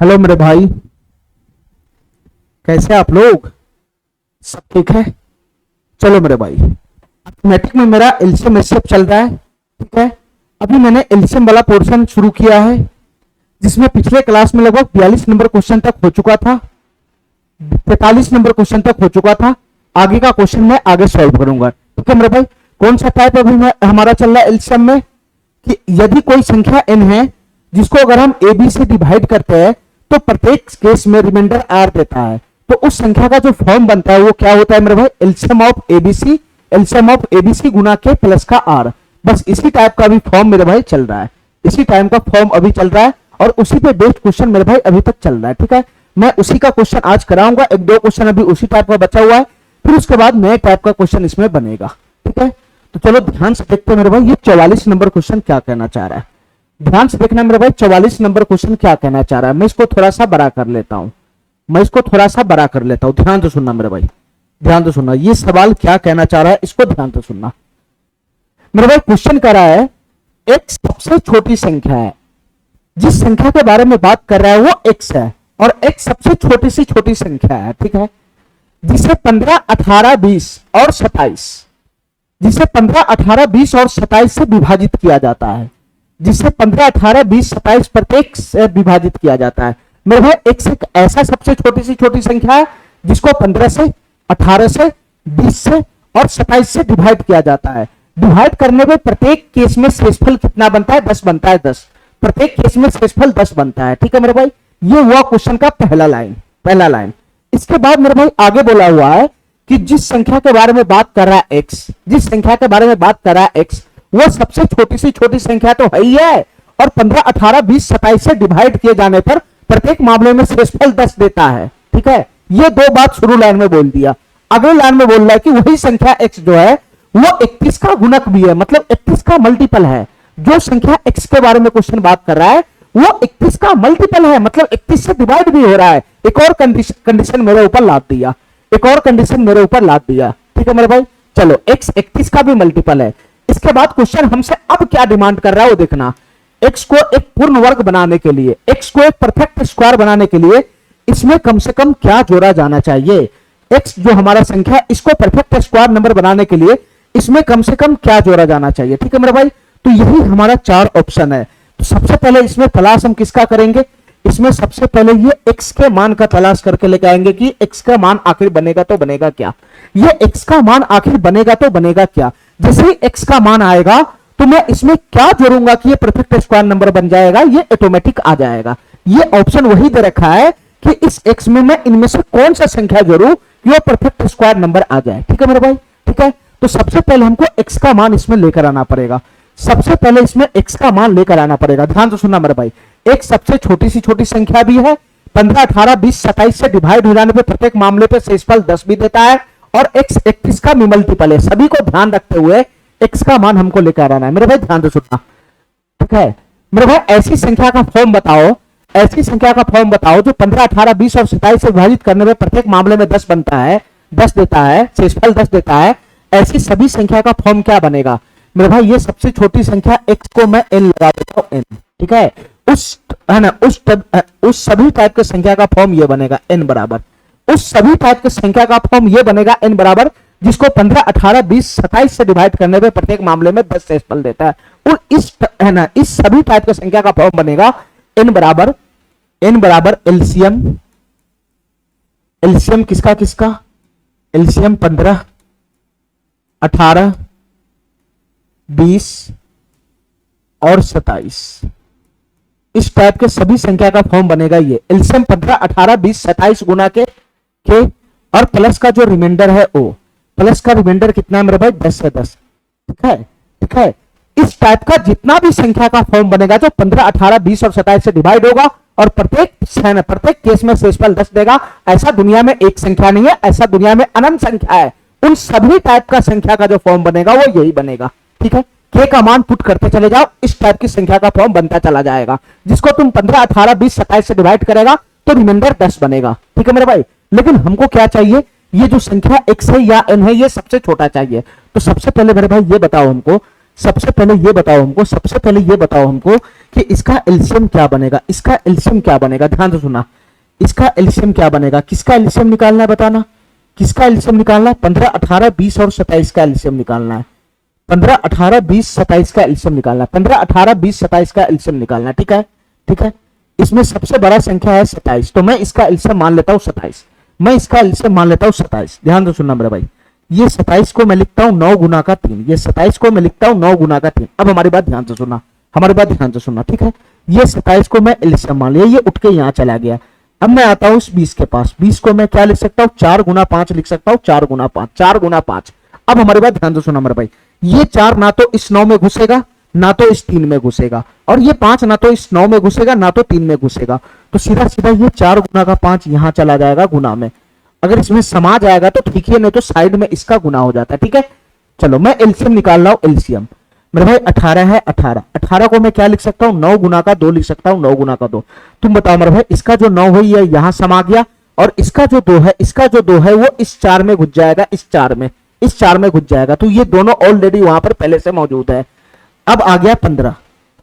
Hello मेरे भाई, कैसे आप लोग? सब ठीक है। चलो मेरे भाई, मैट्रिक में मेरा एलसीएम एसएफ चल रहा है। ठीक है, अभी मैंने एलसीएम वाला पोर्शन शुरू किया है, जिसमें पिछले क्लास में लगभग 42 नंबर क्वेश्चन तक हो चुका था, 43 नंबर क्वेश्चन तक हो चुका था। आगे का क्वेश्चन मैं आगे सॉल्व करूंगा। ठीक है मेरे भाई, कौन सा टाइप अभी हमारा चल रहा है एलसीएम में कि यदि कोई संख्या n है जिसको अगर हम ए बी से डिवाइड करते हैं तो प्रत्येक केस में रिमाइंडर आर देता है, तो उस संख्या का जो फॉर्म बनता है वो क्या होता है मेरे भाई? एलसीएम ऑफ एबीसी गुना के प्लस का आर। बस इसी टाइप का भी फॉर्म मेरे भाई चल रहा है, इसी टाइप का फॉर्म अभी चल रहा है और उसी पे बेस्ड क्वेश्चन मेरे भाई अभी तक चल रहा है। ठीक है, मैं उसी का क्वेश्चन आज कराऊंगा, एक दो क्वेश्चन अभी उसी टाइप का बचा हुआ है, फिर उसके बाद नए टाइप का क्वेश्चन इसमें बनेगा। ठीक है, तो चलो ध्यान से देखते हैं मेरे भाई, ये 44 नंबर क्वेश्चन क्या कहना चाह रहा है। ध्यान से देखना मेरे भाई, 44 नंबर क्वेश्चन क्या कहना चाह रहा है। मैं इसको थोड़ा सा बड़ा कर लेता हूं, ध्यान से सुनना मेरे भाई, ध्यान से सुनना। ये सवाल क्या कहना चाह रहा है इसको ध्यान से सुनना मेरे भाई। क्वेश्चन कर रहा है एक सबसे छोटी संख्या है, जिस संख्या के बारे में बात कर रहा है वो x है, और x सबसे छोटी सी छोटी संख्या है। ठीक है, जिसे 15, 18, 20 और 27 जिसे 15, 18, 20 और 27 से विभाजित किया जाता है, जिसे 15, 18, 20, 27 प्रत्येक से विभाजित किया जाता है। मेरे भाई x एक ऐसा सबसे छोटी सी छोटी संख्या है जिसको 15 से, 18 से, 20 से और 27 से डिवाइड किया जाता है। डिवाइड करने में प्रत्येक केस में शेषफल कितना बनता है? 10 बनता है, 10। प्रत्येक केस में शेषफल 10 बनता है। ठीक है मेरे भाई, ये हुआ क्वेश्चन का पहला लाइन। इसके बाद मेरे भाई आगे बोला हुआ है कि जिस संख्या के बारे में बात कर रहा है x, वो सबसे छोटी सी छोटी संख्या तो है ही है, और 15, 18, 20, 27 से डिवाइड किए जाने पर प्रत्येक मामले में शेषफल 10 देता है। ठीक है, ये दो बात शुरू लाइन में बोल दिया। अगले लाइन में बोल रहा है कि वही संख्या x जो है वो 31 का गुणक भी है, मतलब 31 का मल्टीपल है। जो संख्या x के बारे में क्वेश्चन बात कर रहा है वो 31 का मल्टीपल है, मतलब 31 से डिवाइड भी हो रहा है। एक और कंडीशन मेरे ऊपर लाद दिया, ठीक है मेरे भाई। चलो x 31 का भी मल्टीपल है। इसके बाद क्वेश्चन हमसे अब क्या डिमांड कर रहा है वो देखना। x को एक पूर्ण वर्ग बनाने के लिए, x को एक परफेक्ट स्क्वायर बनाने के लिए इसमें कम से कम क्या जोड़ा जाना चाहिए? x जो हमारा संख्या, इसको परफेक्ट स्क्वायर नंबर बनाने के लिए इसमें कम से कम क्या जोड़ा जाना चाहिए? ठीक है मेरे भाई, तो यही हमारा 4 ऑप्शन है। तो सबसे पहले इसमें तलाश हम किसका करेंगे? इसमें सबसे पहले ये x के मान का तलाश करके लेके आएंगे कि x का मान आखिर बनेगा तो बनेगा क्या। ये x का मान आखिर बनेगा तो बनेगा क्या। जैसे ही x का मान आएगा तो मैं इसमें क्या जोड़ूंगा कि ये परफेक्ट स्क्वायर नंबर बन जाएगा, ये ऑटोमेटिक आ जाएगा। ये ऑप्शन वही दे रखा है कि इस x में मैं इनमें से कौन सा संख्या जोड़ूं कि वो परफेक्ट स्क्वायर नंबर आ जाए। ठीक है मेरे भाई, ठीक है। तो सबसे पहले हमको x का मान इसमें लेकर आना पड़ेगा, ध्यान से सुनना मेरे भाई। एक सबसे छोटी सी छोटी संख्या भी है, 15, 18, 20, 27 से डिवाइड हो जाने पर प्रत्येक मामले पे शेषफल 10 भी देता है, और x 31 का मल्टीपल है। सभी को ध्यान रखते हुए x का मान हमको लेकर आना है मेरे भाई, ध्यान से सुनना। ठीक है मेरे भाई, ऐसी संख्या का फॉर्म बताओ जो 15, 18, 20 और 27 से विभाजित करने में प्रत्येक मामले में 10 बनता है, 10 देता है, शेषफल 10 देता है। ऐसी सभी संख्या का फॉर्म क्या बनेगा मेरे भाई? ये सबसे छोटी संख्या x को मैं n लगा देता हूं, n। ठीक है, उस सभी टाइप के संख्या का फॉर्म ये बनेगा n बराबर, जिसको 15, 18, 20, 27 से डिवाइड करने में प्रत्येक मामले में 10 शेषफल देता है। और इस सभी टाइप के संख्या का फॉर्म बनेगा n बराबर एलसीएम किसका? एलसीएम 15, 18, 20 और 27। इस टाइप के सभी संख्या का फॉर्म बनेगा ये एलसीएम 15, 18, 20, 27 गुना के और प्लस का जो रिमाइंडर है वो, प्लस का रिमाइंडर कितना है मेरे भाई? 10 से 10। ठीक है, इस टाइप का जितना भी संख्या का फॉर्म बनेगा जो 15, 18, 20 और 27 से डिवाइड होगा और प्रत्येक केस में शेषफल 10 देगा। ऐसा दुनिया में एक संख्या नहीं है, ऐसा दुनिया में अनंत संख्या है। उन सभी टाइप का संख्या का जो फॉर्म बनेगा वो यही बनेगा। ठीक है, k का मान पुट करते चले जाओ, इस टाइप की संख्या का फॉर्म बनता चला जाएगा, जिसको तुम 15, 18, 20, 27 से डिवाइड करेगा तो रिमाइंडर 10 बनेगा। ठीक है मेरे भाई, लेकिन हमको क्या चाहिए? ये जो संख्या x है या n है ये सबसे छोटा चाहिए। तो सबसे पहले मेरे भाई ये बताओ हमको कि इसका एलसीएम क्या बनेगा, इसका एलसीएम क्या बनेगा, ध्यान से सुनना, इसका एलसीएम क्या बनेगा, किसका एलसीएम निकालना है बताना, किसका एलसीएम निकालना है, 15, 18, 20 और 27 का एलसीएम निकालना है, 15, 18, 20, 27 का एलसीएम निकालना है, 15, 18, 20, 27 का एलसीएम निकालना है, ठीक है, ठीक है। इसमें सबसे बड़ा संख्या है 27, तो मैं इसका एलसीएम मान लेता हूं 27, मैं इसका एलसीएम मान लेता हूं 27। ध्यान से सुनना मेरे भाई, ये 27 को मैं लिखता हूं 9 गुना का 3, ये 27 को मैं लिखता हूं 9 गुना का 3। अब हमारी बात ध्यान से सुनना, हमारी बात ध्यान से सुनना, ठीक है। ये 27 को मैं एलसीएम मान लिया, ये उठ के यहां चला गया। अब मैं आता हूं इस 20 के पास, 20 को मैं क्या लिख सकता हूं, 4 गुना 5 लिख सकता हूं, 4 गुना 5, 4 गुना 5। अब हमारी बात ध्यान से सुना मेरे भाई, ये 4 ना तो इस 9 में घुसेगा ना तो इस 3 में घुसेगा, और ये 5 ना तो इस 9 में घुसेगा ना तो 3 में घुसेगा, तो सीधा सीधा ये 4 गुना का 5 यहां चला जाएगा गुना में। अगर इसमें समा जाएगा तो ठीक है, नहीं तो साइड में इसका गुना हो जाता है, ठीक है। चलो मैं एलसीएम निकाल रहा हूं, एलसीएम मेरे भाई 18 है, 18, 18 को मैं क्या लिख सकता हूं, 9 गुना का 2 लिख सकता हूं, 9 गुना का 2। तुम बताओ मेरे भाई, इसका जो 9 है ये यहां समा गया, और इसका जो 2 है, इसका जो 2 है वो इस 4 में घुस जाएगा, इस 4 में, इस 4 में घुस जाएगा, तो ये दोनों ऑलरेडी वहां पर पहले से मौजूद है। अब आ गया 15,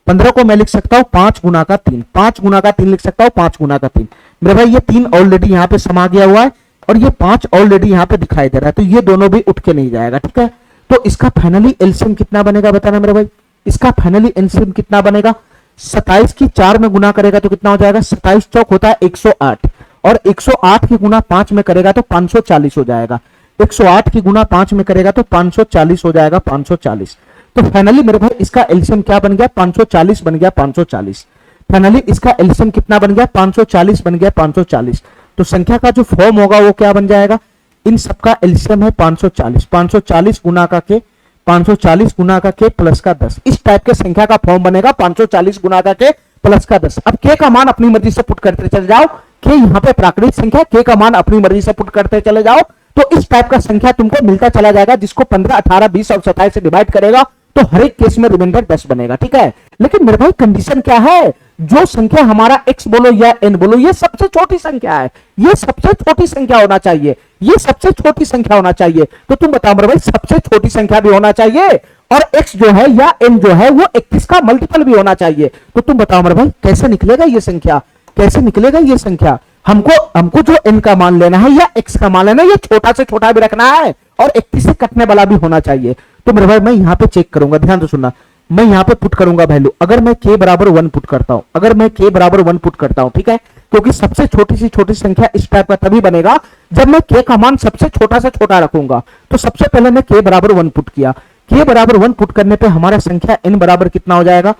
15 को मैं लिख सकता हूं 5 गुना का 3, 5 गुना का 3 लिख सकता हूं, 5 गुना का 3। मेरे भाई ये 3 ऑलरेडी यहां पे समा गया हुआ है, और ये 5 ऑलरेडी यहां पे दिखाई दे रहा है, तो ये दोनों भी उठ के नहीं जाएगा, ठीक है। तो इसका फाइनली एलसीएम कितना बनेगा बताना मेरे भाई, इसका फाइनली एलसीएम कितना बनेगा, 27 की 4 में गुना करेगा तो कितना हो जाएगा, 27 चौक होता है 108, और 108 की गुना 5 में करेगा तो 540 हो जाएगा, 108 की गुना 5 में करेगा तो 540 हो जाएगा, 540। तो फाइनली मेरे भाई इसका एलसीएम क्या बन गया, 540 बन गया, 540। फाइनली इसका एलसीएम कितना बन गया, 540 बन गया, 540। तो संख्या का जो फॉर्म होगा वो क्या बन जाएगा, इन सबका एलसीएम है 540, 540 गुना का के, 540 गुना का के प्लस का 10, इस टाइप के संख्या का फॉर्म बनेगा 540 गुना का के प्लस का 10। अब के का मान अपनी मर्जी से पुट करते चले जाओ, के यहाँ पे प्राकृतिक संख्या, के का मान अपनी मर्जी से पुट करते चले जाओ, तो इस टाइप का संख्या तुमको मिलता चला जाएगा, जिसको 15, 18, 20 और 27 से डिवाइड करेगा तो हर एक केस में रिमाइंडर 10 बनेगा, ठीक है। लेकिन मेरे भाई कंडीशन क्या है, जो संख्या हमारा x बोलो या n बोलो, ये सबसे छोटी संख्या है, ये सबसे छोटी संख्या होना चाहिए, ये सबसे छोटी संख्या होना चाहिए। तो तुम बताओ मेरे भाई, सबसे छोटी संख्या भी होना चाहिए, और x जो है या n जो है वो 31 का मल्टीपल भी होना चाहिए। तो तुम बताओ मेरे भाई कैसे निकलेगा ये संख्या, कैसे निकलेगा ये संख्या। हमको जो n का मान लेना है या x का मान लेना है, ये छोटा से छोटा भी रखना है और 31 से कटने वाला भी होना चाहिए। तो मेरे भाई मैं यहाँ पे चेक करूंगा, ध्यान से सुनना, मैं यहाँ पे पुट करूंगा वैल्यू, अगर मैं k बराबर 1 पुट करता हूं, अगर मैं k बराबर 1 पुट करता हूं, ठीक है, क्योंकि सबसे छोटी सी छोटी संख्या इस टाइप का तभी बनेगा जब मैं k का मान सबसे छोटा से छोटा रखूंगा। तो सबसे पहले मैं k बराबर 1 पुट किया, k बराबर 1 पुट करने पे हमारा संख्या n बराबर कितना हो जाएगा,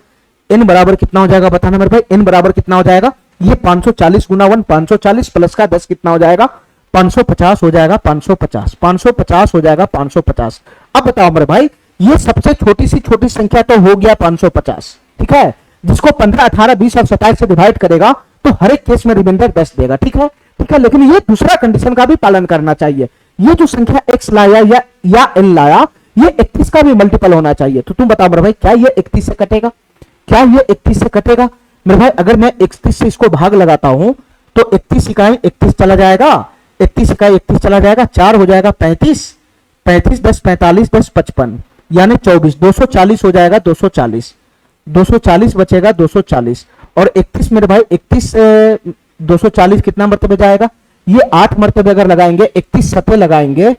n बराबर कितना हो जाएगा बताना मेरे भाई, n बराबर कितना हो जाएगा, ये 540 गुना 1 540 प्लस का 10 कितना हो जाएगा, 550 हो जाएगा, 550, 550 हो जाएगा, 550। अब बताओ मेरे भाई, ये सबसे छोटी सी छोटी संख्या तो हो गया 550, ठीक है, जिसको 15, 18, 20 और 27 से डिवाइड करेगा तो हर एक केस में रिमाइंडर 10 देगा, ठीक है, ठीक है। लेकिन ये दूसरा कंडीशन का भी पालन करना चाहिए, ये जो संख्या x लाया या n लाया, ये 31 का भी मल्टीपल होना चाहिए। तो तुम बताओ मेरे भाई, क्या ये 31 से कटेगा, क्या ये 31 से कटेगा मेरे भाई। अगर मैं 31 से इसको भाग लगाता हूं तो 31 इकाई 31 चला जाएगा, 31 इकाई 31 चला जाएगा, 4 हो जाएगा 35, 35 10 45 10 55 यानी 24, 240 हो जाएगा, 240, 240 बचेगा, 240 और 31 मेरे भाई 31 240 कितना मरतबे जाएगा, ये 8 मरतबे अगर लगाएंगे, 31 सतह लगाएंगे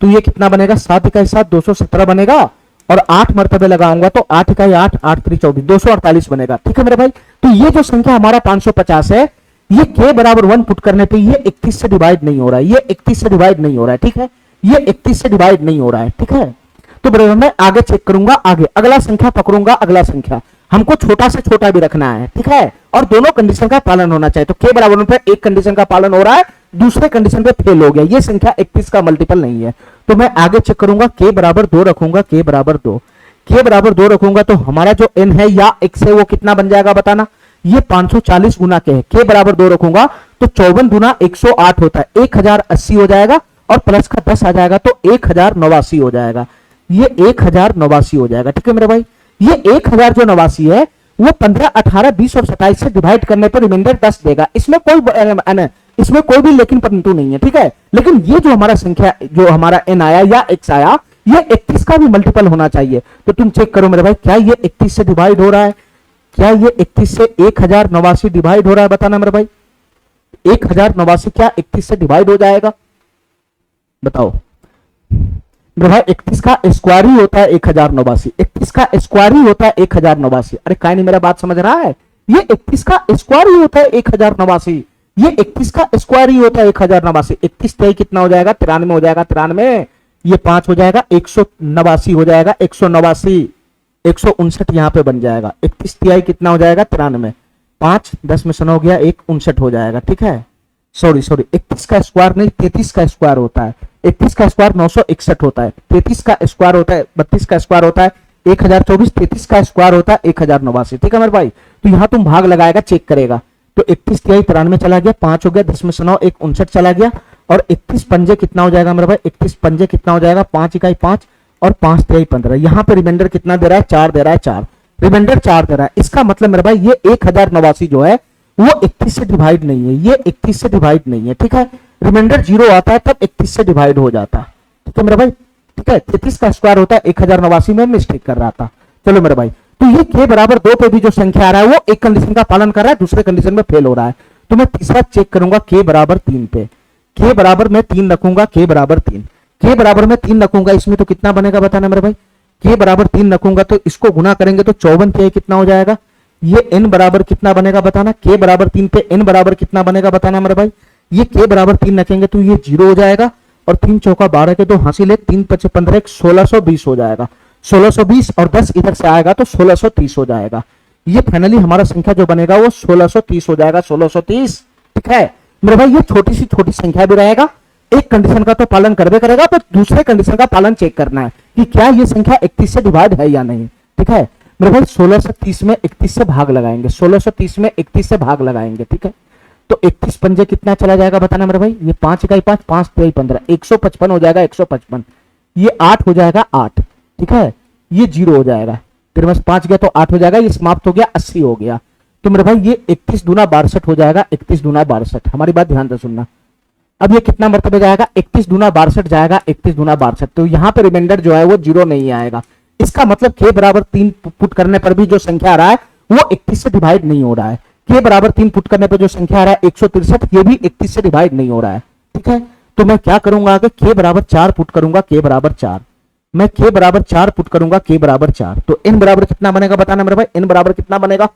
तो ये कितना बनेगा, 7 इकाई 7 217 बनेगा, और 8 मरतबे लगाऊंगा तो 8 इकाई 8 8 3 24 248 बनेगा, ठीक है मेरे भाई। तो ये जो संख्या हमारा 550 है, ये k बराबर 1 पुट करने पे ये 31 से डिवाइड नहीं हो रहा है, ये 31 से डिवाइड नहीं हो रहा है, ठीक है, ये 31 से डिवाइड नहीं हो रहा है, ठीक है। तो बराबर मैं आगे चेक करूंगा, आगे अगला संख्या पकड़ूंगा, अगला संख्या हमको छोटा से छोटा भी रखना है, ठीक है, और दोनों कंडीशन का पालन होना चाहिए। तो k बराबर 1 पे एक कंडीशन का पालन हो रहा है, दूसरे कंडीशन पे फेल हो गया, ये संख्या 31 का मल्टीपल नहीं है। तो मैं आगे चेक करूंगा, k बराबर 2 रखूंगा, k बराबर 2, k बराबर 2 रखूंगा तो हमारा जो n है या x है वो कितना बन जाएगा बताना, ये 540 गुना के है, k बराबर 2 रखूंगा तो 54 गुना 108 होता है, 1080 हो जाएगा, और प्लस का 10 आ जाएगा तो 1089 हो जाएगा, ये 1089 हो जाएगा, ठीक है मेरे भाई। ये 1000 जो 89 है वो 15, 18, 20 और 27 से डिवाइड करने पर रिमाइंडर 10 देगा, इसमें कोई भी लेकिन परंतु नहीं है, ठीक है। लेकिन ये जो हमारा संख्या, जो हमारा n आया या x आया, ये 31 का भी मल्टीपल होना चाहिए। तो तुम चेक करो मेरे भाई, क्या ये 31 से डिवाइड हो रहा है, क्या ये 31 से 1089 डिवाइड हो रहा है? बताना मेरे भाई, 1089 क्या 31 से डिवाइड हो जाएगा? बताओ मेरे भाई, 31 का स्क्वायर ही होता है 1089, 31 का स्क्वायर ही होता है 1089। अरे काय नहीं, मेरा बात समझ रहा है? ये 31 का स्क्वायर ही होता है 1089, ये 31 का स्क्वायर ही होता है 1089। 31 तय कितना हो जाएगा? 93 हो जाएगा, 93, ये 5 हो जाएगा, 189 हो जाएगा, 189, 159 यहां पे बन जाएगा। 31 तिहाई कितना हो जाएगा? 93, 5 10 में से 9 हो गया, 1 59 हो जाएगा। ठीक है, सॉरी 31 का स्क्वायर नहीं, 33 का स्क्वायर होता है। 31 का स्क्वायर 961 होता है, 33 का स्क्वायर होता है 32 का स्क्वायर होता है 1024, 33 का स्क्वायर होता है 1089। ठीक है मेरे भाई, तो यहां तुम भाग लगाएगा, चेक करेगा, तो 31 तिहाई 93 चला गया, 5 हो गया, 10 में से 9, 1 59 चला गया, और 31 पंजे कितना हो जाएगा मेरे भाई? 31 पंजे कितना हो जाएगा? 5 इकाई 5 और 5 तिहाई 15। यहां पे रिमाइंडर कितना दे रहा है? 4 दे रहा है, 4 रिमाइंडर 4 दे रहा है। इसका मतलब मेरे भाई ये 1089 जो है वो 31 से डिवाइड नहीं है, ये 31 से डिवाइड नहीं है। ठीक है, रिमाइंडर 0 आता है तब 31 से डिवाइड हो जाता है। ठीक है मेरे भाई, ठीक है, 33 का स्क्वायर होता है 1089 में, मिस्टेक कर रहा था। चलो मेरे भाई, तो ये k बराबर 2 पे भी जो संख्या आ रहा है वो एक कंडीशन का पालन कर रहा है, दूसरे कंडीशन में फेल हो रहा है। तो मैं तीसरा चेक करूंगा k बराबर 3 पे, k बराबर मैं 3 रखूंगा, k बराबर 3, k बराबर मैं 3 रखूंगा, इसमें तो कितना बनेगा बताना मेरे भाई? k बराबर 3 रखूंगा तो इसको गुना करेंगे तो 54 k कितना हो जाएगा? ये n बराबर कितना बनेगा बताना? k बराबर 3 पे n बराबर कितना बनेगा बताना मेरे भाई? ये k बराबर 3 रखेंगे तो ये 0 हो जाएगा, और 3 चौका 12 के 2 हासिल है, 3 पचे 15, 1620 हो जाएगा, 1620 और 10 इधर से आएगा तो 1630 हो जाएगा। ये फाइनली हमारा संख्या जो बनेगा वो 1630 हो जाएगा, 1630। ठीक है मेरे भाई, ये छोटी संख्या भी रहेगा, एक कंडीशन का तो पालन करबे करेगा, पर दूसरे कंडीशन का पालन चेक करना है कि क्या ये संख्या 31 से डिवाइड है या नहीं। ठीक है मेरे भाई, 1630 में 31 से भाग लगाएंगे, 1630 में 31 से भाग लगाएंगे। ठीक है, तो 31 पंजे कितना चला जाएगा बताना मेरे भाई? ये 5 इकाई 5, 5 तिहाई 15, 155 हो जाएगा, 155, ये 8 हो जाएगा, 8। ठीक है, ये 0 हो जाएगा, तेरे पास 5 गया तो 8 हो जाएगा, ये समाप्त हो गया, 80 हो गया। तो मेरे भाई ये 31 दूना 62 हो जाएगा, 31 दूना 62। हमारी बात ध्यान से सुनना, अब ये कितना मरतबे जाएगा? 31 दूना 62 जाएगा, 31 दूना 62, तो यहां पे रिमाइंडर जो है वो 0 नहीं आएगा। इसका मतलब k बराबर 3 पुट करने पर भी जो संख्या आ रहा है वो 31 से डिवाइड नहीं हो रहा है। k बराबर 3 पुट करने पर जो संख्या आ रहा है 163, ये भी 31 से डिवाइड नहीं हो रहा है। ठीक है, तो मैं क्या करूंगा आगे? k बराबर 4 पुट करूंगा, k बराबर 4, मैं k बराबर 4 पुट करूंगा, k बराबर 4, तो n बराबर कितना बनेगा बताना मेरे भाई? n बराबर कितना बनेगा?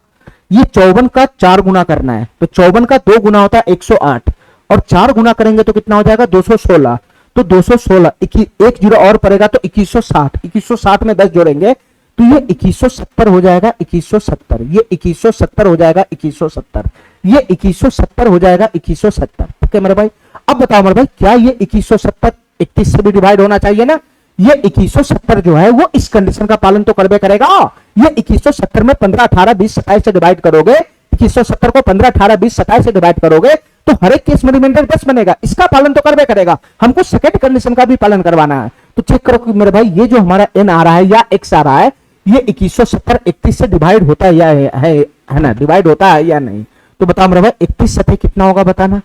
ये 54 का 4 गुना करना है, तो 54 का 2 गुना होता है 108, और 4 गुना करेंगे तो कितना हो जाएगा? 216, तो 216 एक जीरो और पड़ेगा तो 2160, 2160 में 10 जोड़ेंगे तो ये 2170 हो जाएगा, 2170, ये 2170 हो जाएगा, 2170, ये 2170 हो जाएगा, 2170। ठीक है मेरे भाई, अब बताओ मेरे भाई, क्या ये 2170 31 से भी डिवाइड होना चाहिए ना? ये 2170 जो है वो इस कंडीशन का पालन तो करबे करेगा। ये 2170 में 15 18 20 27 से डिवाइड करोगे, 2170 को 15 18 20 27 से डिवाइड करोगे तो हर एक केस में रिमाइंडर 10 बनेगा, इसका पालन तो करबे करेगा। हमको सेकंड कंडीशन का भी पालन करवाना है, तो चेक करो कि मेरे भाई ये जो हमारा n आ रहा है या x आ रहा है, ये 2170 31 से डिवाइड होता है या है ना, डिवाइड होता है या नहीं? तो बताओ मेरे भाई, 31 सतह कितना होगा बताना?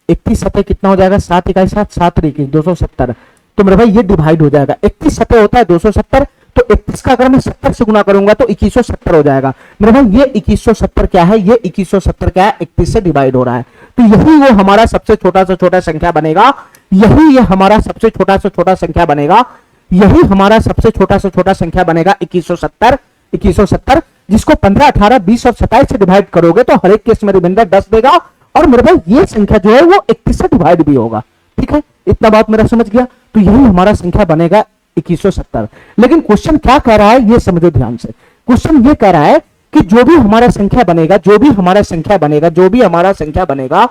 31 सतह कितना हो जाएगा? 7 इकाई 7, 7 इक्कीस 270, तो मेरे भाई ये डिवाइड हो जाएगा। 31 सतह होता है 270, तो 31 का अगर मैं 70 से गुना करूंगा तो 2170 हो जाएगा। मेरे भाई ये 2170 क्या है? ये 2170 क्या है? 31 से डिवाइड हो रहा है, तो यही वो हमारा सबसे छोटा से छोटा संख्या बनेगा, यही ये हमारा सबसे छोटा से छोटा संख्या बनेगा, यही हमारा सबसे छोटा से छोटा संख्या बनेगा 2170, 2170, जिसको 15 18 20 और 27 से डिवाइड करोगे तो हर एक केस में रिमाइंडर 10 देगा, और मेरे भाई ये संख्या जो है वो 31 से डिवाइड भी होगा। ठीक है, इतना बात मेरा समझ गया, तो यही हमारा संख्या बनेगा 2170। लेकिन क्वेश्चन क्या कह रहा है ये समझो ध्यान से। क्वेश्चन ये कह रहा है कि जो भी हमारा संख्या बनेगा, जो भी हमारा संख्या बनेगा, जो भी हमारा संख्या बनेगा,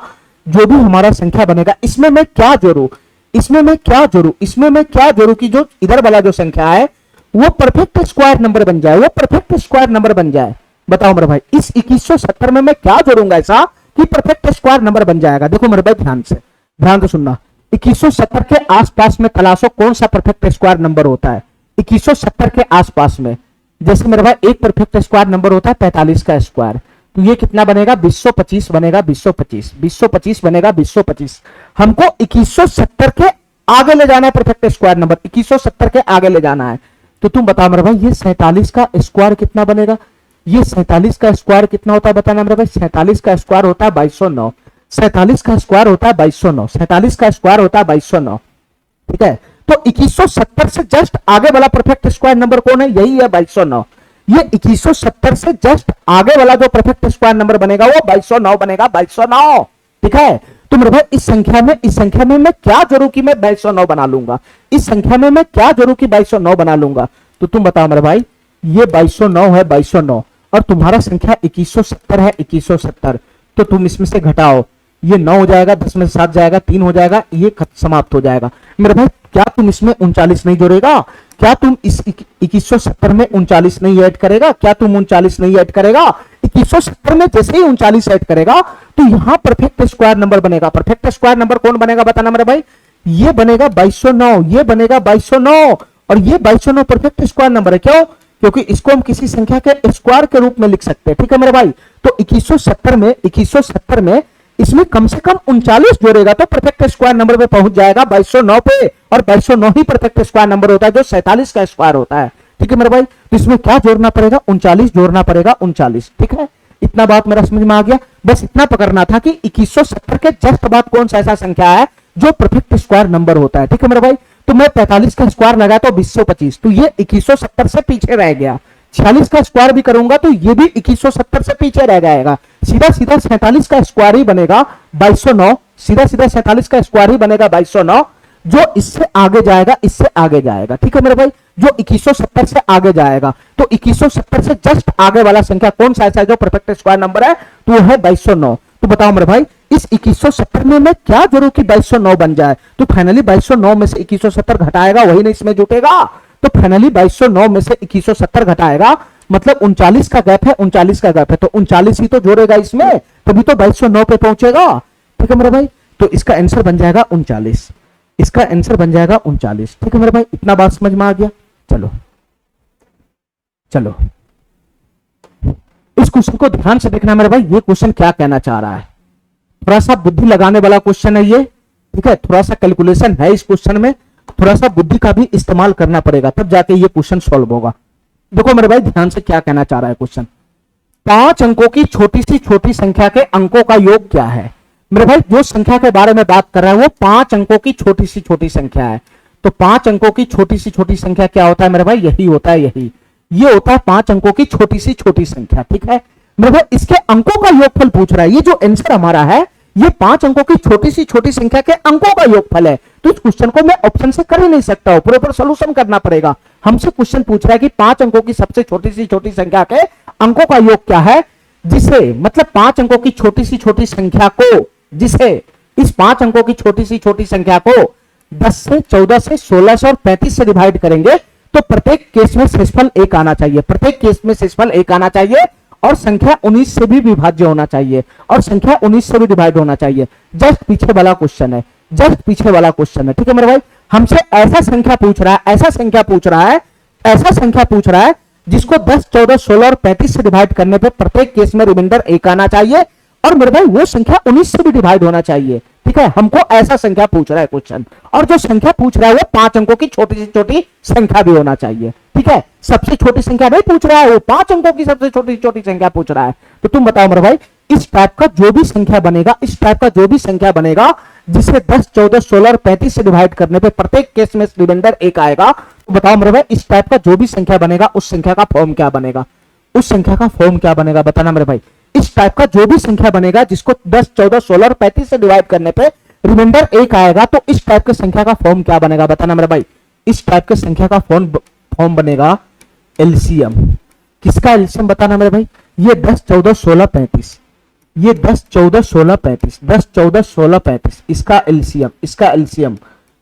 जो भी हमारा संख्या बनेगा, इसमें मैं क्या जोड़ू, इसमें मैं क्या जोड़ू, इसमें मैं क्या जोड़ू कि जो इधर वाला जो संख्या है वो परफेक्ट स्क्वायर नंबर बन जाए, वो परफेक्ट स्क्वायर नंबर बन जाए। बताओ मेरे भाई, इस 2170 में मैं क्या जोड़ूंगा ऐसा कि परफेक्ट स्क्वायर नंबर बन जाएगा? देखो मेरे भाई ध्यान से सुनना, 2170 के आसपास में तलाशो कौन सा परफेक्ट स्क्वायर नंबर होता है 2170 के आसपास में। जैसे मेरे भाई एक परफेक्ट स्क्वायर नंबर होता है 45 का स्क्वायर, तो ये कितना बनेगा? 225 बनेगा, 225, 225 बनेगा, 225। हमको 2170 के आगे ले जाना है, परफेक्ट स्क्वायर नंबर 2170 के आगे ले जाना है। तो तुम बताओ मेरे भाई, ये 47 का स्क्वायर कितना बनेगा? ये 47 का स्क्वायर कितना होता है बताना मेरे भाई, 47 का स्क्वायर होता है 2209, 47 का स्क्वायर होता है 2209, 47 का स्क्वायर होता है 2209, ठीक है। तो 2170 से जस्ट आगे वाला परफेक्ट स्क्वायर नंबर कौन है, यही है 2209। ये 2170 से जस्ट आगे वाला जो परफेक्ट स्क्वायर नंबर बनेगा वो 2209 बनेगा, 2209, ठीक है। तो मेरे भाई इस संख्या में मैं क्या जरूर कि मैं 2209 बना लूंगा, इस संख्या में मैं क्या जरूर कि 2209 बना लूंगा। तो तुम बताओ मेरे भाई, ये 2209 है, 2209, और तुम्हारा संख्या 2170 है, 2170, तो तुम इसमें से घटाओ, ये 9 हो जाएगा, 10 में से 7 जाएगा, 3 हो जाएगा, ये समाप्त हो जाएगा। मेरे भाई क्या तुम इसमें 39 नहीं जोड़ेगा, क्या तुम इस 2170 में 39 नहीं ऐड करेगा, क्या तुम 39 नहीं ऐड करेगा, 2170 में जैसे ही 39 ऐड करेगा तो यहां परफेक्ट स्क्वायर नंबर बनेगा। परफेक्ट स्क्वायर नंबर कौन बनेगा बताना मेरे भाई, ये बनेगा 2209, ये बनेगा 2209, और ये 2209 परफेक्ट स्क्वायर नंबर है। क्यों? क्योंकि इसको हम किसी संख्या के स्क्वायर के रूप में लिख सकते हैं, ठीक है मेरे भाई। तो 2170 में इसमें कम से कम 39 जोड़ेगा तो परफेक्ट स्क्वायर नंबर पे पहुंच जाएगा 2209 पे, और 2209 ही परफेक्ट स्क्वायर नंबर होता है जो 47 का स्क्वायर होता है, ठीक है मेरे भाई। तो इसमें क्या जोड़ना पड़ेगा, 39 जोड़ना पड़ेगा, 39, ठीक है। इतना बात मेरा समझ में आ गया। बस इतना पकड़ना था कि 2170 के जस्ट बाद कौन सा ऐसा संख्या है जो परफेक्ट स्क्वायर नंबर होता है, ठीक है मेरे भाई। तो मैं 45 का स्क्वायर लगाया तो 2025, तो ये 2170 से पीछे रह गया। 46 का स्क्वायर भी करूंगा तो ये भी 2170 से पीछे रह जाएगा। सीधा सीधा 47 का स्क्वायर ही बनेगा 2209, सीधा सीधा 47 का स्क्वायर ही बनेगा 2209, जो इससे आगे जाएगा, इससे आगे जाएगा, ठीक है मेरे भाई। जो 2170 से आगे जाएगा, तो 2170 से जस्ट आगे वाला संख्या कौन सा है जो परफेक्ट स्क्वायर नंबर है, तो वो है 2209। तो बताओ मेरे भाई, इस 2170 में मैं क्या जोड़ू कि 2209 बन जाए, तो फाइनली 2209 में से 2170 घटाएगा, वही ना इसमें जुटेगा। तो फाइनली 2209 में से 2170 घटाएगा, मतलब 39 का गैप है, 39 का गैप है, तो 39 ही तो जोड़ेगा इसमें, तभी तो 2209 पे पहुंचेगा, ठीक है मेरे भाई। तो इसका आंसर बन जाएगा 39, इसका आंसर बन जाएगा 39, ठीक है मेरे भाई। इतना बात समझ में आ गया। चलो चलो इस क्वेश्चन को ध्यान से देखना मेरे भाई, ये क्वेश्चन क्या कहना चाह रहा है। थोड़ा सा बुद्धि लगाने वाला क्वेश्चन है ये, ठीक है। थोड़ा सा कैलकुलेशन है इस क्वेश्चन में, थोड़ा सा बुद्धि का भी इस्तेमाल करना पड़ेगा, तब जाके ये क्वेश्चन सॉल्व होगा। देखो मेरे भाई ध्यान से क्या कहना चाह रहा है क्वेश्चन। 5 अंकों की छोटी सी छोटी संख्या के अंकों का योग क्या है। मेरे भाई जो संख्या के बारे में बात कर रहा है वो 5 अंकों की छोटी सी छोटी संख्या है। तो 5 अंकों की छोटी सी छोटी संख्या क्या होता है मेरे भाई, यही होता है, यही ये होता है 5 अंकों की छोटी सी छोटी संख्या, ठीक है मेरे भाई। इसके अंकों का योगफल पूछ रहा है, ये जो आंसर हमारा है ये 5 अंकों की छोटी सी छोटी संख्या के अंकों का योगफल है। तो इस क्वेश्चन को मैं ऑप्शन से कर ही नहीं सकता हूं, प्रॉपर सॉल्यूशन करना पड़ेगा। हमसे क्वेश्चन पूछ रहा है कि 5 अंकों की सबसे छोटी सी छोटी संख्या के अंकों का योग क्या है, जिसे मतलब 5 अंकों की छोटी सी छोटी संख्या को, जिसे इस 5 अंकों की छोटी सी छोटी संख्या को 10 से 14 से 16 से और 35 से डिवाइड करेंगे तो प्रत्येक केस में शेषफल 1 आना चाहिए, प्रत्येक केस में शेषफल 1 आना चाहिए, और संख्या 19 से भी विभाज्य होना चाहिए, और संख्या 19 से भी डिवाइड होना चाहिए। जस्ट पीछे वाला क्वेश्चन है, जस्ट पीछे वाला क्वेश्चन है, ठीक है मेरे भाई। हमसे ऐसा संख्या पूछ रहा है, ऐसा संख्या पूछ रहा है, ऐसा संख्या पूछ रहा है जिसको 10, 14, 16 और 35 से डिवाइड करने पे प्रत्येक केस में रिमाइंडर 1 आना चाहिए, और मेरे भाई वो संख्या 19 से भी डिवाइड होना चाहिए, ठीक है। हमको ऐसा संख्या पूछ रहा है क्वेश्चन, और जो संख्या पूछ रहा है वो 5 अंकों की छोटी से छोटी संख्या भी होना चाहिए, ठीक है। सबसे छोटी संख्या नहीं पूछ रहा है, वो 5 अंकों की सबसे छोटी छोटी संख्या पूछ रहा है। तो तुम बताओ मेरे भाई, इस टाइप का जो भी संख्या बनेगा, इस टाइप का जो भी संख्या बनेगा जिसे 10, 14, 16 और 35 से डिवाइड करने पे प्रत्येक केस में रिमाइंडर 1 आएगा, तो बताओ मेरे भाई इस टाइप का जो भी संख्या बनेगा उस संख्या का फॉर्म क्या बनेगा, उस संख्या का फॉर्म क्या बनेगा बताना मेरे भाई। इस टाइप का जो भी संख्या बनेगा जिसको 10, 14, 16 और 35 से डिवाइड करने पे रिमाइंडर 1 आएगा, तो इस टाइप के संख्या का फॉर्म क्या बनेगा बताना मेरे भाई। इस टाइप के संख्या का फॉर्म बनेगा एलसीएम। किसका एलसीएम बताना मेरे भाई, ये 10, 14, 16, 35, ये 10, 14, 16, 35, 10, 14, 16, 35, इसका एलसीएम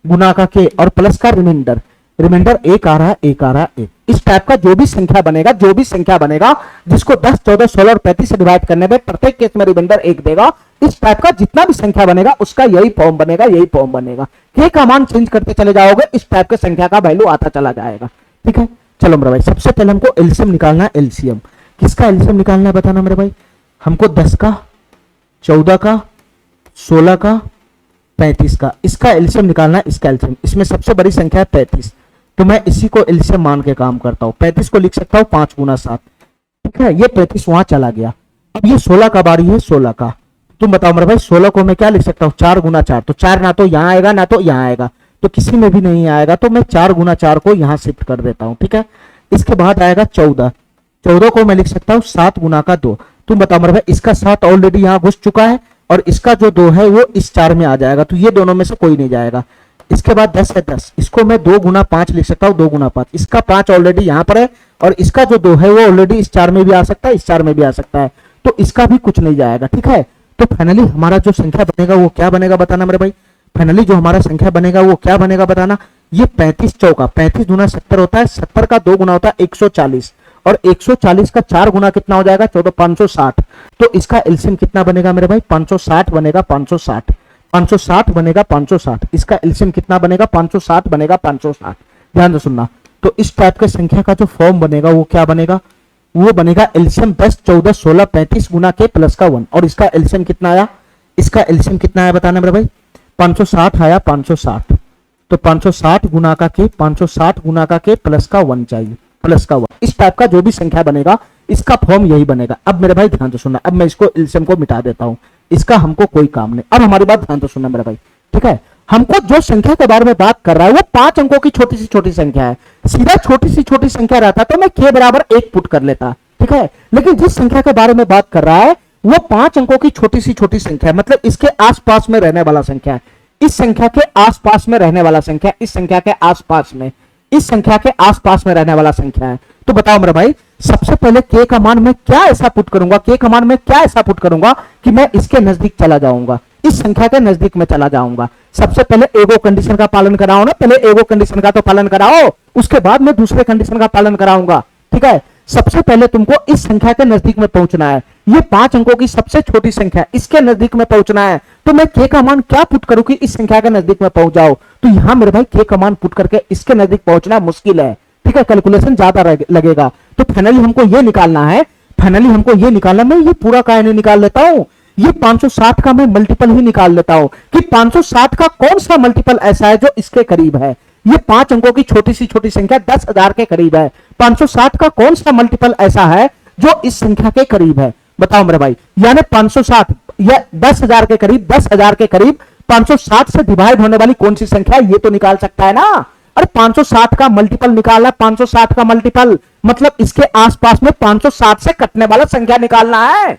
गुना का के और प्लस का रिमाइंडर 1 आ रहा है, 1 आ रहा है, 1। इस टाइप का जो भी संख्या बनेगा, जो भी संख्या बनेगा जिसको 10, 14, 16 और 35 से डिवाइड करने में प्रत्येक केस में रिमाइंडर 1 देगा, इस टाइप का जितना भी संख्या बनेगा उसका यही फॉर्म बनेगा, यही फॉर्म बनेगा। के का मान चेंज करते चले जाओगे, इस टाइप के संख्या का वैल्यू आता चला जाएगा, ठीक है। चलो मेरे भाई सबसे पहले हमको एलसीएम निकालना है, एलसीएम किसका एलसीएम निकालना है बताना मेरे भाई। हमको 10 का, 14 का, 16 का, 35 का, इसका एलसीएम निकालना है, इसका एलसीएम। इसमें सबसे बड़ी संख्या है 35, तो मैं इसी को एलसीएम मान के काम करता हूं। 35 को लिख सकता हूं 5 गुना 7, ठीक है, ये 35 वहां चला गया। अब ये 16 का बारी है, 16 का। तुम बताओ मेरे भाई 16 को मैं क्या लिख सकता हूँ, 4 गुना 4, तो 4 ना तो यहाँ आएगा ना तो यहाँ आएगा, तो किसी में भी नहीं आएगा, तो मैं 4 गुना 4 को यहाँ शिफ्ट कर देता हूँ। ठीक है, इसके बाद आएगा 14, 14 को मैं लिख सकता हूँ 7 गुना का 2। तुम बताओ मेरे भाई इसका 7 ऑलरेडी यहाँ घुस चुका है और इसका जो 2 है वो इस 4 में आ जाएगा, तो ये दोनों में से कोई नहीं जाएगा। इसके बाद 10 है, 10 इसको मैं 2 गुना 5 लिख सकता हूँ, 2 गुना 5, इसका 5 ऑलरेडी यहाँ पर है और इसका जो 2 है वो ऑलरेडी इस 4 में भी आ सकता है, इस 4 में भी आ सकता है, तो इसका भी कुछ नहीं जाएगा। ठीक है, तो फाइनली हमारा जो संख्या बनेगा वो क्या बनेगा बताना मेरे भाई। फाइनली जो हमारा संख्या बनेगा वो क्या बनेगा बताना। ये 35 चौका 35 गुना 70 होता है, 70 का 2 गुना होता है 140, और 140 का 4 गुना कितना हो जाएगा 14, 560। तो इसका एलसीएम कितना बनेगा मेरे भाई, 560 बनेगा, 560, 560 बनेगा, 560। इसका एलसीएम कितना बनेगा, 560 बनेगा, 560। ध्यान से सुनना। तो इस टाइप के संख्या का जो फॉर्म बनेगा वो क्या बनेगा, वो बनेगा एलसीएम 10, 14, 16, 35 गुना के प्लस का 1। और इसका एलसीएम कितना आया, इसका एलसीएम कितना आया बताना मेरे भाई, 560 आया, 560। तो 560 गुना का के, 560 गुना का के प्लस का 1 चाहिए, प्लस का 1। इस टाइप का जो भी संख्या बनेगा इसका फॉर्म यही बनेगा। अब मेरे भाई ध्यान से सुनना, अब मैं इसको एलसीएम को मिटा देता हूं, इसका हमको कोई काम नहीं। अब हमारी बात ध्यान से सुनना मेरे भाई। ठीक है, हमको जो संख्या के बारे में बात कर रहा है वो 5 अंकों की छोटी सी छोटी संख्या है। सीधा छोटी सी छोटी संख्या रहता तो मैं k बराबर 1 पुट कर लेता। ठीक है, लेकिन जिस संख्या के बारे में बात कर रहा है वो 5 अंकों की छोटी सी छोटी संख्या है, मतलब इसके आसपास में रहने वाला संख्या है, इस संख्या के आसपास में रहने वाला संख्या, इस संख्या के आसपास में, इस संख्या के आसपास में रहने वाला संख्या है। तो बताओ मेरे भाई सबसे पहले k का मान मैं क्या ऐसा पुट करूंगा, k का मान मैं क्या ऐसा पुट करूंगा कि मैं इसके नजदीक चला जाऊंगा, इस संख्या के नजदीक में चला जाऊंगा। सबसे पहले एगो कंडीशन का पालन कराओ ना, पहले एगो कंडीशन का तो पालन कराओ, उसके बाद मैं दूसरे कंडीशन का पालन कराऊंगा। ठीक है, सबसे पहले तुमको इस संख्या के नजदीक में पहुंचना है, ये 5 अंकों की सबसे छोटी संख्या, इसके नजदीक में पहुंचना है। तो मैं k का मान क्या पुट करूं कि इस संख्या के नजदीक में पहुंच जाओ, तो यहां मेरे भाई k का मान पुट करके इसके नजदीक पहुंचना मुश्किल है। ठीक है, कैलकुलेशन ज्यादा लगेगा। तो फाइनली हमको ये निकालना है, फाइनली हमको ये निकालना, मैं ये पूरा का नहीं निकाल लेता हूं, ये 560 का मैं मल्टीपल ही निकाल लेता हूं कि 560 का कौन सा मल्टीपल ऐसा है जो इसके करीब है। ये 5 अंकों की छोटी सी छोटी संख्या 10,000 के करीब है, 560 का कौन सा मल्टीपल ऐसा है जो इस संख्या के करीब है, बताओ मेरे भाई। यानी 560 या 10,000 के करीब, 10,000 के करीब 560 से डिवाइड होने वाली कौन सी संख्या है, ये तो निकाल सकता है ना। अरे 560 का मल्टीपल निकालना, 560 का मल्टीपल मतलब इसके आसपास में 560 से कटने वाला संख्या निकालना है,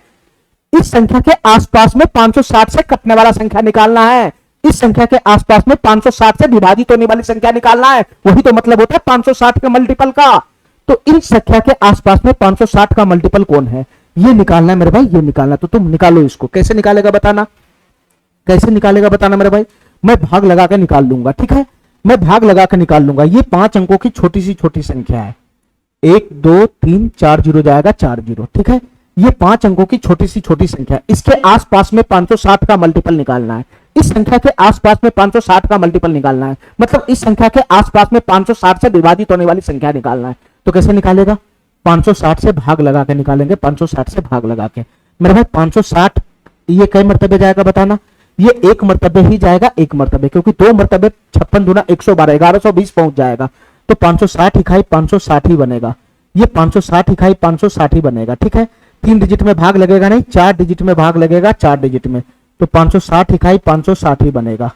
इस संख्या के आसपास में 560 से कटने वाला संख्या निकालना है, इस संख्या के आसपास में 560 से विभाजित होने वाली संख्या निकालना है, वही तो मतलब होता है 560 के मल्टीपल का। तो इन संख्या के आसपास में 560 का मल्टीपल कौन है ये निकालना है मेरे भाई, ये निकालना। तो तुम निकालो इसको, कैसे निकालेगा बताना, कैसे निकालेगा बताना मेरे भाई। मैं भाग लगा के निकाल लूंगा। ठीक है, मैं भाग लगा के निकाल लूंगा। ये 5 अंकों की छोटी सी छोटी संख्या है, 1 2 3 4 जीरो जाएगा, 4 जीरो। ठीक है, ये 5 अंकों की छोटी सी छोटी संख्या, इसके आसपास में 560 का मल्टीपल निकालना है, इस संख्या के आसपास में 560 का मल्टीपल निकालना है, मतलब इस संख्या के आसपास में 560 से विभाजित होने वाली संख्या निकालना है। तो कैसे निकालेगा, 560 से भाग लगा के निकालेंगे, 560 से भाग लगा के। मेरे भाई 560 ये कई मरतबे जाएगा बताना, ये 1 मरतबे ही जाएगा, 1 मरतबे, क्योंकि 2 मरतबे 56 दूना 112, 1120 पहुंच जाएगा। तो 560 इकाई 560 ही बनेगा, ये 560 इकाई 560 ही बनेगा। ठीक है, 3 डिजिट में भाग लगेगा नहीं, 4 डिजिट में भाग लगेगा, 4 डिजिट में, तो 560 इकाई 560 ही बनेगा।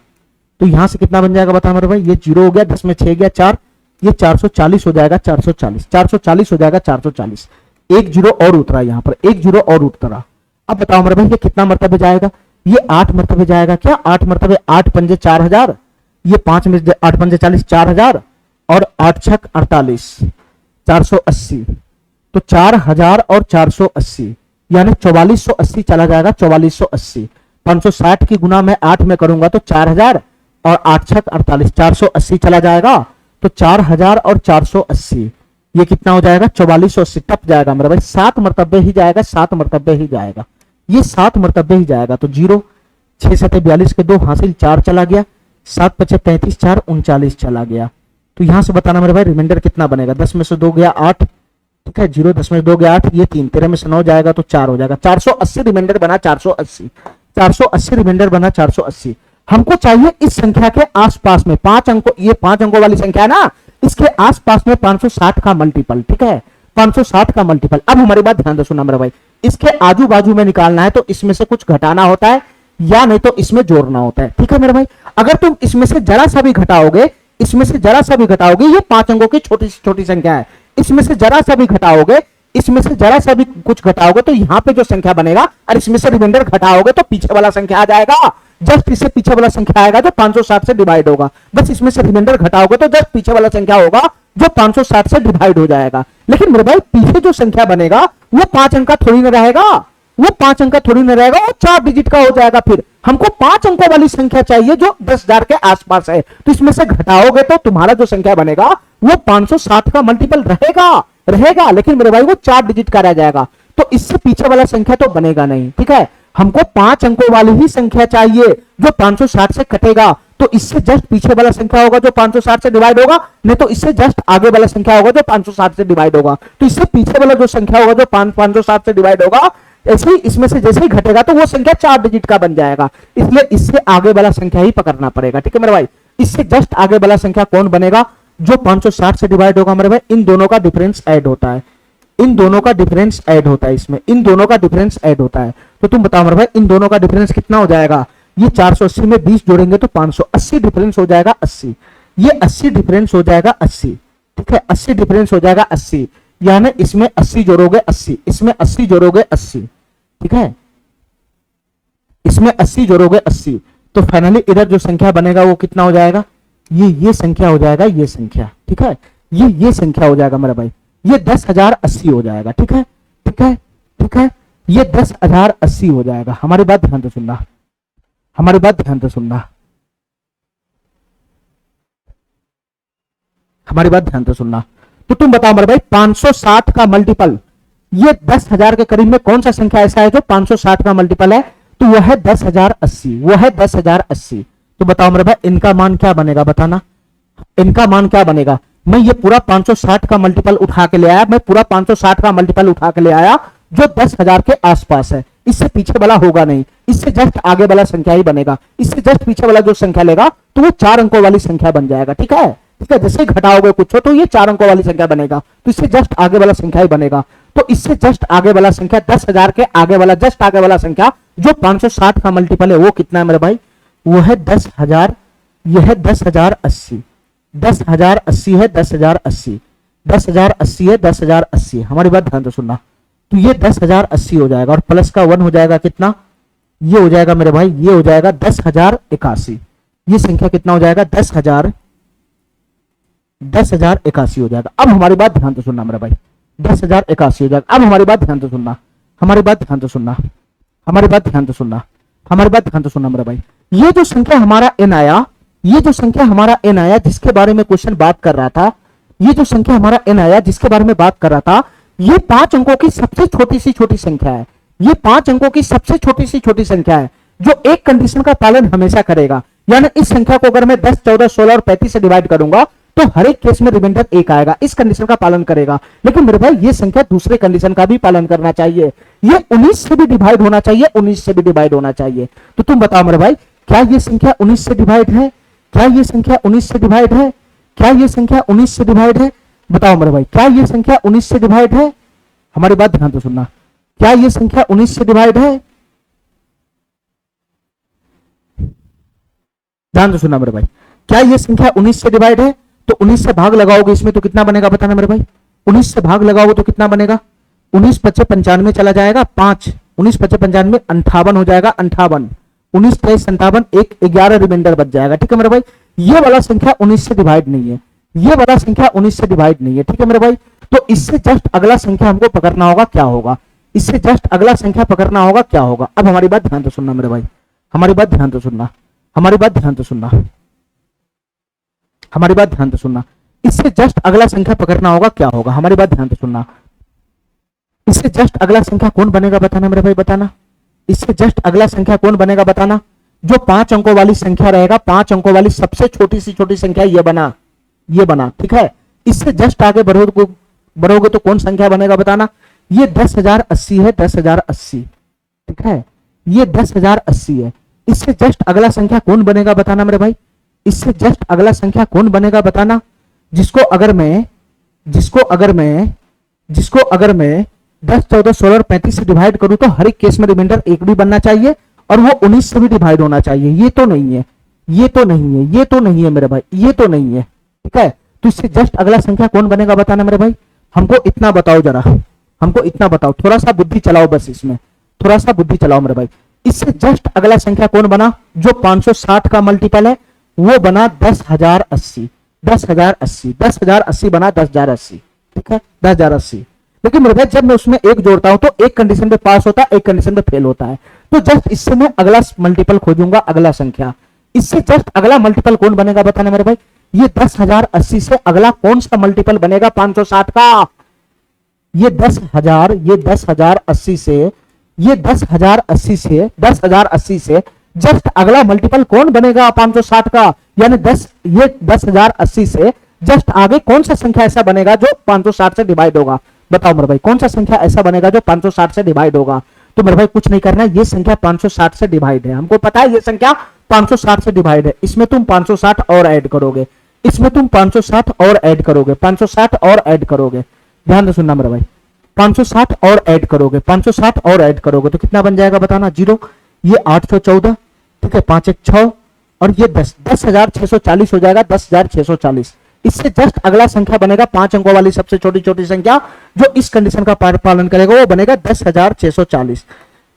तो यहां से कितना बन जाएगा बता मेरे भाई, ये 0 हो गया, 10 में 6 गया 4, ये 440 हो जाएगा, 440, 440 हो जाएगा, 440। 1 जीरो और उतरा, यहां पर 1 जीरो और उतरा। अब बताओ मेरे भाई ये कितना मरतबे जाएगा, ये 8 मरतबे जाएगा क्या, 8 मरतबे, 8 पंजे 4000, ये 5 में 8 पंजे 40, 4000 और 8 छक 48, 480। तो 4000 और 480 यानी 4480 चला जाएगा, 4480। 560 की गुना मैं 8 में करूंगा तो 4000 और 8 छक 48, 480 चला जाएगा। तो 4000 और 480 ये कितना हो जाएगा, 4480 टप जाएगा मेरा भाई, 7 मरतबे ही जाएगा, 7 मरतबे ही जाएगा, ये 7 मरतबे ही जाएगा। तो 0 6 7 42 के 2 हासिल 4 चला गया, 7 5 35 4 39 चला गया। तो यहां से बताना मेरे भाई रिमाइंडर कितना बनेगा, 10 में से 2 गया 8, ठीक है, 0 10 में 2 गया 8, ये 3, 13 में से 9 जाएगा तो 4 हो जाएगा, 480 रिमाइंडर बना, 480, 480 रिमाइंडर बना, 480। हमको चाहिए इस संख्या के आसपास में 5 अंकों, ये 5 अंकों वाली संख्या है ना, इसके आसपास में 560 का मल्टीपल। ठीक है, 560 का मल्टीपल। अब हमारी बात ध्यान से सुनना मेरे भाई, इसके आजू बाजू में निकालना है तो इसमें से कुछ घटाना होता है या नहीं तो इसमें जोड़ना होता है। ठीक है मेरे भाई, अगर तुम इसमें से जरा सा भी घटाओगे, इसमें से जरा सा भी घटाओगे, ये 5 अंकों की छोटी सी छोटी संख्या है, इसमें से जरा सा भी घटाओगे, इसमें से जरा सा भी कुछ घटाओगे तो यहां पे जो संख्या बनेगा, और इसमें से रिमाइंडर घटाओगे तो पीछे वाला संख्या आ जाएगा, जस्ट इससे पीछे वाला संख्या आएगा जो 560 से डिवाइड होगा। बस इसमें से रिमाइंडर घटाओगे तो जस्ट पीछे वाला संख्या होगा जो 560 से डिवाइड हो जाएगा। लेकिन मेरे भाई पीछे जो संख्या बनेगा वो 5 अंक का थोड़ी ना रहेगा, वो 5 अंक का थोड़ी ना रहेगा, वो 4 डिजिट का हो जाएगा। फिर हमको 5 अंकों वाली संख्या चाहिए जो 10,000 के आसपास है, तो इसमें से घटाओगे तो तुम्हारा जो संख्या बनेगा वो 560 का मल्टीपल रहेगा, लेकिन मेरे भाई वो 4 डिजिट का रह जाएगा, तो इससे पीछे वाला संख्या तो बनेगा नहीं। ठीक है, हमको 5 अंकों वाली ही संख्या चाहिए जो 560 से कटेगा, तो इससे जस्ट पीछे वाला संख्या होगा जो 560 से डिवाइड होगा, नहीं तो इससे जस्ट आगे वाला संख्या होगा जो 560 से डिवाइड होगा। तो इससे पीछे वाला जो संख्या होगा जो 560 से डिवाइड होगा, ऐसे ही इसमें से जैसे ही घटेगा तो वो संख्या 4 डिजिट का बन जाएगा, इसलिए इससे आगे वाला संख्या ही पकड़ना पड़ेगा। ठीक है मेरे भाई, इससे जस्ट आगे वाला संख्या कौन बनेगा जो 560 से डिवाइड होगा मेरे भाई, इन दोनों का डिफरेंस ऐड होता है, इन दोनों का डिफरेंस ऐड होता है, इसमें इन दोनों का डिफरेंस ऐड होता है। तो तुम बताओ मेरे भाई इन दोनों का डिफरेंस कितना हो जाएगा, ये 480 में 20 जोड़ेंगे तो 580 डिफरेंस हो जाएगा 80, ये 80 डिफरेंस हो जाएगा 80। ठीक है, 80 डिफरेंस हो जाएगा 80, यानी इसमें 80 जोड़ोगे 80, इसमें 80 जोड़ोगे 80। ठीक है, इसमें 80 जोड़ोगे 80, तो फाइनली इधर जो संख्या बनेगा वो कितना हो जाएगा, ये संख्या हो जाएगा, ये संख्या। ठीक है, ये संख्या हो जाएगा मेरा भाई, ये 10,080 हो जाएगा। ठीक है, ठीक है, ठीक है, ये 10,080 हो जाएगा। हमारी बात ध्यान से सुनना, हमारी बात ध्यान से सुनना, हमारी बात ध्यान से सुनना। तो तुम बताओ मेरे भाई 560 का मल्टीपल, ये 10,000 के करीब में कौन सा संख्या ऐसा है जो 560 का मल्टीपल है, तो वह है 10,080, वो है 10,080। तो बताओ मेरे भाई इनका मान क्या बनेगा, बताना इनका मान क्या बनेगा। मैं ये पूरा 560 का मल्टीपल उठा के ले आया, मैं पूरा 560 का मल्टीपल उठा के ले आया जो 10,000 के आसपास है, इससे पीछे वाला होगा नहीं, इससे जस्ट आगे वाला संख्या ही बनेगा, इससे जस्ट पीछे वाला जो संख्या लेगा तो वो 4 अंकों वाली संख्या बन जाएगा। ठीक है, ठीक है, जैसे घटाओगे कुछ हो तो ये 4 अंकों वाली संख्या बनेगा, तो इससे जस्ट आगे वाला संख्या ही बनेगा। तो इससे जस्ट आगे वाला संख्या 10,000 के आगे वाला जस्ट आगे वाला संख्या जो 560 का मल्टीपल है वो कितना है मेरे भाई, वो है 10,000, यह है 10,080, 10,080 है, 10,080, 10,080 है, 10,080। हमारी बात ध्यान से सुनना, तो ये 10,080 हो जाएगा और प्लस का 1 हो जाएगा कितना, ये हो जाएगा मेरे भाई, ये हो जाएगा 10,081। ये संख्या कितना हो जाएगा, 10,081 हो जाएगा। अब हमारी बात ध्यान से सुनना मेरे भाई, 10,081 हो जाएगा। अब हमारी बात ध्यान से सुनना, हमारी बात ध्यान से सुनना, हमारी बात ध्यान से सुनना, हमारी बात ध्यान से सुनना मेरे भाई। ये जो संख्या हमारा n आया, ये जो संख्या हमारा n आया जिसके बारे में क्वेश्चन बात कर रहा था, ये जो संख्या हमारा n आया जिसके बारे में बात कर रहा था, ये 5 अंकों की सबसे छोटी सी छोटी संख्या है, ये 5 अंकों की सबसे छोटी सी छोटी संख्या है जो एक कंडीशन का पालन हमेशा करेगा। यानी इस संख्या को अगर मैं 10, 14, 16 और 35 से डिवाइड करूंगा तो हर एक केस में रिमाइंडर 1 आएगा, इस कंडीशन का पालन करेगा। लेकिन मेरे भाई ये संख्या दूसरे कंडीशन का भी पालन करना चाहिए, ये 19 से भी डिवाइड होना चाहिए, 19 से भी डिवाइड होना चाहिए। तो तुम बताओ मेरे भाई क्या ये संख्या 19 से डिवाइड है, क्या ये संख्या 19 से डिवाइड है, क्या ये संख्या 19 से डिवाइड है, बताओ मेरे भाई क्या ये संख्या 19 से डिवाइड है। हमारी बात ध्यान से सुनना, क्या ये संख्या 19 से डिवाइड है, ध्यान से सुनना मेरे भाई, क्या ये संख्या 19 से डिवाइड है। तो 19 से भाग लगाओगे इसमें तो कितना बनेगा बताना मेरे भाई, 19 से भाग लगाओगे तो कितना बनेगा, 19 × 5 = 95 चला जाएगा 5, 19 × 5 = 95, 58 हो जाएगा 58, 19 × 23 = 57, एक 11 रिमाइंडर बच जाएगा। ठीक है मेरे भाई, ये वाला संख्या 19 से डिवाइड नहीं है, ये वाला संख्या 19 से डिवाइड नहीं है। ठीक है मेरे भाई, तो इससे जस्ट अगला संख्या हमको पकड़ना होगा, क्या होगा, इससे जस्ट अगला संख्या पकड़ना होगा, क्या होगा। अब हमारी बात ध्यान से सुनना मेरे भाई, हमारी बात ध्यान से सुनना, हमारी बात ध्यान से सुनना, हमारी बात ध्यान से सुनना, इससे जस्ट अगला संख्या पकड़ना होगा, क्या होगा। हमारी बात ध्यान से सुनना, इससे जस्ट अगला संख्या कौन बनेगा बताना मेरे भाई, बताना इससे जस्ट अगला संख्या कौन बनेगा बताना, जो 5 अंकों वाली संख्या रहेगा, 5 अंकों वाली सबसे छोटी सी छोटी संख्या ये बना, ये बना। ठीक है, इससे जस्ट आगे बढ़ोगे तो कौन संख्या बनेगा बताना, ये 10,080 है, 10,080। ठीक है, ये 10,080 है, इससे जस्ट अगला संख्या कौन बनेगा बताना मेरे भाई, इससे जस्ट अगला संख्या कौन बनेगा बताना, जिसको अगर मैं जिसको अगर मैं 10, 14, 16 और 35 से डिवाइड करूं तो हर एक केस में रिमाइंडर 1 भी बनना चाहिए और वो 19 से भी डिवाइड होना चाहिए। ये तो नहीं है, ये तो नहीं है, ये तो नहीं है मेरे भाई, ये तो नहीं है। ठीक है, तो इससे जस्ट अगला संख्या कौन बनेगा बताना मेरे भाई। हमको इतना बताओ जरा, हमको इतना बताओ, थोड़ा सा बुद्धि चलाओ बस इसमें, थोड़ा सा बुद्धि चलाओ मेरे भाई। इससे जस्ट अगला संख्या कौन बना जो 560 का मल्टीपल है, वो बना 10,080। 10,080, 10,080 बना 10,080। ठीक है, 10,080। लेकिन मेरे भाई जब मैं उसमें एक जोड़ता हूं तो एक कंडीशन पे पास होता है, एक कंडीशन पे फेल होता है। तो जस्ट इससे मैं अगला मल्टीपल खोजूंगा, अगला संख्या। इससे जस्ट अगला मल्टीपल कौन बनेगा बताना मेरे भाई। ये 10,080 से अगला कौन सा मल्टीपल बनेगा 560 का। ये 10,000, ये 10,080 से, ये 10,080 से जस्ट अगला मल्टीपल कौन बनेगा 560 का। यानी 10, ये 10,080 से जस्ट आगे कौन सा संख्या ऐसा बनेगा जो 560 से डिवाइड होगा। बताओ मेरे भाई कौन सा संख्या ऐसा बनेगा जो 560 से डिवाइड होगा। तो मेरे भाई कुछ नहीं करना है, ये संख्या 560 से डिवाइड है, हमको पता है ये संख्या 560 से डिवाइड है। इसमें तुम 560 और ऐड करोगे, इसमें तुम 560 और ऐड करोगे, 560 और ऐड करोगे। ध्यान से सुनना मेरे भाई, 560 और ऐड करोगे, 560 और ऐड करोगे तो कितना बन जाएगा बताना। 0, ये 814, ठीक है, 5 1 6 और ये 10, 10,640 हो जाएगा, 10,640। इससे जस्ट अगला संख्या बनेगा 5 अंकों वाली सबसे छोटी छोटी संख्या जो इस कंडीशन का पालन करेगा, वो बनेगा 10,640।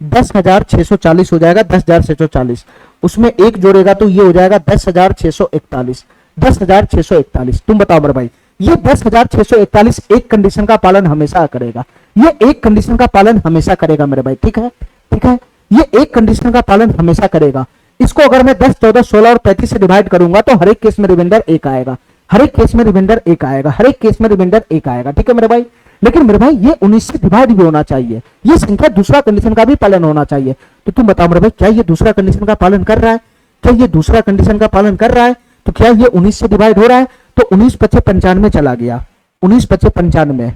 10,640 हो जाएगा, 10,640। उसमें एक जोड़ेगा तो ये हो जाएगा 10,641। 10,641। तुम बताओ मेरे भाई, ये 10,641 एक कंडीशन का पालन हमेशा करेगा, ये एक कंडीशन का पालन हमेशा करेगा मेरे भाई। ठीक है, ठीक है, ये एक कंडीशन का पालन हमेशा करेगा। इसको अगर मैं 10, 14, 16 और 35 से डिवाइड करूंगा तो हर एक केस में रिमाइंडर 1 आएगा, हर एक केस में रिमाइंडर 1 आएगा, हर एक केस में रिमाइंडर 1 आएगा। ठीक है मेरे भाई, लेकिन मेरे भाई ये 19 से डिवाइड भी होना चाहिए, ये संख्या दूसरा कंडीशन का भी पालन होना चाहिए। तो तुम बताओ मेरे भाई, क्या ये दूसरा कंडीशन का पालन कर रहा है? क्या ये दूसरा कंडीशन का पालन कर रहा है? तो क्या ये 19 से डिवाइड हो रहा है? तो 19 5 95 चला गया, 19 5 95,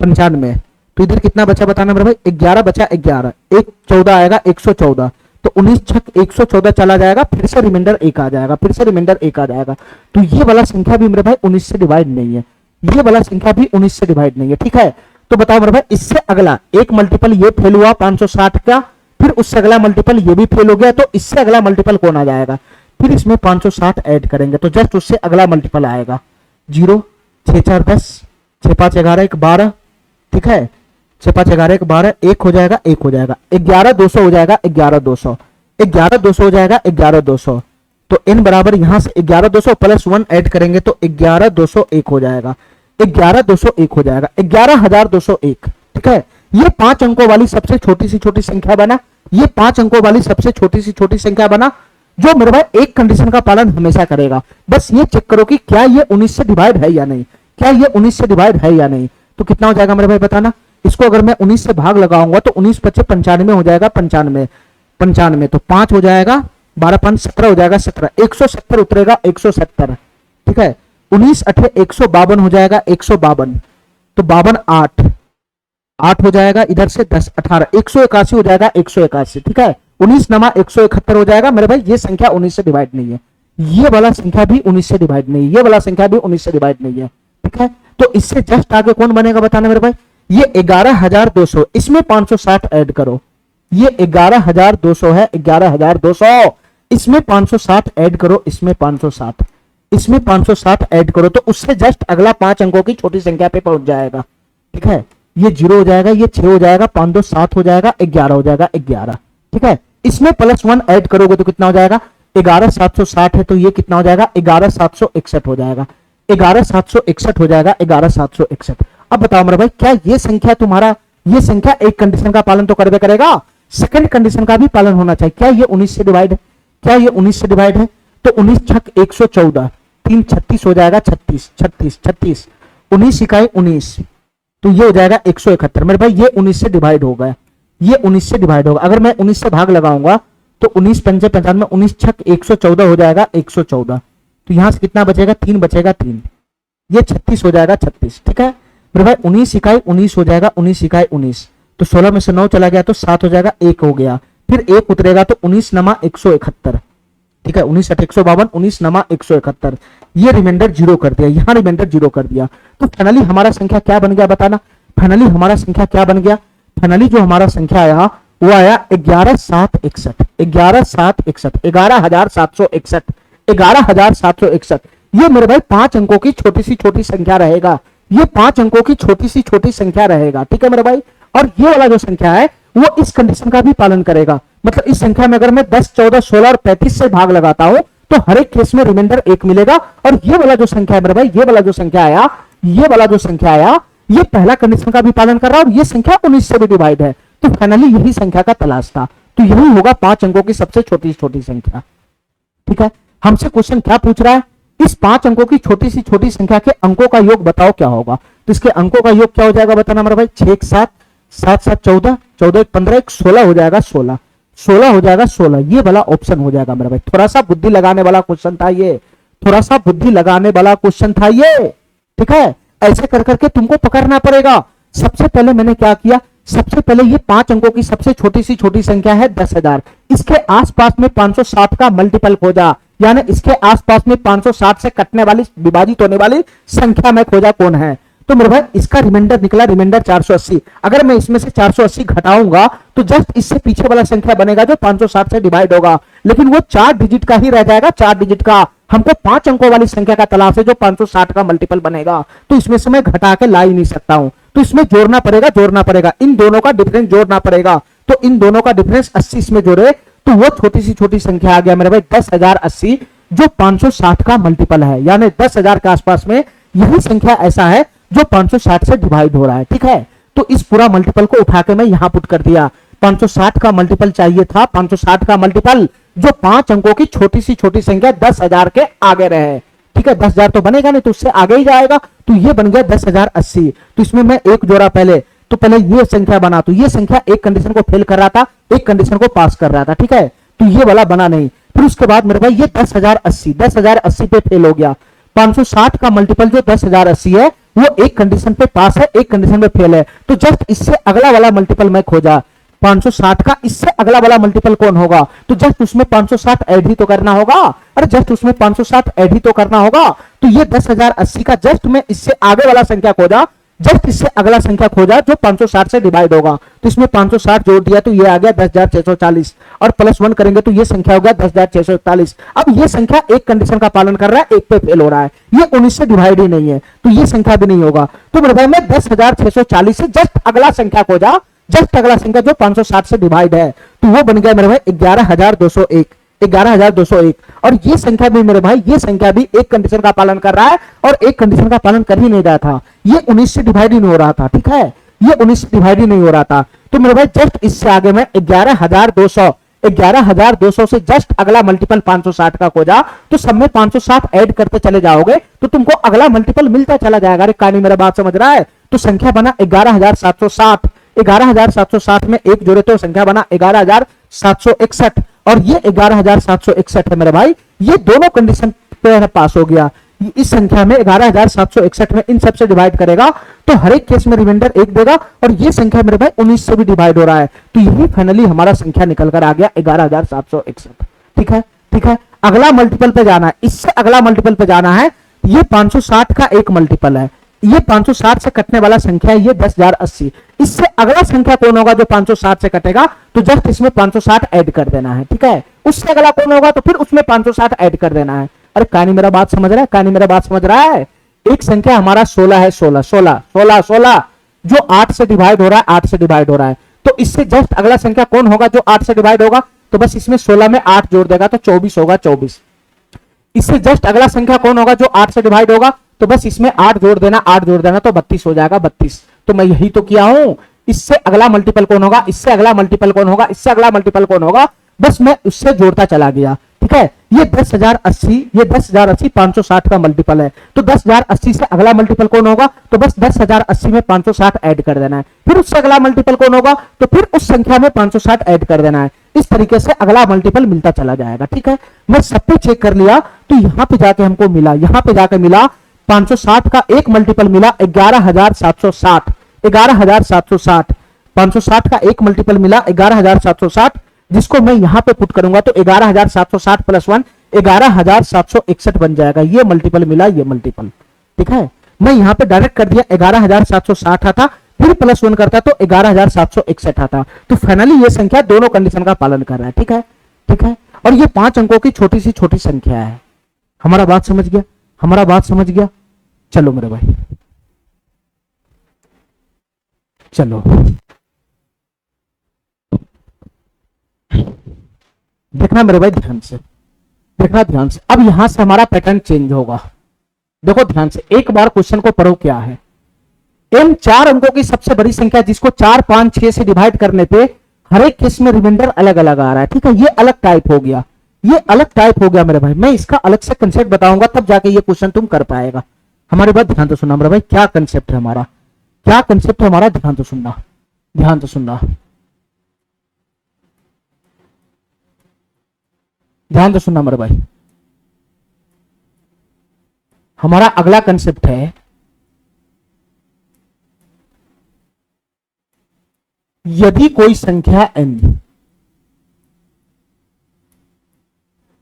95। तो इधर कितना बचा बताना मेरे भाई, 11 बचा, 11, 1 14 आएगा, 114। तो 19 छक 114 चला जाएगा, फिर से रिमाइंडर 1 आ जाएगा, फिर से रिमाइंडर 1 आ जाएगा। तो ये वाला संख्या भी मेरे भाई 19 से डिवाइड नहीं है, ये वाला संख्या भी 19 से डिवाइड नहीं है। ठीक है, तो बताओ मेरे भाई, इससे अगला एक मल्टीपल ये फेल हुआ 560 का, फिर उससे अगला मल्टीपल ये भी फेल हो गया, तो इससे अगला मल्टीपल कौन आ जाएगा? फिर इसमें 560 ऐड करेंगे तो जस्ट उससे अगला मल्टीपल आएगा 0, 6 4 10, 6 5 11 1 12। ठीक है, 6 5 11 1 12, 1 हो जाएगा, 1 हो जाएगा, 11 200 हो जाएगा, 11 200, 11 200 हो जाएगा, 11 200। तो n बराबर यहां से 11 200 प्लस 1 ऐड करेंगे तो 11 201 हो जाएगा, 11 201 हो जाएगा, 11,201। ठीक है, ये 5 अंकों वाली सबसे छोटी सी छोटी संख्या बना, ये 5 अंकों वाली सबसे छोटी सी छोटी संख्या बना जो मेरे भाई एक कंडीशन का पालन हमेशा करेगा। बस ये चेक करो कि क्या ये 19 से डिवाइड है या नहीं, क्या ये 19 से डिवाइड है या नहीं। तो कितना हो जाएगा मेरे भाई बताना। इसको अगर मैं 19 से भाग लगाऊंगा तो 19 5 95 हो जाएगा, 95 95। तो 5 हो जाएगा, 12 5 17 हो जाएगा, 17, 170 उतरेगा, 170। ठीक है, 19 8 152 हो जाएगा, 152। तो 52 8 8 हो जाएगा, इधर से 10 18, 181 हो जाएगा, 181। ठीक है, 19 नमा 171 हो जाएगा मेरे भाई। ये संख्या 19 से डिवाइड नहीं है, ये वाला संख्या भी 19 से डिवाइड नहीं है, ये वाला संख्या भी 19 से डिवाइड नहीं है। ठीक है, तो इससे जस्ट आगे कौन बनेगा बताना मेरे भाई। ये 11,200, इसमें 560 ऐड करो, ये 11,200 है, 11,200, इसमें 560 ऐड करो, इसमें 560, इसमें 560 ऐड करो तो उससे जस्ट अगला 5 अंकों की छोटी संख्या पे पहुंच जाएगा। ठीक है, ये 0 हो जाएगा, ये 6 हो जाएगा, 5 2 7 हो जाएगा, 11 हो जाएगा, 11। ठीक है, इसमें प्लस 1 ऐड करोगे तो कितना हो जाएगा, 11,760 है तो ये कितना हो जाएगा, 11,761 हो जाएगा, 11,761 हो जाएगा, 11,761। अब बताओ मेरे भाई, क्या ये संख्या तुम्हारा, ये संख्या एक कंडीशन का पालन तो करबे करेगा, सेकंड कंडीशन का भी पालन होना चाहिए। क्या ये 19 से डिवाइड है, क्या ये 19 से डिवाइड है? तो 19 छक 114, 3 36 हो जाएगा, 36 36 36, 19 इकाई 19, तो ये हो जाएगा 171। मेरे भाई ये 19 से डिवाइड हो गया, ये 19 से डिवाइड होगा। अगर मैं 19 से भाग लगाऊंगा तो 19 पंजे 95, 19 छक 114 हो जाएगा, 114। तो यहां से कितना बचेगा, 3 बचेगा, 3, ये 36 हो जाएगा, 36। ठीक है मेरे भाई, 19 इकाई 19 हो जाएगा, 19 इकाई 19। तो 16 में से 9 चला गया तो 7 हो जाएगा, 1 हो गया, फिर 1 उतरेगा तो 19 नमा 171। ठीक है, 19 8 152, 19 नमा 171, ये रिमाइंडर 0 कर दिया, यहां रिमाइंडर 0 कर दिया। तो फाइनली हमारा संख्या क्या बन गया बताना। फाइनली हमारा संख्या क्या बन गया, फाइनली जो हमारा संख्या आया वो आया 11,761, 11,761, 11,761, 11,761। ये मेरे भाई 5 अंकों की छोटी संख्या रहेगा, ये 5 अंकों की छोटी संख्या रहेगा, ठीक है मेरे भाई। और ये वाला जो संख्या है वो इस कंडीशन का भी पालन करेगा, मतलब इस संख्या में अगर मैं 10, 14, 16 और 35 से भाग लगाता हूं तो हर एक केस में रिमाइंडर 1 मिलेगा। और ये वाला जो संख्या है मेरे भाई, ये वाला जो संख्या आया, ये वाला जो संख्या आया, ये पहला कंडीशन का भी पालन कर रहा है और ये संख्या 19 से भी डिवाइड है। तो फाइनली यही संख्या का तलाश था, तो यही होगा 5 अंकों की सबसे छोटी संख्या, ठीक है। हमसे क्वेश्चन क्या पूछ रहा है, इस 5 अंकों की छोटी संख्या के अंकों का योग बताओ क्या होगा। तो इसके अंकों का योग क्या हो जाएगा बताना मेरे भाई, 6 1 7, 7 7 14, 14 1 15, 16 हो जाएगा 16, 16 हो जाएगा 16, ये वाला ऑप्शन हो जाएगा मेरे भाई। थोड़ा सा बुद्धि लगाने वाला क्वेश्चन था ये, थोड़ा सा बुद्धि लगाने वाला क्वेश्चन था ये, ठीक है। ऐसे कर करके तुमको पकड़ना पड़ेगा। सबसे पहले मैंने क्या किया, सबसे पहले ये 5 अंकों की सबसे छोटी संख्या है 10,000, इसके आसपास में 560 का मल्टीपल खोजा, यानी इसके आसपास में 560 से कटने वाली विभाजित होने वाली संख्या में खोजा कौन है। तो मेरे भाई इसका रिमाइंडर निकला, रिमाइंडर 480। अगर मैं इसमें से 480 घटाऊंगा तो जस्ट इससे पीछे वाला संख्या बनेगा जो 560 से डिवाइड होगा, लेकिन वो 4 डिजिट का ही रह जाएगा, 4 डिजिट का। हमको 5 अंकों वाली संख्या का तलाश है जो 560 का मल्टीपल बनेगा, तो इसमें से मैं घटा के ला ही नहीं सकता हूं, तो इसमें जोड़ना पड़ेगा, इन दोनों का डिफरेंस जोड़ना पड़ेगा। तो इन दोनों का डिफरेंस 80 इसमें जोड़े तो वो छोटी संख्या आ गया मेरे भाई 10,080, जो 560 का मल्टीपल है, यानी 10,000 के आसपास में यही संख्या ऐसा है जो 560 से डिवाइड हो रहा है, ठीक है। तो इस पूरा मल्टीपल को उठा के मैं यहां पुट कर दिया, 560 का मल्टीपल चाहिए था, 560 का मल्टीपल जो 5 अंकों की छोटी संख्या 10,000 के आगे रहे, ठीक है। 10,000 तो बनेगा नहीं, तो उससे आगे ही जाएगा, तो ये बन गया 10,080। तो इसमें मैं एक जोड़ा पहले, तो पहले ये संख्या बना, तो ये संख्या एक कंडीशन को फेल कर रहा था, एक कंडीशन को पास कर रहा था, ठीक है। तो ये वाला बना नहीं। फिर उसके बाद मेरे भाई ये 10,080 पे फेल हो गया। 560 का मल्टीपल जो 10,080 है वो एक कंडीशन पे पास है, एक कंडीशन पे फेल है, तो जस्ट इससे अगला वाला मल्टीपल मैं खोजा, 560 का इससे अगला वाला मल्टीपल कौन होगा, तो जस्ट उसमें 560 ऐड ही तो करना होगा, अरे जस्ट उसमें 560 ऐड ही तो करना होगा। तो ये 10,080 का जस्ट मैं इससे आगे वाला संख्या खोजा, जस्ट इससे अगला संख्या खोजा जो 560 से डिवाइड होगा, तो इसमें 560 जोड़ दिया तो ये आ गया 10,640, और प्लस 1 करेंगे तो ये संख्या हो गया 10,641। अब ये संख्या एक कंडीशन का पालन कर रहा है, एक पे फेल हो रहा है, ये 19 से डिवाइड ही नहीं है, तो ये संख्या भी नहीं होगा। तो मेरे भाई मैं 10,640 से जस्ट अगला संख्या खोजा, जस्ट अगला संख्या जो 560 से डिवाइड है, तो वो बन गया मेरे भाई 11,201, 11,201। और ये संख्या भी मेरे भाई, ये संख्या भी एक कंडीशन का पालन कर रहा है और एक कंडीशन का पालन कर ही नहीं रहा था, ये 19 से डिवाइड ही नहीं हो रहा था, ठीक है, ये 19 से डिवाइड ही नहीं हो रहा था। तो मेरे भाई जस्ट इससे आगे मैं 11,200 से जस्ट अगला मल्टीपल 560 का खोजा, तो सब में 560 ऐड करते चले जाओगे तो तुमको अगला मल्टीपल मिलता चला जाएगा। अरे कहानी मेरा बात समझ रहा है। तो संख्या बना 11,760, 11,760 में एक जोड़े तो संख्या बना 11,761, और ये 11,761 है मेरे भाई, ये दोनों कंडीशन पे पास हो गया। इस संख्या में 11,761 में इन सबसे डिवाइड करेगा तो हर एक केस में रिमाइंडर 1 देगा, और ये संख्या मेरे भाई 19 से भी डिवाइड हो रहा है, तो यही फाइनली हमारा संख्या निकल कर आ गया 11,761, ठीक है, ठीक है। अगला मल्टीपल पे जाना है, इससे अगला मल्टीपल पे जाना है, ये 560 का एक मल्टीपल है, ये 560 से कटने वाला संख्या है ये 10,080, इससे अगला संख्या कौन होगा जो 560 से कटेगा, तो जस्ट इसमें 560 ऐड कर देना है, ठीक है। उससे अगला कौन होगा तो फिर उसमें 560 ऐड कर देना है। अरे कहानी मेरा बात समझ रहा है, कहानी मेरा बात समझ रहा है। एक संख्या हमारा 16 है, 16 जो 8 से डिवाइड हो रहा है, 8 से डिवाइड हो रहा है, तो इससे जस्ट अगला संख्या कौन होगा जो 8 से डिवाइड होगा, तो बस इसमें 16 में 8 जोड़ देगा तो 24 होगा, 24। इससे जस्ट अगला संख्या कौन होगा जो 8 से डिवाइड होगा, तो बस इसमें 8 जोड़ देना, 8 जोड़ देना तो 32 हो जाएगा, 32। तो मैं यही तो किया हूं। इससे अगला मल्टीपल कौन होगा, इससे अगला मल्टीपल कौन होगा, इससे अगला मल्टीपल कौन होगा, बस मैं उससे जोड़ता चला गया, ठीक है। ये 10,080 560 का मल्टीपल है, तो 10,080 से अगला मल्टीपल कौन होगा, तो बस 10,080 में 560 ऐड कर देना है, फिर उससे अगला मल्टीपल कौन होगा, तो फिर उस संख्या में 560 ऐड कर देना है। इस तरीके से अगला मल्टीपल मिलता चला जाएगा, ठीक है। मैं सब पे चेक कर लिया, तो यहां पे जाके हमको मिला, यहां पे जाके मिला 560 का एक मल्टीपल मिला 11,760, 11,760, 560 का एक मल्टीपल मिला 11,760, जिसको मैं यहां पे पुट करूंगा तो 11,760 प्लस 1 11,761 बन जाएगा। ये मल्टीपल मिला, ये मल्टीपल, ठीक है। मैं यहां पे डायरेक्ट कर दिया, 11,760 आता फिर +1 करता तो 11,761 आता। तो फाइनली ये संख्या दोनों कंडीशन का पालन कर रहा है। ठीक है, ठीक है। और ये 5 अंकों की छोटी सी छोटी संख्या है। हमारा बात समझ गया, हमारा बात समझ गया। चलो मेरे भाई, चलो देखना मेरे भाई, ध्यान से देखना, ध्यान से। अब यहां से हमारा पैटर्न चेंज होगा। देखो ध्यान से, एक बार क्वेश्चन को पढ़ो क्या है। इन 4 अंकों की सबसे बड़ी संख्या जिसको 4, 5, 6 से डिवाइड करने पे हर एक केस में रिमाइंडर अलग अलग आ रहा है। ठीक है, ये अलग टाइप हो गया, ये अलग टाइप हो गया मेरे भाई। मैं इसका अलग से कंसेप्ट बताऊंगा, तब जाके ये क्वेश्चन तुम कर पाएगा। हमारी बात ध्यान से सुनना मेरे भाई, क्या कंसेप्ट है हमारा, क्या कंसेप्ट है हमारा, ध्यान से सुनना, ध्यान से सुनना, ध्यान से सुनना मेरे भाई। हमारा अगला कंसेप्ट है, यदि कोई संख्या n,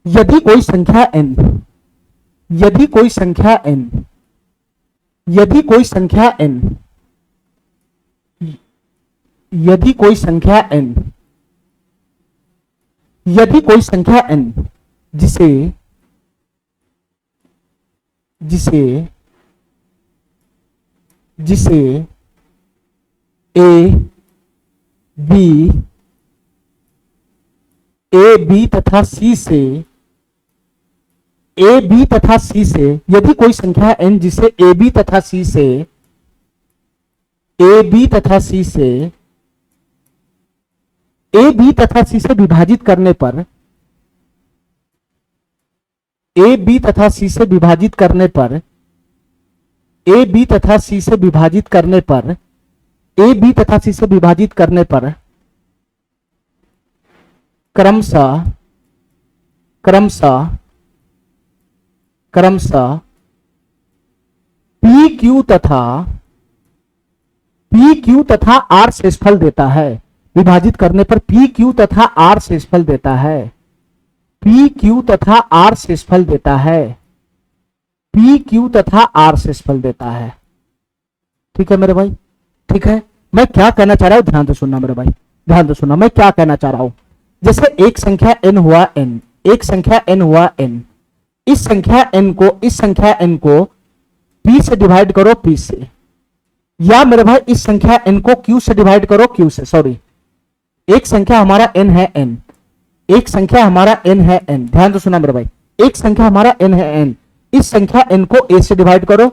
यदि कोई संख्या n, यदि कोई संख्या n, यदि कोई संख्या n, यदि कोई संख्या n, यदि कोई संख्या n जिसे जिसे जिसे ए बी तथा सी से, ए बी तथा सी से, यदि कोई संख्या n जिसे ए बी तथा सी से, ए बी तथा सी से, ए बी तथा सी से विभाजित करने पर, ए बी तथा सी से विभाजित करने पर, ए बी तथा सी से विभाजित करने पर, ए बी तथा सी से विभाजित करने पर क्रमशः क्रमशः क्रमशः पी क्यू तथा आर शेषफल देता है। विभाजित करने पर पी क्यू तथा आर शेषफल देता है, पी क्यू तथा आर शेषफल देता है, पी क्यू तथा आर शेषफल देता है। ठीक है मेरे भाई, ठीक है। मैं क्या कहना चाह रहा हूं, ध्यान से सुनना मेरे भाई, ध्यान से सुनना। मैं क्या कहना चाह रहा हूं, जैसे एक संख्या n हुआ n, एक संख्या n हुआ n, इस संख्या n को, इस संख्या n को p से डिवाइड करो p से, या मेरे भाई इस संख्या n को q से डिवाइड करो q से। सॉरी, एक संख्या हमारा n है n, एक संख्या हमारा n है n, ध्यान से सुना मेरे भाई, एक संख्या हमारा n है n, इस संख्या n को a से डिवाइड करो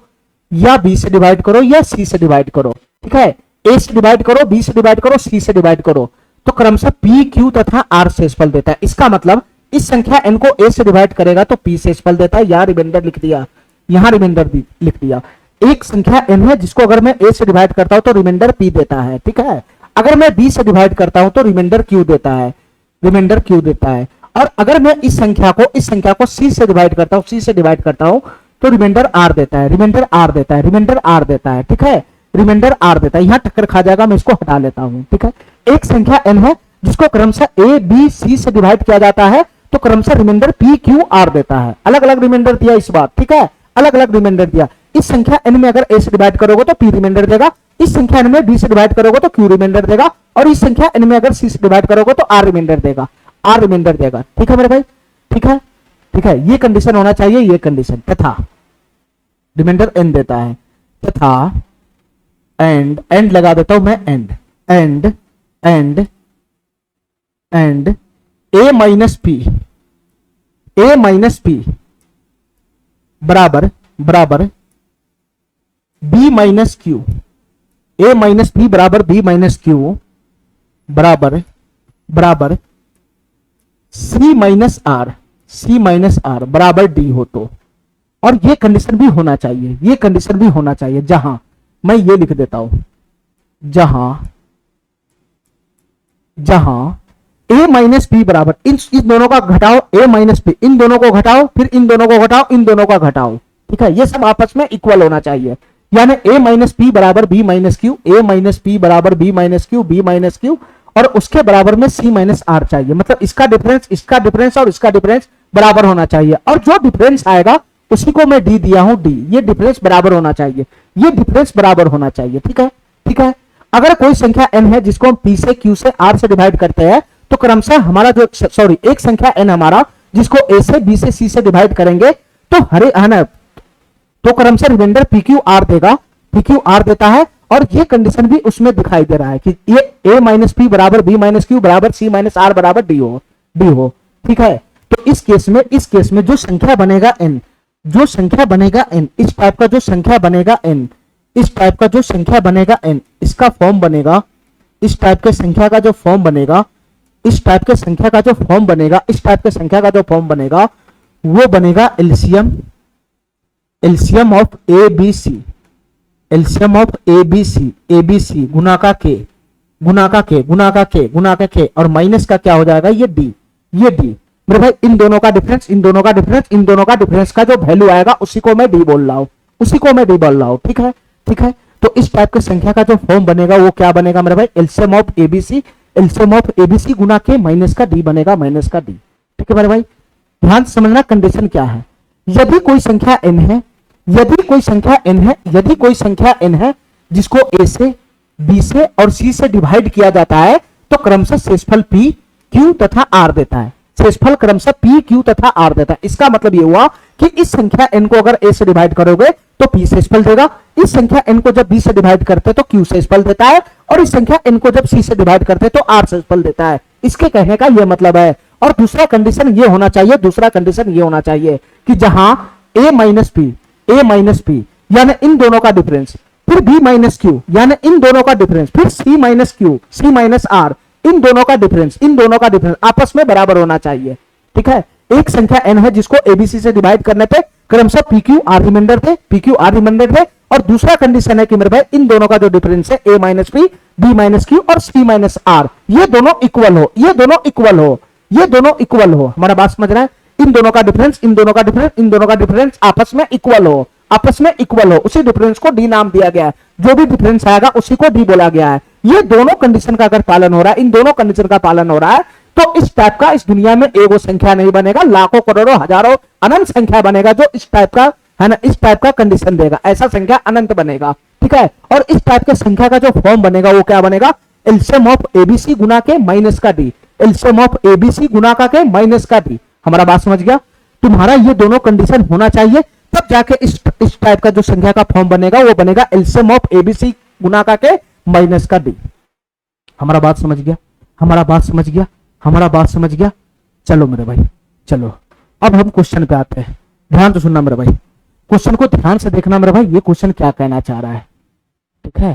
या b से डिवाइड करो या c से डिवाइड करो। ठीक है, a से डिवाइड करो, b से डिवाइड करो, c से डिवाइड करो, तो क्रमशः p q तथा r शेषफल देता है। इसका मतलब इस संख्या n को a से डिवाइड करेगा तो p शेषफल देता है। यहां रिमाइंडर लिख दिया, यहां रिमाइंडर लिख दिया। एक संख्या n है जिसको अगर मैं a से डिवाइड करता हूं तो रिमाइंडर p देता है। ठीक है, अगर मैं b से डिवाइड करता हूं तो रिमाइंडर q देता है, रिमाइंडर q देता है। और अगर मैं इस संख्या को c से डिवाइड करता हूं, c से डिवाइड करता हूं तो रिमाइंडर r देता है, रिमाइंडर r देता है, रिमाइंडर r देता है। ठीक है, रिमाइंडर r देता है। यहां टक्कर खा जाएगा, मैं इसको हटा लेता हूं। ठीक है, एक संख्या n है जिसको क्रमशः a b c से डिवाइड किया जाता है तो क्रमशः रिमाइंडर p q r देता है। अलग अलग रिमाइंडर दिया इस बार। ठीक है, अलग अलग रिमाइंडर दिया। इस संख्या n में अगर a से डिवाइड करोगे तो p रिमाइंडर देगा, इस संख्या n में b से डिवाइड करोगे तो q रिमाइंडर देगा, और इस संख्या n में अगर c से डिवाइड करोगे तो r रिमाइंडर देगा, r रिमाइंडर देगा। ठीक है मेरे भाई, ठीक है, ठीक है। ये कंडीशन होना चाहिए, ये कंडीशन। तथा रिमाइंडर n देता है, तथा एंड लगा देता हूं मैं, एंड a माइनस p बराबर b minus q, a minus p बराबर b माइनस q बराबर c माइनस r बराबर d हो तो। और ये कंडीशन भी होना चाहिए, ये कंडीशन भी होना चाहिए, जहां मैं ये लिख देता हूं, जहां a माइनस पी बराबर, इन दोनों का घटाओ, a माइनस पी, इन दोनों को घटाओ, फिर इन दोनों को घटाओ, इन दोनों का घटाओ। ठीक है, ये सब आपस में इक्वल होना चाहिए। यानी a माइनस पी बराबर b minus Q, a minus P बराबर b minus Q, b minus Q, और उसके बराबर में c माइनस r चाहिए। मतलब इसका डिफरेंस और इसका डिफरेंस बराबर होना चाहिए, और जो डिफरेंस आएगा उसी को मैं d दिया हूं, d। ये डिफरेंस बराबर होना चाहिए, ये डिफरेंस बराबर होना चाहिए। ठीक है, ठीक है। अगर कोई संख्या n है जिसको हम p से q से r से डिवाइड करते हैं तो क्रमशः हमारा जो सॉरी एक संख्या n हमारा जिसको a से b से c से डिवाइड करेंगे तो है ना, तो क्रमशः रिमाइंडर pqr देगा, pqr देता है। और ये कंडीशन भी उसमें दिखाई दे रहा है कि ये a माइनस पी बराबर b माइनस क्यू बराबर c माइनस r बराबर d हो, ठीक है। तो इस केस में जो संख्या बनेगा n, जो संख्या बनेगा n, इस टाइप का जो संख्या बनेगा n, इस टाइप का जो संख्या बनेगा n, इसका फॉर्म बनेगा, इस टाइप के संख्या का जो फॉर्म बनेगा, इस टाइप के संख्या का जो फॉर्म बनेगा, इस टाइप के संख्या का जो फॉर्म बनेगा वो बनेगा LCM of A B C, LCM of A B C गुना का के गुना का के गुना का के गुना का के और माइनस का क्या हो जाएगा ये डी, ये डी। मेरे भाई इन दोनों का डिफरेंस, इन दोनों का डिफरेंस, इन दोनों का डिफरेंस का जो वैल्यू आएगा उसी को मैं डी बोल रहा हूं, उसी को मैं डी बोल रहा हूं, ठीक है, ठीक है। तो इस टाइप के संख्या का जो फॉर्म बनेगा वो क्या बनेगा मेरे भाई, LCM of ABC, LCM of ABC गुना के माइनस का डी बनेगा, माइनस का डी, ठीक है मेरे भाई। ध्यान से समझना कंडीशन क्या है। यदि कोई संख्या n है, यदि कोई संख्या n है, यदि कोई संख्या n है जिसको a से b से और c से डिवाइड किया जाता है तो क्रमशः शेषफल p q तथा r देता है, शेषफल क्रमशः p q तथा r देता है। इसका मतलब ये हुआ कि इस संख्या n को अगर a से डिवाइड करोगे तो p शेषफल देगा, इस संख्या n को जब b से डिवाइड करते तो q शेषफल देता है और इस संख्या n को जब c से डिवाइड करते तो r शेषफल देता है। इसके कहने का यह मतलब है। और दूसरा कंडीशन ये होना चाहिए, दूसरा कंडीशन ये होना चाहिए कि जहां a माइनस पी यानी इन दोनों का डिफरेंस, फिर b माइनस क्यू यानी इन दोनों का डिफरेंस, फिर c minus Q, c minus R, इन दोनों का डिफरेंस, इन दोनों का डिफरेंस आपस में बराबर होना चाहिए, ठीक है। एक संख्या n है जिसको एबीसी से डिवाइड करने पे क्रमशः पी क्यू आर रिमाइंडर थे, पी क्यू आर रिमाइंडर थे। और दूसरा कंडीशन है कि मेरे भाई इन दोनों का जो डिफरेंस है a minus P, b minus Q और c माइनस आर, ये दोनों इक्वल हो, ये दोनों इक्वल हो, ये दोनों इक्वल हो। हमारा बात समझ रहा है, इन दोनों का डिफरेंस, इन दोनों का डिफरेंस, इन दोनों का डिफरेंस आपस में इक्वल हो, आपस में इक्वल हो, उसी डिफरेंस को डी नाम दिया गया है। जो भी डिफरेंस आएगा उसी को डी बोला गया है। ये दोनों कंडीशन का अगर पालन हो रहा है, इन दोनों कंडीशन का पालन हो रहा है तो इस टाइप का इस दुनिया में एगो संख्या नहीं बनेगा, लाखों करोड़ों हजारों अनंत संख्या बनेगा जो इस टाइप का है ना, इस टाइप का कंडीशन देगा, ऐसा संख्या अनंत बनेगा, ठीक है। और इस टाइप के संख्या का जो फॉर्म बनेगा वो क्या बनेगा, एलसीएम ऑफ एबीसी गुना के माइनस का डी, एलसीएम ऑफ एबीसी गुना का के माइनस का डी। हमारा बात समझ गया। तुम्हारा ये दोनों कंडीशन होना चाहिए तब जाके इस टाइप का जो संख्या का फॉर्म बनेगा वो बनेगा एलसीएम ऑफ एबीसी गुना का के माइनस का डी। हमारा बात समझ गया, हमारा बात समझ गया, हमारा बात समझ गया। चलो मेरे भाई, चलो अब हम क्वेश्चन पे आते हैं। ध्यान से सुनना मेरे भाई, क्वेश्चन को ध्यान से देखना मेरे भाई, ये क्वेश्चन क्या कहना चाह रहा है, ठीक है।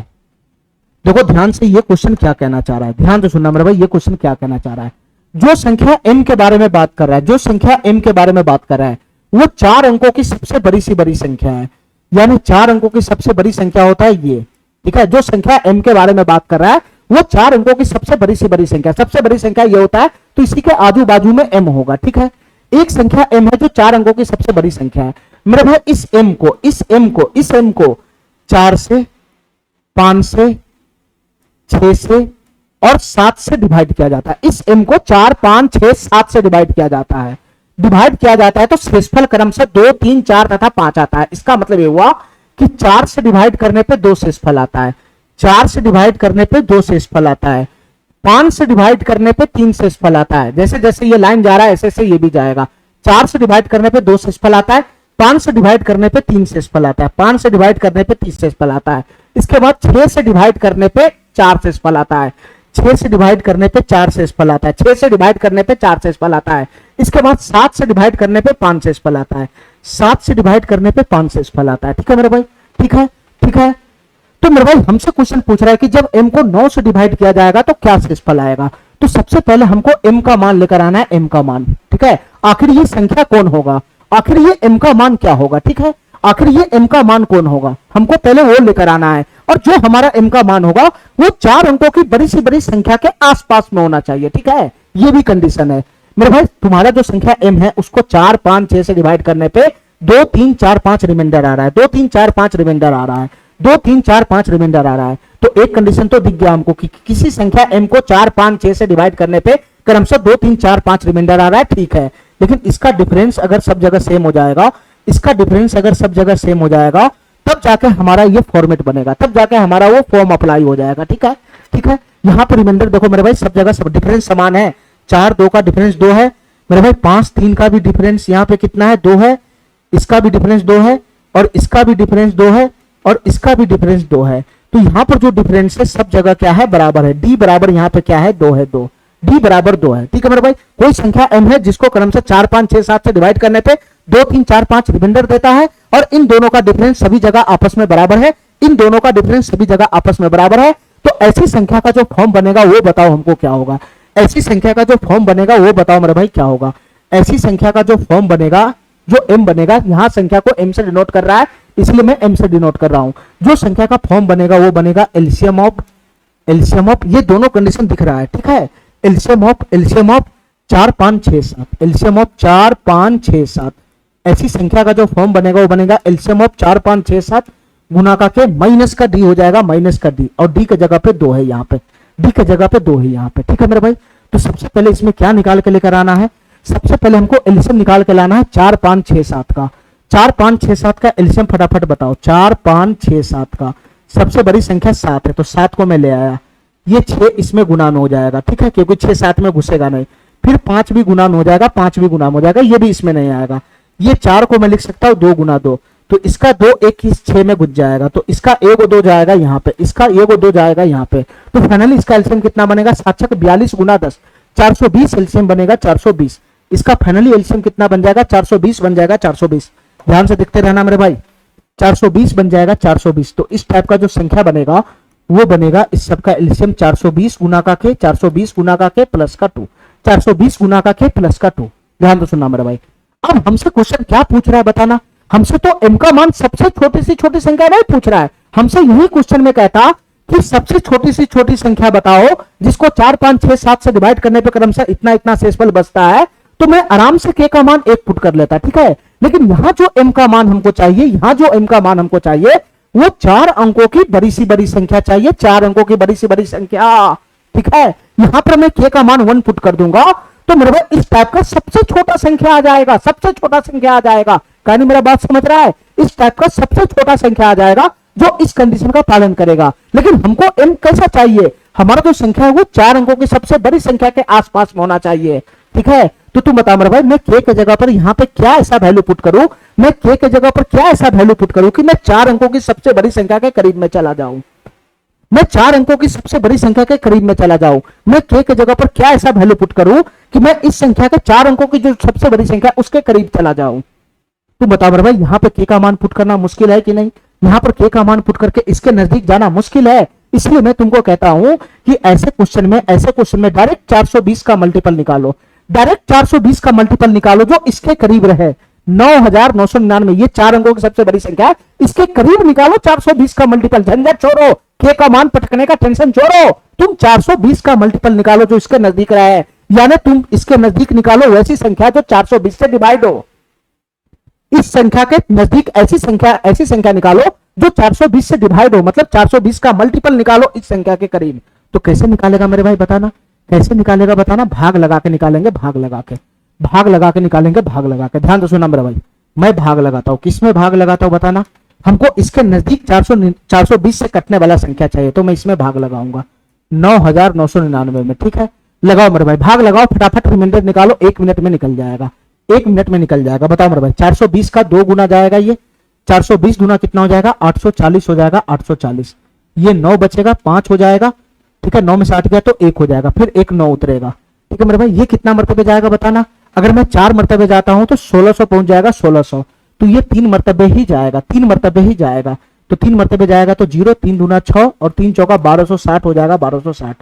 देखो ध्यान से, ये क्वेश्चन क्या कहना चाह रहा है, ध्यान से सुनना मेरे भाई, ये क्वेश्चन क्या कहना चाह रहा है। जो संख्या m के बारे में बात कर रहा है, जो संख्या m के बारे में बात कर रहा है वो 4 अंकों की सबसे बड़ी सी बड़ी संख्या है, यानी 4 अंकों की सबसे बड़ी संख्या होता है ये, ठीक है। जो संख्या m के बारे में बात कर रहा है वो 4 अंकों की सबसे बड़ी सी बड़ी संख्या, सबसे बड़ी संख्या ये होता है तो इसी के आजू बाजू में m होगा, ठीक है। एक संख्या m है जो 4 अंकों की सबसे बड़ी संख्या है। मेरे भाई इस m को 4 से, 5 से, 6 से और 7 से डिवाइड किया जाता है। इस m को 4, 5, 6, 7 से डिवाइड किया जाता है। डिवाइड किया जाता है तो शेषफल क्रमशः 2, 3, 4 तथा 5 आता है। इसका मतलब ये हुआ कि 4 से डिवाइड करने पे 2 शेषफल आता है, 4 से डिवाइड करने पे 2 शेषफल आता है, 5 से डिवाइड करने पे 3 शेषफल आता है। जैसे जैसे ये लाइन जा रहा है ऐसे ऐसे ये भी जाएगा। 4 से डिवाइड करने पे 2 शेषफल आता है, 5 से डिवाइड करने पे 3 शेषफल आता है, 5 से डिवाइड करने पे 30 शेषफल आता है। इसके बाद 6 से डिवाइड करने पे 4 शेषफल आता है, 6 से डिवाइड करने पे 4 शेषफल आता है, 6 से डिवाइड करने पे 4 शेषफल आता है। इसके बाद 7 से डिवाइड करने पे 5 शेषफल आता है, 7 से डिवाइड करने पे 5 शेषफल आता है, ठीक है मेरे भाई, ठीक है, ठीक है। तो मेरे भाई हमसे क्वेश्चन पूछ रहा है कि जब m को 9 से डिवाइड किया जाएगा तो क्या शेषफल आएगा। तो सबसे पहले हमको m का मान लेकर आना है, m का मान, ठीक है। आखिर ये संख्या कौन होगा, आखिर ये m का मान क्या होगा, ठीक है। आखिर ये m का मान कौन होगा, हमको पहले वो लेकर आना है। और जो हमारा m का मान होगा वो 4 अंकों की बड़ी सी बड़ी संख्या के आसपास में होना चाहिए, ठीक है। ये भी कंडीशन है मेरे भाई। तुम्हारा जो संख्या m है उसको 4, 5, 6 से डिवाइड करने पे 2, 3, 4, 5 रिमाइंडर आ रहा है, 2, 3, 4, 5 रिमाइंडर आ रहा है, 2, 3, 4, 5 रिमाइंडर आ रहा है। तो एक कंडीशन तो दिख गया हमको कि किसी संख्या m को 4, 5, 6 से डिवाइड करने पे क्रमशः 2, 3, 4, 5 रिमाइंडर आ रहा है, ठीक है। लेकिन इसका डिफरेंस अगर सब जगह सेम हो जाएगा, इसका डिफरेंस अगर सब जगह सेम हो जाएगा तब जाके हमारा ये फॉर्मेट बनेगा, तब जाके हमारा वो फॉर्म अप्लाई हो जाएगा। ठीक है, ठीक है। यहाँ पर रिमाइंडर देखो मेरे भाई, सब जगह सब डिफरेंस समान है। 4-2 का डिफरेंस 2 है मेरे भाई। 5-3 का भी डिफरेंस यहाँ पे कितना है, 2 है। इसका भी डिफरेंस 2 है, और इसका भी डिफरेंस 2 है, और इसका भी डिफरेंस 2 है। तो यहाँ पर जो डिफरेंस है सब जगह क्या है, बराबर है। डी बराबर यहाँ पे क्या है, 2 है, 2। डी बराबर 2 है। ठीक है मेरे भाई। कोई संख्या m है जिसको क्रम से 4, 5, 6, 7 से डिवाइड करने पे 2, 3, 4, 5 रिमाइंडर देता है, और इन दोनों का डिफरेंस सभी जगह आपस में बराबर है। इन दोनों का डिफरेंस सभी जगह आपस में बराबर है। तो ऐसी संख्या का जो फॉर्म बनेगा वो बताओ हमको क्या होगा। ऐसी संख्या का जो फॉर्म बनेगा वो बताओ मेरे भाई क्या होगा। ऐसी संख्या का जो फॉर्म बनेगा, जो m बनेगा, यहां संख्या को m से डिनोट कर रहा है इसलिए मैं m से डिनोट कर रहा हूं। जो संख्या का फॉर्म बनेगा वो बनेगा एलसीएम ऑफ, ये दोनों कंडीशन दिख रहा है। ठीक है, एलसीएम ऑफ 4, 5, 6, 7, एलसीएम ऑफ 4, 5, 6, 7। ऐसी संख्या का जो फॉर्म बनेगा वो बनेगा एलसीएम ऑफ 4, 5, 6, 7 गुना का के माइनस का डी हो जाएगा, माइनस का डी, और डी की जगह पे 2 है यहाँ पे, डी की जगह पे 2 है यहाँ पे। ठीक है मेरे भाई। तो सबसे पहले इसमें क्या निकाल के लेकर आना है, सबसे पहले हमको एलसीएम निकाल के लाना है 4, 5, 6, 7 का। 4, 5, 6, 7 का एलसीएम फटाफट बताओ। 4, 5, 6, 7 का सबसे बड़ी संख्या 7 है, तो 7 को मैं ले आया। ये 6 इसमें गुना में हो जाएगा। ठीक है, क्योंकि 6 7 में घुसेगा नहीं। फिर 5 भी गुना में हो जाएगा, 5 भी गुना में हो जाएगा, ये भी इसमें नहीं आएगा। ये 4 को मैं लिख सकता हूँ 2 गुना 2, तो इसका 2 1 इस 6 में घुस जाएगा, तो इसका 1 और 2 जाएगा यहाँ पे, इसका 1 और 2 जाएगा यहाँ पे। तो फाइनली इसका एलसीएम कितना बनेगा, 7 6 42 गुना 10, 420 एलसीएम बनेगा, 420। इसका फाइनली एलसीएम कितना बन जाएगा, 420 बन जाएगा, 420। ध्यान से देखते रहना मेरे भाई, 420 बन जाएगा, 420। तो इस टाइप का जो संख्या बनेगा वो बनेगा, इस सब का एलसीएम 420 गुना का के, 420 गुना का के प्लस का 2, 420 गुना का के प्लस का 2। ध्यान तो सुनना मेरे भाई। अब हमसे क्वेश्चन क्या पूछ रहा है बताना। हमसे तो m का मान सबसे छोटी सी छोटी संख्या नहीं पूछ रहा है, हमसे यही क्वेश्चन में कहता कि सबसे छोटी सी छोटी संख्या बताओ जिसको 4, 5, 6, 7 से डिवाइड करने पे क्रमशः इतना इतना शेषफल बचता है, तो मैं आराम से k का मान 1 पुट कर लेता। ठीक है, लेकिन यहां जो m का मान हमको चाहिए, यहां जो m का मान हमको चाहिए वो 4 अंकों की बड़ी सी बड़ी संख्या चाहिए, 4 अंकों की बड़ी सी बड़ी संख्या। ठीक है, यहां पर मैं k का मान 1 पुट कर दूंगा, तो मेरे भाई इस टाइप का सबसे छोटा संख्या आ जाएगा, सबसे छोटा संख्या आ जाएगा। कहानी मेरा बात समझ रहा है, इस टाइप का सबसे छोटा संख्या आ जाएगा जो इस कंडीशन का पालन करेगा। लेकिन हमको m कैसा चाहिए, हमारा जो संख्या है वो 4 अंकों की सबसे बड़ी संख्या के आसपास में होना चाहिए। ठीक है, तो तुम बता मेरे भाई, मैं k के जगह पर यहाँ पे क्या ऐसा वैल्यू पुट करूं, मैं k के जगह पर क्या ऐसा वैल्यू पुट करूं कि मैं 4 अंकों की सबसे बड़ी संख्या के करीब में चला जाऊं, मैं 4 अंकों की सबसे बड़ी संख्या के करीब में चला जाऊं। मैं k के जगह पर क्या ऐसा वैल्यू पुट करूं कि मैं इस संख्या के 4 अंकों की जो सबसे बड़ी संख्या उसके करीब चला जाऊं। तो बता मेरे भाई, यहाँ पे k का मान पुट करना मुश्किल है कि नहीं, यहाँ पर k का मान पुट करके इसके नजदीक जाना मुश्किल है। इसलिए मैं तुमको कहता हूं कि ऐसे क्वेश्चन में डायरेक्ट 420 का मल्टीपल निकालो, डायरेक्ट 420 का मल्टीपल निकालो जो इसके करीब रहे। 9999, ये 4 अंकों की सबसे बड़ी संख्या है, इसके करीब निकालो 420 का मल्टीपल। झंझट छोड़ो, k का मान पटकने का टेंशन छोड़ो, तुम 420 का मल्टीपल निकालो जो इसके नजदीक रहा है, यानी तुम इसके नजदीक निकालो वैसी संख्या जो 420 से डिवाइड हो। इस संख्या के नजदीक ऐसी संख्या निकालो जो 420 से डिवाइड हो, मतलब 420 का मल्टीपल निकालो इस संख्या के करीब। तो कैसे निकालेगा मेरे भाई बताना, कैसे निकालेगा बताना, भाग लगा के निकालेंगे, भाग लगा के निकालेंगे, भाग लगा के। ध्यान तो सुना मेरे भाई, मैं भाग लगाता हूं, किसमें भाग लगाता हूं बताना, हमको इसके नजदीक 420 से कटने वाला संख्या चाहिए, तो मैं इसमें भाग लगाऊंगा 9999 में। ठीक है, लगाओ मेरे भाई, भाग लगाओ, फटाफट रिमाइंडर निकालो, 1 मिनट में निकल जाएगा, 1 मिनट में निकल जाएगा। बताओ मेरे भाई, 420 का 2 गुना जाएगा, ये 420 गुना कितना हो जाएगा, 840 हो जाएगा, 840। ये 9 बचेगा, 5 हो जाएगा। ठीक है, 9 में से 8 गया तो 1 हो जाएगा, फिर 1 9 उतरेगा। ठीक है मेरे भाई, ये कितना मरतबे जाएगा बताना, अगर मैं 4 मरतबे जाता हूं तो 1600 पहुंच जाएगा, 1600। तो ये 3 मरतबे ही जाएगा, 3 मरतबे ही जाएगा। तो 3 मरतबे जाएगा तो 0, 3 दूना 6 और 3 चौका 1260 हो जाएगा, 1260।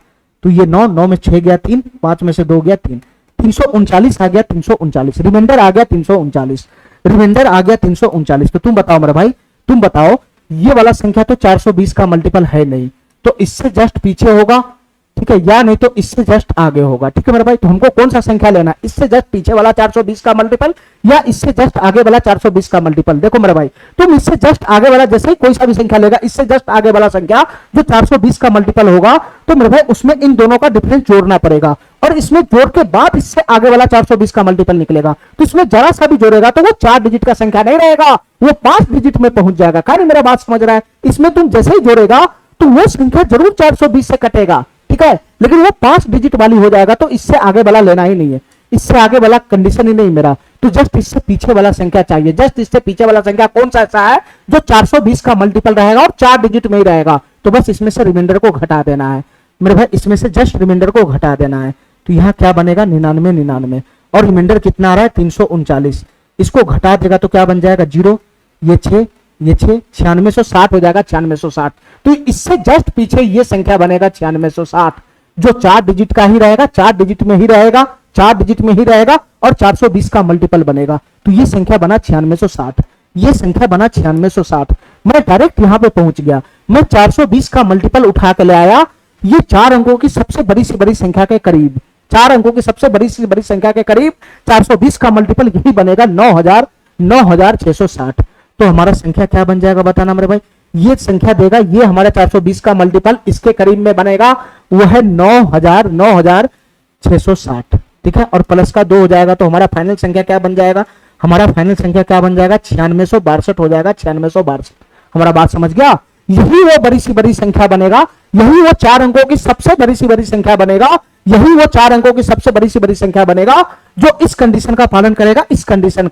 तो ये 9, 9 में 6 गया 3, 5 में से 2 गया 3, 339 आ गया, 339 रिमाइंडर आ गया, 339 रिमाइंडर आ गया, 339। तो तुम बताओ मेरे भाई, तुम बताओ, ये वाला संख्या तो 420 का मल्टीपल है नहीं, तो इससे जस्ट पीछे होगा। ठीक है, या नहीं तो इससे जस्ट आगे होगा। ठीक है मेरे भाई, तो हमको कौन सा संख्या लेना, इससे जस्ट पीछे वाला 420 का मल्टीपल या इससे जस्ट आगे वाला 420 का मल्टीपल। देखो मेरे भाई, तुम इससे जस्ट आगे वाला जैसे ही कोई सा भी संख्या लेगा, इससे जस्ट आगे वाला संख्या जो 420 का मल्टीपल होगा, तो मेरे भाई उसमें इन दोनों का डिफरेंस जोड़ना पड़ेगा, और इसमें जोड़ के बाद इससे आगे वाला 420 का मल्टीपल निकलेगा, तो इसमें जरा सा भी जोड़ेगा तो वो 4 डिजिट का संख्या नहीं रहेगा, वो 5 डिजिट में पहुंच जाएगा। क्या नहीं मेरा बात समझ रहा है? इसमें तुम जैसे ही जोड़ेगा तो वो संख्या जरूर 420 से कटेगा, ठीक है, लेकिन वो 5 डिजिट वाली हो जाएगा, तो इससे आगे वाला लेना ही नहीं है, इससे आगे वाला कंडीशन ही नहीं मेरा, तो जस्ट इससे पीछे वाला संख्या चाहिए। जस्ट इससे पीछे वाला संख्या कौन सा ऐसा है जो 420 का मल्टीपल रहेगा और 4 डिजिट में ही रहेगा, तो बस इसमें से रिमाइंडर को घटा देना है मेरे भाई, इसमें से जस्ट रिमाइंडर को घटा देना है। तो यहाँ क्या बनेगा 99 99, और रिमाइंडर कितना आ रहा है 339, इसको घटा देगा तो क्या बन जाएगा 0, ये 6 ये 6, 9660 हो जाएगा 9660। तो इससे जस्ट पीछे ये संख्या बनेगा 9660 जो 4 डिजिट का ही रहेगा, 4 डिजिट में ही रहेगा, 4 डिजिट में ही रहेगा और 420 का मल्टीपल बनेगा, तो ये संख्या बना 9660, ये संख्या बना 9660। मैं डायरेक्ट यहां पे पहुंच गया, मैं 420 का मल्टीपल उठा के ले आया, ये 4 अंकों की सबसे बड़ी से बड़ी संख्या के करीब, 4 अंकों की सबसे बड़ी से बड़ी संख्या के करीब 420 का मल्टीपल यही बनेगा 9660। तो हमारा संख्या क्या बन जाएगा बताना मेरे भाई, ये संख्या देगा, ये हमारा 420 का मल्टीपल इसके करीब में बनेगा, वो है 9660, ठीक है, और प्लस का 2 हो जाएगा, तो हमारा फाइनल संख्या क्या बन जाएगा, हमारा फाइनल संख्या क्या बन जाएगा 9662 हो जाएगा, 9662। हमारा बात समझ गया? यही वो बड़ी सी बड़ी संख्या बनेगा, यही वो 4 अंकों की सबसे बड़ी सी बड़ी संख्या बनेगा, यही वो 4 अंकों की सबसे बड़ी सी बड़ी संख्या बनेगा जो इस कंडीशन का पालन करेगा, इस कंडीशन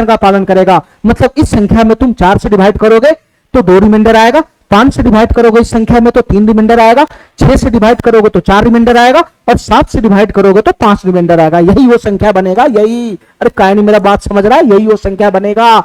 का पालन करेगा। मतलब इस संख्या में तुम 4 से डिवाइड करोगे तो 2 रिमाइंडर आएगा, 5 से डिवाइड करोगे इस संख्या में तो 3 रिमाइंडर आएगा, 6 से डिवाइड करोगे तो 4 रिमाइंडर आएगा, और 7 से डिवाइड करोगे तो 5 रिमाइंडर आएगा। यही वो संख्या बनेगा, यही, अरे काय नहीं मेरा बात समझ रहा है, यही वो संख्या बनेगा,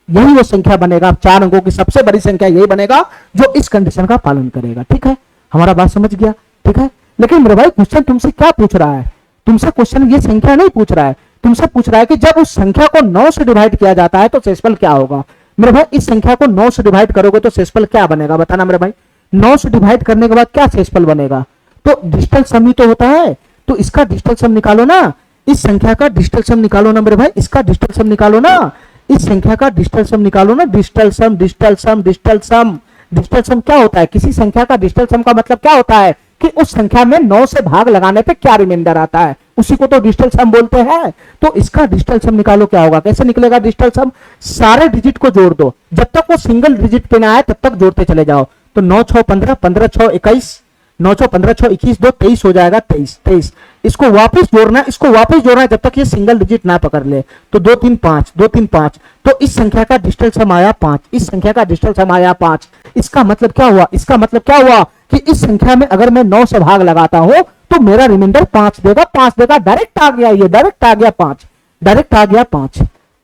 यही वो संख्या बनेगा, 4 अंकों की सबसे बड़ी संख्या यही बनेगा जो इस कंडीशन का पालन करेगा, ठीक है, हमारा बात समझ गया, ठीक है। लेकिन मेरे भाई क्वेश्चन तुमसे क्या पूछ रहा है, तुमसे क्वेश्चन ये संख्या नहीं पूछ रहा है, तुमसे पूछ रहा है कि जब उस संख्या को 9 से डिवाइड किया जाता है तो शेषफल क्या होगा। मेरे भाई इस संख्या को 9 से डिवाइड करोगे तो शेषफल क्या बनेगा बताना मेरे भाई, 9 से डिवाइड करने के बाद क्या शेषफल बनेगा, तो डिजिटल सम ही तो होता है, तो इसका डिजिटल सम निकालो ना, इस संख्या का डिजिटल सम निकालो ना मेरे भाई, इसका डिजिटल सम निकालो ना, इस संख्या का डिजिटल सम निकालो ना, digital sum digital sum digital sum. Digital sum क्या होता है, किसी संख्या का डिजिटल सम का मतलब क्या होता है कि उस संख्या में 9 से भाग लगाने पे क्या रिमाइंडर आता है, उसी को तो डिजिटल सम बोलते हैं। तो इसका डिजिटल सम निकालो, क्या होगा, कैसे निकलेगा डिजिटल सम, सारे डिजिट को जोड़ दो, जब तक वो सिंगल डिजिट पे ना आए तब तक जोड़ते चले जाओ। तो 9 6 15, 15 6 21, 9 6 15 6 21, 2 23 हो जाएगा, 23। इसको वापस जोड़ना है, इसको वापस जोड़ना है जब तक ये सिंगल डिजिट ना पकड़ ले, तो 2 3 5, 2 3 5, तो इस संख्या का डिजिटल सम आया 5, इस संख्या का डिजिटल सम आया 5। इसका मतलब क्या हुआ, इसका मतलब क्या हुआ कि इस संख्या में अगर मैं 9 से भाग लगाता हूं तो मेरा रिमाइंडर 5 देगा, 5 देगा, डायरेक्ट आ गया, ये डायरेक्ट आ गया 5, डायरेक्ट आ गया 5,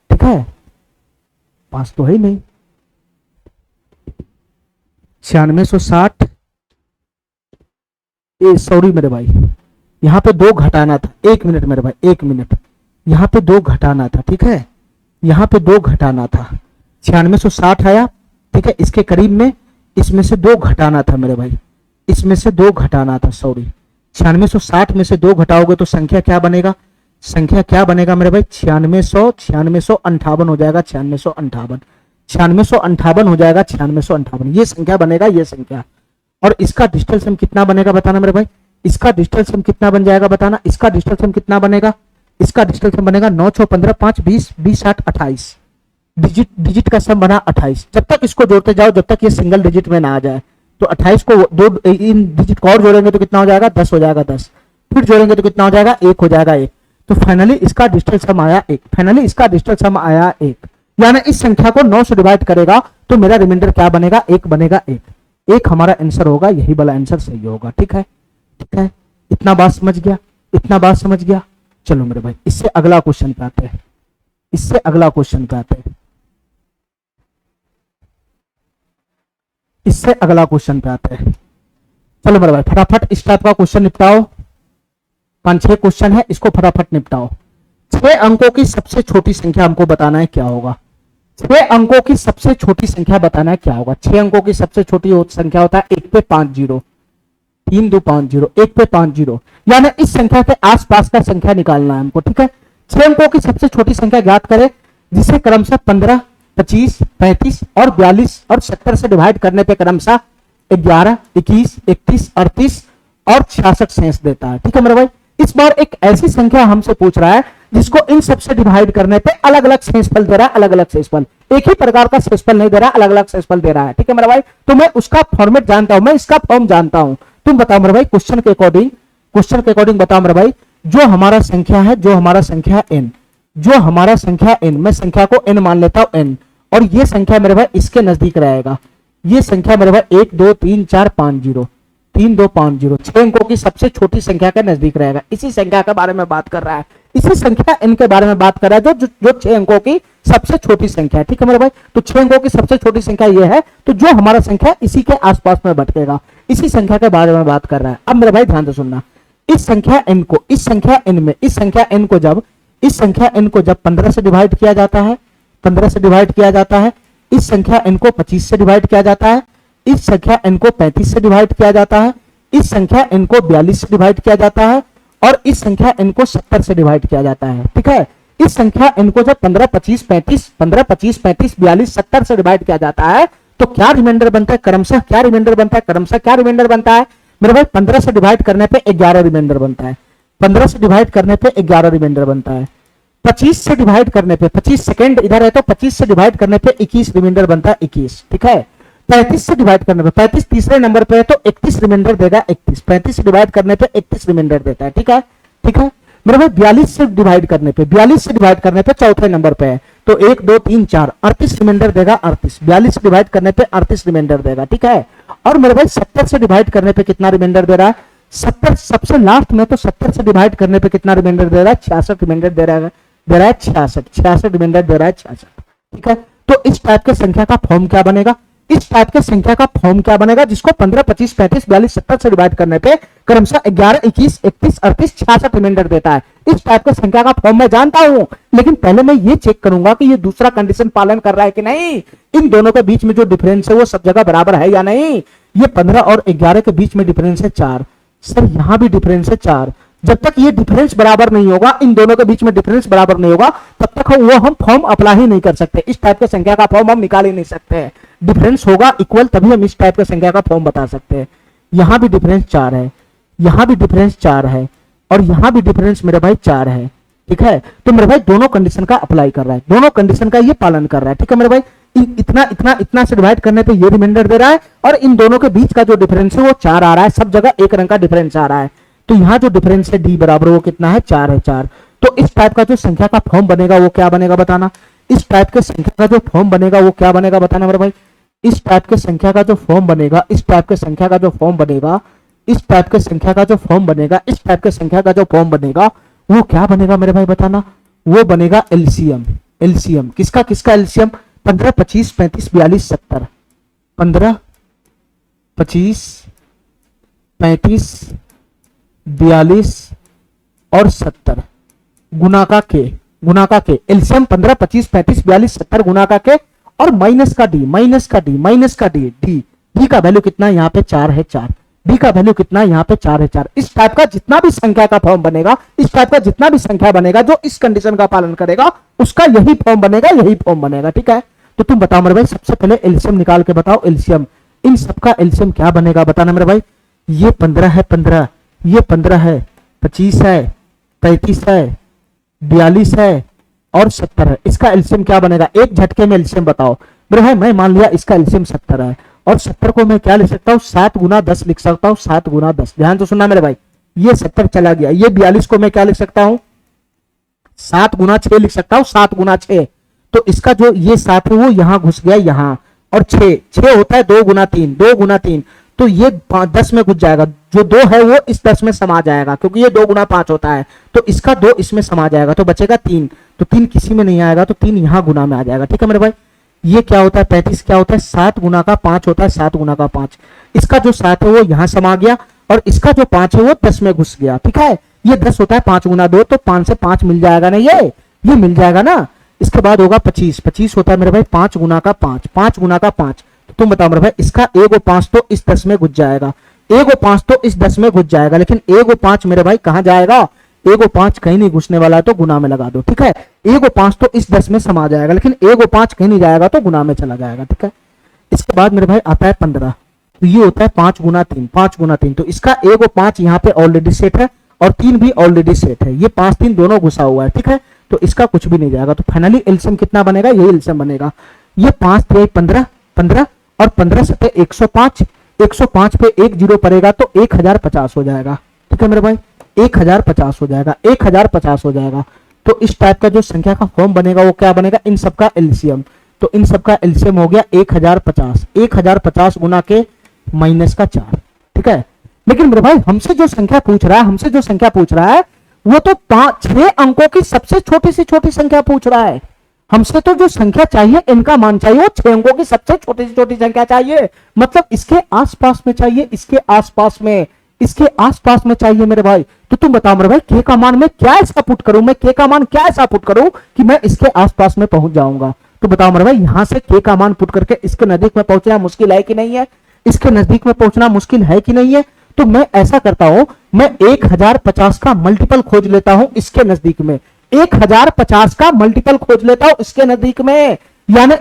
ठीक है, 5 तो है ही नहीं, 9660, सॉरी मेरे भाई, यहां पे 2 घटाना था, 1 मिनट मेरे भाई, 1 मिनट, यहां पे 2 घटाना था, ठीक है, यहां पे 2 घटाना था, 9660 आया, ठीक है, इसके करीब में इसमें से 2 घटाना था मेरे भाई, इसमें से 2 घटाना था, सॉरी, 9660 में से 2 घटाओगे तो संख्या क्या बनेगा, संख्या क्या बनेगा मेरे भाई, 9658 हो जाएगा, 9658 हो जाएगा, 9658 ये संख्या बनेगा, ये संख्या। और इसका डिजिटल सम कितना बनेगा बताना मेरे भाई, इसका डिजिटल सम कितना बन जाएगा बताना, इसका डिजिटल सम कितना बनेगा, इसका डिजिटल सम बनेगा 9 6 15 5 20 20 60 28, डिजिट का सम बना 28। जब तक इसको जोड़ते जाओ जब तक ये सिंगल डिजिट में ना आ जाए, तो 28 को 2 इन डिजिट को और जोड़ेंगे तो कितना हो जाएगा, 10 हो जाएगा, 10 फिर जोड़ेंगे तो कितना हो जाएगा, 1 हो जाएगा, 1। तो फाइनली इसका डिजिटल सम आया 1, फाइनली इसका डिजिटल सम आया 1, यानी इस संख्या को 9 से डिवाइड करेगा तो मेरा रिमाइंडर क्या बनेगा, 1 बनेगा, 1 हमारा आंसर होगा, यही वाला आंसर सही होगा, ठीक है, ठीक है, इतना बात समझ गया, इतना बात समझ गया। चलो मेरे भाई इससे अगला क्वेश्चन पे आते हैं, इससे अगला क्वेश्चन पे आते हैं, इससे अगला क्वेश्चन पे आते हैं। चलो मेरे भाई फटाफट इस टाइप का क्वेश्चन निपटाओ, 5-6 क्वेश्चन है, इसको फटाफट निपटाओ। 6 अंकों की सबसे छोटी संख्या हमको बताना है क्या होगा, 6 अंकों की सबसे छोटी संख्या बताना है क्या होगा। 6 अंकों की सबसे छोटी संख्या होता है 1 पे 5 0, 3 2 5 0, 1 पे 5 0, यानी इस संख्या के आसपास का संख्या निकालना है हमको, ठीक है। 6 अंकों की सबसे छोटी संख्या ज्ञात करें जिसे क्रमशः 15 25 35 और 42 और 70 से डिवाइड करने पे क्रमशः 11 21 31 38 और 66 शेष देता है, ठीक है मेरे भाई। इस बार एक ऐसी संख्या हमसे पूछ रहा है जिसको इन सबसे डिवाइड करने पे अलग अलग शेषफल दे रहा है, अलग अलग शेषफल, एक ही प्रकार का शेषफल नहीं दे रहा, अलग अलग शेषफल दे रहा है। ठीक है मेरा भाई, तो मैं उसका फॉर्मेट जानता हूं, मैं इसका फॉर्म जानता हूं। तुम बताओ मेरे भाई क्वेश्चन के अकॉर्डिंग बताओ मेरे भाई, जो हमारा संख्या है, जो हमारा संख्या n, जो हमारा संख्या n, मैं संख्या को n मान लेता हूं n, और ये संख्या मेरे भाई इसके नजदीक रहेगा। ये संख्या मेरे भाई 1 2 3 4 5 0 3 2 5 0 6 अंकों की सबसे छोटी संख्या के नजदीक रहेगा। इसी संख्या के बारे में बात कर रहा है, इसी संख्या n के बारे में बात कर रहा है, जो 6 अंकों की सबसे छोटी संख्या है। ठीक है मेरे भाई, तो 6 अंकों की सबसे छोटी संख्या ये है, तो जो हमारा संख्या इसी के आसपास में भटकेगा, इसी संख्या के बारे में बात कर रहा है। अब मेरे भाई ध्यान से सुनना, इस संख्या n को, इस संख्या n में, इस संख्या n को जब 15 से डिवाइड किया जाता है, 15 से डिवाइड किया जाता है, इस संख्या n को 25 से डिवाइड किया जाता है, इस संख्या n को 35 से डिवाइड किया जाता है, इस संख्या n को 42 से डिवाइड किया जाता है, और इस संख्या n को 70 से डिवाइड किया जाता है। ठीक है, इस संख्या n को जब 15 25 35 42 70 से डिवाइड किया जाता है, तो क्या रिमाइंडर बनता है, क्रमशः क्या रिमाइंडर बनता है, क्रमशः क्या रिमाइंडर बनता है मेरे भाई, 15 से डिवाइड करने पे 11 रिमाइंडर बनता है, 15 से डिवाइड करने पे 11 रिमाइंडर बनता है, 25 से डिवाइड करने पे, 25 सेकंड इधर है तो 25 से डिवाइड करने पे 21 रिमाइंडर बनता है, 21। ठीक है, 35 से डिवाइड करने पे, 35 तीसरे नंबर पे है तो 31 रिमाइंडर देगा, 31, 35 से डिवाइड करने पे 31 रिमाइंडर देता है। ठीक है, ठीक है मेरे भाई, 42 से डिवाइड करने पे चौथे नंबर पे है तो 1 2 3 4 38 रिमाइंडर देगा, 38, 42 से डिवाइड करने पे 38 रिमाइंडर देगा। ठीक है, और मेरे भाई 70 से डिवाइड करने पे कितना रिमाइंडर दे रहा है, 70 सबसे लास्ट में, तो 70 से डिवाइड करने पे कितना रिमाइंडर दे रहा है, 66 रिमाइंडर दे रहा है, 66 रिमाइंडर दे रहा है, 66। ठीक है, तो इस टाइप के संख्या का फॉर्म क्या बनेगा, इस टाइप के संख्या का फॉर्म क्या बनेगा, जिसको 15 25 35 42 70 से डिवाइड करने पे क्रमशः 11 21 31 38 66 रिमाइंडर देता है। इस टाइप के संख्या का फॉर्म मैं जानता हूं, लेकिन पहले मैं ये चेक करूंगा कि ये दूसरा कंडीशन पालन कर रहा है कि नहीं, इन दोनों के बीच में जो डिफरेंस है वो सब जगह बराबर है या नहीं। ये 15 और 11 के बीच में डिफरेंस है 4, सर यहां भी डिफरेंस है 4। जब तक ये डिफरेंस बराबर नहीं होगा, इन दोनों के बीच में डिफरेंस बराबर नहीं होगा, तब तक वो हम फॉर्म अप्लाई ही नहीं कर सकते, इस टाइप के संख्या का फॉर्म हम निकाल ही नहीं सकते। डिफरेंस होगा इक्वल, तभी हम इस टाइप के संख्या का फॉर्म बता सकते हैं। यहां भी डिफरेंस 4 है, यहां भी डिफरेंस 4 है, और यहां भी डिफरेंस मेरे भाई 4 है। ठीक है, तो मेरे भाई दोनों कंडीशन का अप्लाई कर रहा है, दोनों कंडीशन का ये पालन कर रहा है। ठीक है मेरे भाई, इतना इतना इतना से डिवाइड करने पे ये रिमाइंडर दे रहा है, और इन दोनों के बीच का जो डिफरेंस है वो 4 आ रहा है, सब जगह एक रंग का डिफरेंस आ रहा है। तो यहाँ जो डिफरेंस है डी बराबर वो कितना है, 4 है, 4। तो इस टाइप का जो संख्या का फॉर्म बनेगा वो क्या बनेगा बताना, इस टाइप के संख्या का जो फॉर्म बनेगा वो क्या बनेगा बताना मेरे भाई, इस टाइप के संख्या का जो फॉर्म बनेगा, इस टाइप के संख्या का जो फॉर्म बनेगा, इस टाइप के संख्या का जो फॉर्म बनेगा, इस टाइप के संख्या का जो फॉर्म बनेगा वो क्या बनेगा मेरे भाई बताना, वो बनेगा एलसीएम। एलसीएम किसका किसका एलसीएम, 15 25 35 42 70, 15 25 35 42 और 70 गुना का के, गुना का के, एलसीएम 15 25 35 42 70 गुना का के, और माइनस का डी, माइनस का डी, माइनस का डी, डी का वैल्यू कितना यहाँ पे 4 है, 4, डी का वैल्यू कितना यहाँ पे 4 है, 4। इस टाइप का जितना भी संख्या का फॉर्म बनेगा, इस टाइप का जितना भी संख्या बनेगा जो इस कंडीशन का पालन करेगा, उसका यही फॉर्म बनेगा, यही फॉर्म बनेगा। ठीक है, तो तुम बताओ मेरे भाई, सबसे पहले एलसीएम निकाल के बताओ, एलसीएम, इन सबका एलसीएम क्या बनेगा बताना मेरे भाई। ये 15 है, 15, ये 15 है, 25 है, 35 है, 42 है और 70 है, इसका एलसीएम क्या बनेगा, एक झटके में एलसीएम बताओ मेरे भाई। मैं मान लिया इसका एलसीएम 70 है, और 70 को मैं क्या लिख सकता हूँ, 7 गुना 10 लिख सकता हूँ, 7 गुना 10। ध्यान तो सुनना मेरे भाई, ये 70 चला गया, ये 42 को मैं क्या लिख सकता हूँ, 7 गुना 6 लिख सकता हूँ, 7 गुना 6। तो इसका जो ये 7 है वो यहां घुस गया यहां, और 6 होता है 2 गुना 3, 2 गुना 3, तो ये 10 में घुस जाएगा, जो 2 है वो इस 10 में समा जाएगा, क्योंकि ये 2 गुना 5 होता है, तो इसका 2 इसमें समा जाएगा, तो बचेगा 3, तो 3 किसी में नहीं आएगा, तो 3 यहां गुना में आ जाएगा। ठीक है मेरे भाई, ये क्या होता है 35 क्या होता है, 7 गुना का 5 होता है, 7 गुना का 5, इसका जो 7 है वो यहां समा गया, और इसका जो 5 है वो 10 में घुस गया। ठीक है, ये 10 होता है 5 गुना 2, तो 5 से 5 मिल जाएगा ना, ये मिल जाएगा ना। इसके बाद होगा 25, 25 होता है मेरे भाई 5 गुना का 5, 5 गुना का 5, तो तुम बताओ मेरे भाई, इसका 1 और 5 तो इस 10 में घुस जाएगा, 1 और 5 तो इस 10 में घुस जाएगा, लेकिन 1 और 5 मेरे भाई कहां जाएगा, 1 और 5 कहीं नहीं घुसने वाला है, तो गुना में लगा दो। ठीक है, 1 और 5 तो इस 10 में समा जाएगा, लेकिन 1 और 5 कहीं नहीं जाएगा, तो गुना में चला जाएगा। ठीक है, इसके बाद मेरे भाई आता है 15, तो ये होता है 5 गुना 3, 5 गुना 3, तो इसका 1 और 5 यहाँ पे ऑलरेडी सेट है, और 3 भी ऑलरेडी सेट है, ये 5 3 दोनों घुसा हुआ है, ठीक है, तो इसका कुछ भी नहीं जाएगा। तो फाइनली एलसीएम कितना बनेगा, ये एलसीएम बनेगा, ये 5 3 15 15 और 15 से 105, 105 पे 1 जीरो पड़ेगा तो 1050 हो जाएगा, ठीक है मेरे भाई, 1050 हो जाएगा, 1050 हो जाएगा। तो इस टाइप का जो संख्या का फॉर्म बनेगा वो क्या बनेगा, इन सबका एलसीएम। तो इन सबका एलसीएम हो गया 1050, 1050 गुना के माइनस का 4, ठीक है। लेकिन मेरे भाई हमसे जो संख्या पूछ रहा है, हमसे जो संख्या पूछ रहा है वो तो 6 अंकों की सबसे छोटी से छोटी संख्या पूछ रहा है। हमसे तो जो संख्या चाहिए, इनका मान चाहिए, वो 6 अंकों की सबसे छोटी से छोटी संख्या चाहिए, मतलब इसके आसपास में चाहिए, इसके आसपास में, इसके आसपास में चाहिए मेरे भाई। तो तुम बताओ मेरे भाई के का मान मैं क्या ऐसा पुट करूं, मैं के का मान क्या ऐसा पुट करूं कि मैं इसके आसपास में पहुंच जाऊंगा। तो बताओ मेरे भाई यहां से के का मान पुट करके इसके नजदीक में पहुंचना मुश्किल है कि नहीं है, इसके नजदीक में पहुंचना मुश्किल है कि नहीं है। तो मैं ऐसा करता हूं, मैं 1050 का मल्टीपल खोज लेता हूं इसके नजदीक में, 1050 का मल्टीपल खोज लेता हूं इसके नजदीक में, यानी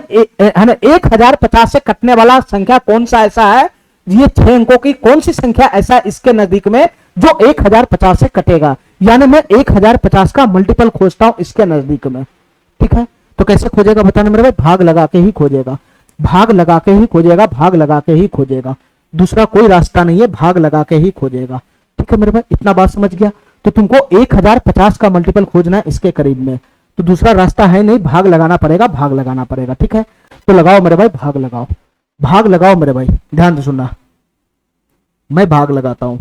1050 से कटने वाला संख्या कौन सा ऐसा है, ये 6 अंकों की कौन सी संख्या ऐसा इसके नजदीक में जो 1050 से कटेगा, यानी मैं 1050 का मल्टीपल खोजता हूं इसके नजदीक में, ठीक है। तो कैसे खोजेगा बताना मेरे भाई, भाग लगा के ही खोजेगा, भाग लगा के ही खोजेगा, भाग लगा के ही खोजेगा, दूसरा कोई रास्ता नहीं है, भाग लगा के ही खोजेगा, ठीक है मेरे भाई, इतना बात समझ गया। तो तुमको 1050 का मल्टीपल खोजना है इसके करीब में, तो दूसरा रास्ता है नहीं, भाग लगाना पड़ेगा, भाग लगाना पड़ेगा, ठीक है। तो लगाओ मेरे भाई, भाग लगाओ, भाग लगाओ मेरे भाई, ध्यान से सुनना, मैं भाग लगाता हूं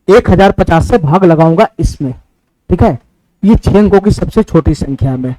1050 से भाग लगाऊंगा इसमें, ठीक है, ये 6 अंकों की सबसे छोटी संख्या में,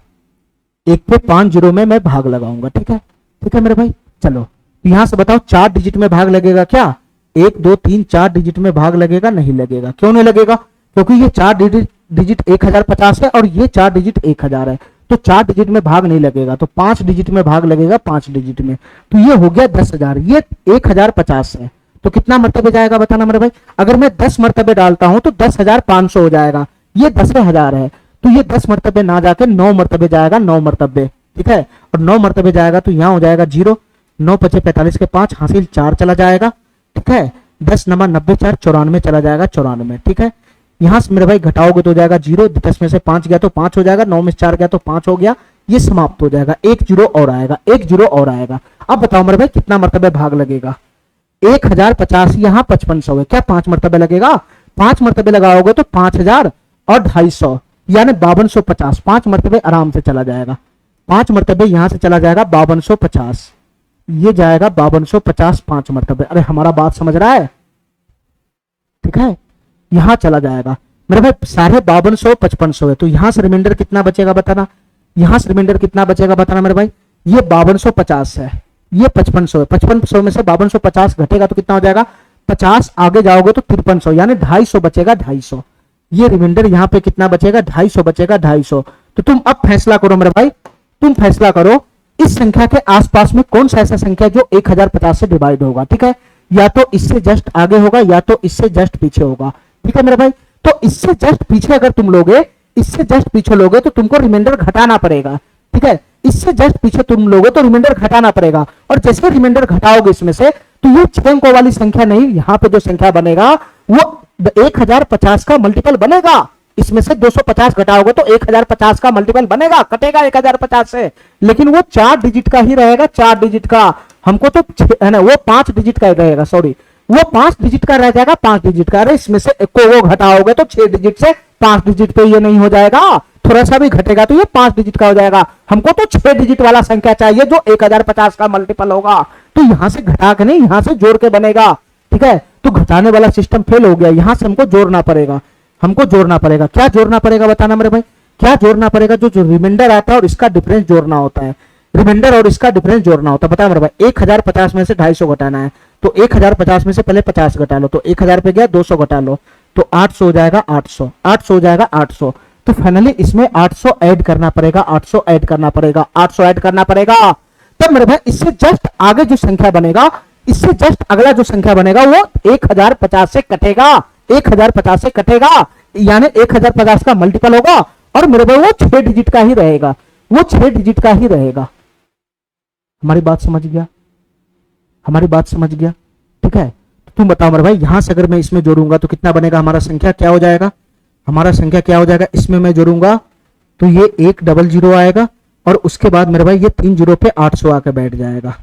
1 पे 5 जीरो में मैं भाग लगाऊंगा, ठीक है, ठीक है मेरे भाई। चलो यहां से बताओ 4 डिजिट में भाग लगेगा क्या, 1 2 3 4 डिजिट में भाग लगेगा, नहीं लगेगा, क्यों नहीं लगेगा, क्योंकि ये 4 डिजिट 1050 है और ये 4 डिजिट 1000 है, तो 4 डिजिट में भाग नहीं लगेगा, तो 5 डिजिट में भाग लगेगा, 5 डिजिट में, तो ये हो गया 10,000, ये 1050 है, तो कितना मर्तबे जाएगा बताना मेरे भाई, अगर मैं 10 मर्तबे डालता हूं तो 10,500 हो जाएगा, ये 10,000 है, तो ये 10 मर्तबे ना जाके 9 मर्तबे जाएगा, 9 मर्तबे, ठीक है, और 9 मर्तबे जाएगा तो यहां हो जाएगा 0, 9 5 45 के 5 हासिल 4 चला जाएगा, ठीक है, 10 नंबर 90 4 94 चला जाएगा, 94, ठीक है। यहां से मेरे भाई घटाओगे तो हो जाएगा 0, 10 में से 5 गया तो 5 हो जाएगा, 9 में से 4 गया तो 5 हो गया, ये समाप्त हो जाएगा, 1 जीरो और आएगा, 1 जीरो और आएगा। अब बताओ मेरे भाई कितना मर्तबे भाग लगेगा, 1050 यहां 5500 है, क्या 5 मर्तबे लगेगा, 5 मर्तबे लगाओगे तो 5000 और 250 यानी 5250, 5 मर्तबे आराम से चला जाएगा, 5 मर्तबे यहां से चला जाएगा 5250, ये जाएगा 5250 5 मर्तबे, अरे हमारा बात समझ रहा है, ठीक है, यहां चला जाएगा मेरे भाई, साढ़े 5200 5500 है, तो यहां से रिमाइंडर कितना बचेगा बताना, यहां से रिमाइंडर कितना बचेगा बताना मेरे भाई, ये 5250 है, ये 5500 है, 5500 में से 5250 घटेगा तो कितना हो जाएगा, 50 आगे जाओगे तो 5300 यानी 250 बचेगा, 250, ये रिमाइंडर यहां पे कितना बचेगा, 250 बचेगा, 250। तो तुम अब फैसला करो मेरे भाई, तुम फैसला करो इस संख्या के आसपास में कौन सा ऐसा संख्या जो 1050 से डिवाइड होगा, ठीक है, या तो इससे जस्ट आगे होगा या तो इससे जस्ट पीछे होगा, ठीक है मेरे भाई। तो इससे जस्ट पीछे अगर तुम लोगे, इससे जस्ट पीछे लोगे तो तुमको रिमाइंडर घटाना पड़ेगा, ठीक है, इससे जस्ट पीछे तुम लोगे तो रिमाइंडर घटाना पड़ेगा, और जैसे रिमाइंडर घटाओगे इसमें से तो ये 6 अंकों वाली संख्या नहीं, यहां पे जो संख्या बनेगा वो 1050 का मल्टीपल बनेगा, इसमें से 250 घटाओगे तो 1050 का मल्टीपल बनेगा, कटेगा 1050 से, लेकिन वो 4 डिजिट का ही रहेगा, 4 डिजिट का, हमको तो है ना वो 5 डिजिट का ही रहेगा, सॉरी वो 5 डिजिट का रह जाएगा, 5 डिजिट का, अरे इसमें से एक को वो घटाओगे तो 6 डिजिट से 5 डिजिट पे ये नहीं हो जाएगा, थोड़ा सा भी घटेगा तो ये 5 डिजिट का हो जाएगा, हमको तो 6 डिजिट वाला संख्या चाहिए जो 1050 का मल्टीपल होगा, तो यहां से घटा के नहीं यहां से जोड़ के बनेगा, ठीक है। तो घटाने वाला सिस्टम फेल हो गया, यहां से हमको जोड़ना पड़ेगा, हमको जोड़ना पड़ेगा, क्या जोड़ना पड़ेगा बताना मेरे भाई, क्या जोड़ना पड़ेगा, जो रिमाइंडर आता है और इसका डिफरेंस जोड़ना होता है, रिमाइंडर और इसका डिफरेंस जोड़ना होता है, बता मेरे भाई 1050 में से 250 घटाना है, तो 1050 में से पहले 50 घटा लो, तो 1000 पे गया 200 घटा लो तो 800 हो जाएगा, 800 800 हो जाएगा, 800, तो फाइनली इसमें 800 ऐड करना पड़ेगा, 800 ऐड करना पड़ेगा, 800 ऐड करना पड़ेगा, तब मेरे भाई इससे जस्ट आगे जो संख्या बनेगा, इससे जस्ट अगला जो संख्या बनेगा वो 1050 से कटेगा, 1050 से कटेगा, यानी 1050 का मल्टीपल होगा, और मेरे भाई वो 6 डिजिट का ही रहेगा, वो 6 डिजिट का ही रहेगा। हमारी बात समझ गया, हमारी बात समझ गया, ठीक है। तुम बताओ मेरे भाई, यहां से अगर मैं इसमें जोड़ूंगा तो कितना बनेगा हमारा संख्या, क्या हो जाएगा हमारा संख्या, क्या हो जाएगा, इसमें मैं जोड़ूंगा तो ये 100 आएगा और उसके बाद मेरे भाई ये 3 जीरो पे 800 आके बैठ जाएगा।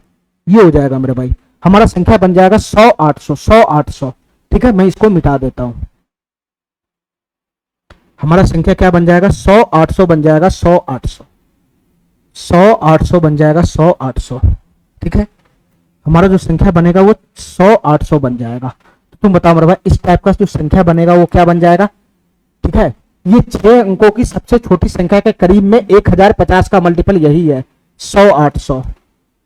ये हो जाएगा मेरे भाई, हमारा संख्या बन जाएगा 100 800 100 800। ठीक है, मैं इसको मिटा देता हूं। हमारा संख्या क्या बन जाएगा, 100 800 बन जाएगा, 100 800 100 800 बन जाएगा, 100 800। ठीक है, हमारा जो संख्या बनेगा वो 100 800 बन जाएगा। तो तुम बताओ मेरे भाई, इस टाइप का जो संख्या बनेगा वो क्या बन जाएगा। ठीक है, ये 6 अंकों की सबसे छोटी संख्या के करीब में 1050 का मल्टीपल यही है 100 800।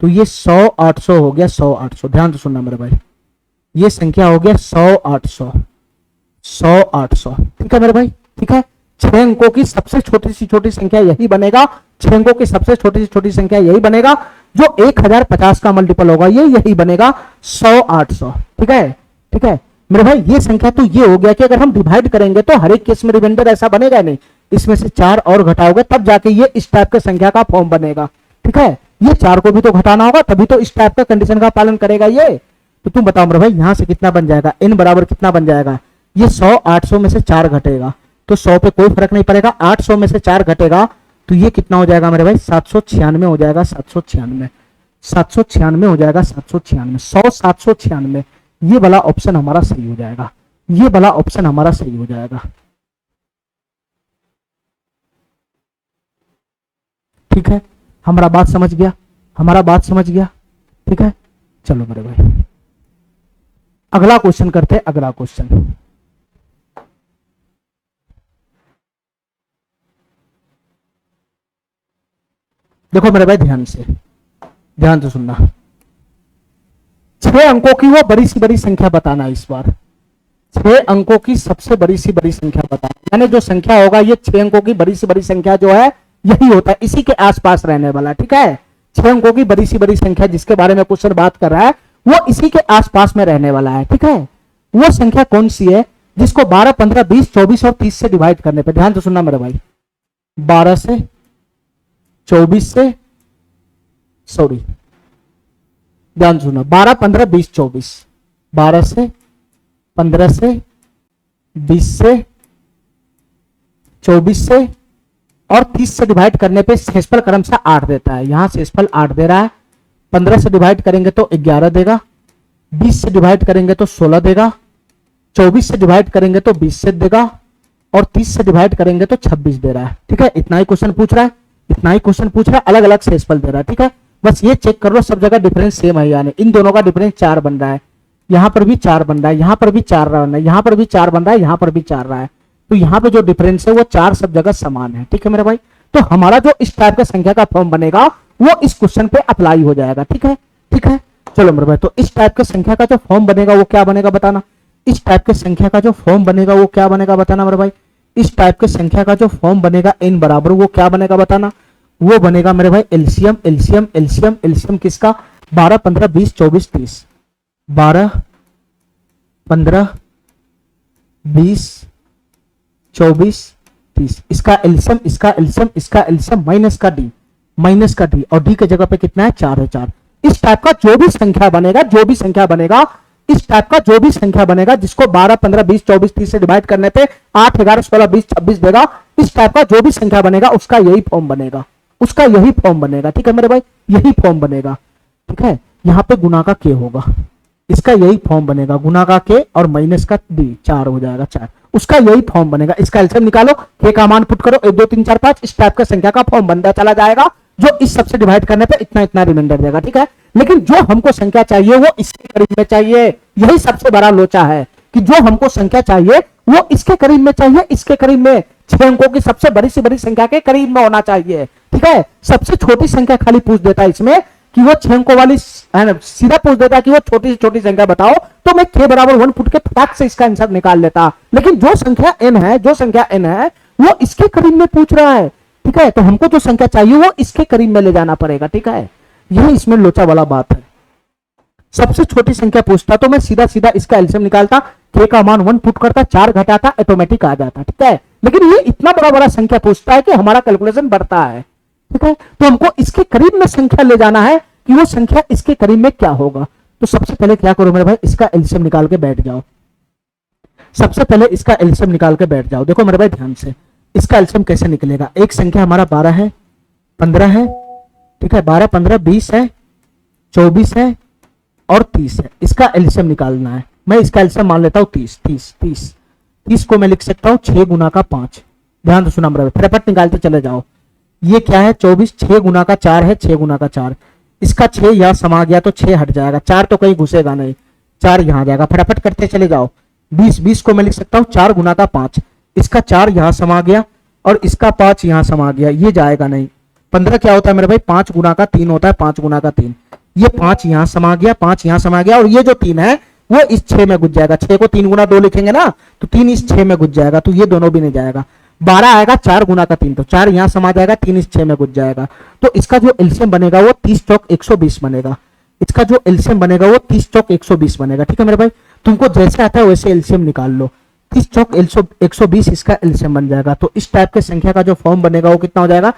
तो ये 100 800 हो गया, 100 800। ध्यान से सुनना मेरे भाई, ये संख्या हो गया 100 800 100 800। ठीक है मेरे भाई, ठीक है, 6 अंकों की सबसे छोटी सी छोटी संख्या यही बनेगा, 6 अंकों की सबसे छोटी सी छोटी संख्या यही बनेगा, जो 1050 का मल्टीपल होगा ये यही बनेगा 100 800। ठीक है, ठीक है मेरे भाई, ये संख्या तो ये हो गया कि अगर हम डिवाइड करेंगे तो हर एक केस में रिमाइंडर ऐसा बनेगा नहीं, इसमें से 4 और घटाओगे तब जाके ये इस टाइप के संख्या का फॉर्म बनेगा। ठीक है, ये 4 को भी तो घटाना होगा तभी तो इस टाइप का कंडीशन का पालन करेगा ये। तो तुम बताओ मेरे भाई, यहां से कितना बन जाएगा, n बराबर कितना बन जाएगा, ये 100 800 में से 4 घटेगा तो 100 पे कोई फर्क नहीं पड़ेगा, 800 में से 4 घटेगा तो ये कितना हो जाएगा मेरे भाई, 796 हो जाएगा, 796 796 हो जाएगा, 796 100 796। ये वाला ऑप्शन हमारा सही हो जाएगा, ये वाला ऑप्शन हमारा सही हो जाएगा। ठीक है, हमारा बात समझ गया, हमारा बात समझ गया। ठीक है, चलो मेरे भाई अगला क्वेश्चन करते हैं, अगला क्वेश्चन। देखो मेरे भाई, ध्यान से सुनना, 6 अंकों की वो बड़ी सी बड़ी संख्या बताना। इस बार 6 अंकों की सबसे बड़ी सी बड़ी संख्या बताना, यानी जो संख्या होगा ये 6 अंकों की बड़ी सी बड़ी संख्या जो है यही होता है, इसी के आसपास रहने वाला। ठीक है, 6 अंकों की बड़ी सी बड़ी संख्या जिसके बारे में क्वेश्चन बात कर रहा है वो इसी के आसपास में रहने वाला है। ठीक है, वो संख्या कौन सी है जिसको 12 15 20 24 और 30 से डिवाइड करने पे, ध्यान से सुनना मेरे भाई, 12 से 24 से, सॉरी ध्यान सुनो, 12 15 20 24, 12 से 15 से 20 से 24 से और 30 से डिवाइड करने पे शेषफल क्रमशः 8 देता है। यहां शेषफल 8 दे रहा है, 15 से डिवाइड करेंगे तो 11 देगा, 20 से डिवाइड करेंगे तो 16 देगा, 24 से डिवाइड करेंगे तो 20 से देगा और 30 से डिवाइड करेंगे तो 26 दे रहा है। ठीक है, इतना ही क्वेश्चन पूछ रहा है, इतना ही क्वेश्चन पूछ रहा है, अलग अलग शेषफल दे रहा है। ठीक है, बस ये चेक कर लो सब जगह डिफरेंस सेम है, यानी इन दोनों का डिफरेंस 4 बन रहा है, यहां पर भी 4 बन रहा है, यहां पर भी 4 बन रहा है, यहां पर भी 4 बन रहा है, यहां पर भी 4 रहा है। तो यहां पे जो डिफरेंस है वो 4 सब जगह समान है। ठीक है मेरे भाई, तो हमारा जो इस टाइप का संख्या का फॉर्म बनेगा वो इस क्वेश्चन पे अप्लाई हो जाएगा। ठीक है, ठीक है, चलो मेरे भाई, तो इस टाइप का संख्या का जो फॉर्म बनेगा वो क्या बनेगा बताना, इस टाइप के संख्या का जो फॉर्म बनेगा वो क्या बनेगा बताना मेरे भाई, इस टाइप के संख्या का जो फॉर्म बनेगा n बराबर वो क्या बनेगा बताना, वो बनेगा मेरे भाई एलसीएम एलसीएम एलसीएम एलसीएम किसका, 12 15 20 24 30, 12 15 20 24 30, इसका एलसीएम इसका एलसीएम इसका एलसीएम माइनस का डी और डी के जगह पे कितना है 4 है 4। इस टाइप का जो भी संख्या बनेगा, जो भी संख्या बनेगा, इस टाइप का जो भी संख्या बनेगा जिसको 12 15 20 24 30 से डिवाइड करने पे 8 11 16 20 26 देगा, इस टाइप का जो भी संख्या बनेगा उसका यही फॉर्म बनेगा, उसका यही फॉर्म बनेगा। ठीक है मेरे भाई, यही फॉर्म बनेगा। ठीक है, यहां पे गुना का के होगा, इसका यही फॉर्म बनेगा, गुना का के और माइनस का डी, 4 हो जाएगा 4, उसका यही फॉर्म बनेगा। इसका एलसीएम निकालो, के का मान पुट करो, 1 2 3 4 5, इस टाइप का संख्या का फॉर्म बनता चला जाएगा, जो इस सबसे डिवाइड करने पे इतना इतना रिमाइंडर देगा। ठीक है, लेकिन जो हमको संख्या चाहिए वो इसके करीब में चाहिए, यही सबसे बड़ा लोचा है कि जो हमको संख्या चाहिए वो इसके करीब में चाहिए, इसके करीब में, 6 अंकों की सबसे बड़ी से बड़ी संख्या के करीब में होना चाहिए। ठीक है, सबसे छोटी संख्या खाली पूछ देता है इसमें कि वो 6 अंकों वाली, सीधा पूछ देता है कि वो छोटी से छोटी संख्या बताओ, तो मैं k बराबर 1 पुट के फटाक से इसका आंसर निकाल लेता। लेकिन जो संख्या n है, जो संख्या n है वो इसके करीब में पूछ रहा है। ठीक है, तो हमको जो संख्या चाहिए वो इसके करीब में ले जाना पड़ेगा। ठीक है, यही इसमें लोचा वाला बात है। सबसे छोटी संख्या पूछता तो मैं सीधा सीधा इसका एलसीएम निकालता, k का मान 1 पुट करता, 4 घटाता, ऑटोमेटिक आ जाता। ठीक है, लेकिन ये इतना बड़ा बड़ा संख्या पूछता है कि हमारा कैलकुलेशन बढ़ता है। ठीक है, तो हमको इसके करीब में संख्या ले जाना है कि वो संख्या इसके करीब में क्या होगा। तो सबसे पहले क्या करो मेरे भाई, इसका एलसीएम निकाल के बैठ जाओ। सबसे पहले इसका एलसीएम निकाल के बैठ जाओ। देखो मेरे भाई ध्यान से, इसका एलसीएम कैसे निकलेगा। एक संख्या हमारा 12 है, 15 है, ठीक है, 12, 15, 20 है, 24 है और 30 है। इसका एलसीएम निकालना है। मैं इसका एलसीएम मान लेता हूँ 30। 30 को मैं लिख सकता हूँ 6 गुना का 5। ध्यान से सुना मेरे, फटाफट निकालते चले जाओ। ये क्या है 24, 6 गुना का 4 है, 6 गुना का 4। इसका 6 यहां समा गया तो 6 हट जाएगा, 4 तो कहीं घुसेगा नहीं, 4 यहां जाएगा। फटाफट करते चले जाओ। 20 को मैं लिख सकता हूँ 4 गुना का 5। इसका 4 यहां समा गया और इसका 5 यहां समा गया, ये जाएगा नहीं। 15 क्या होता है मेरे भाई, 5 गुना का 3 होता है, 5 गुना का 3। ये 5 यहां समा गया, 5 यहां समा गया और ये जो 3 है वो इस 6 में घुस जाएगा। 6 को 3 गुना 2 लिखेंगे ना तो 3 इस 6 में घुस जाएगा, तो ये दोनों भी नहीं जाएगा। 12 आएगा 4 गुना का 3, तो 4 यहां समा जाएगा, 3 इस 6 में घुस जाएगा। तो इसका जो एलसीएम बनेगा वो 30 चौक 120 बनेगा। इसका जो एलसीएम बनेगा वो 30 चौक 120 बनेगा। ठीक है मेरे भाई, तुमको जैसे आता है वैसे एलसीएम निकाल लो। 30 चौक 120 इसका एलसीएम बन जाएगा। तो इस टाइप के संख्या का जो फॉर्म बनेगा वो कितना हो जाएगा,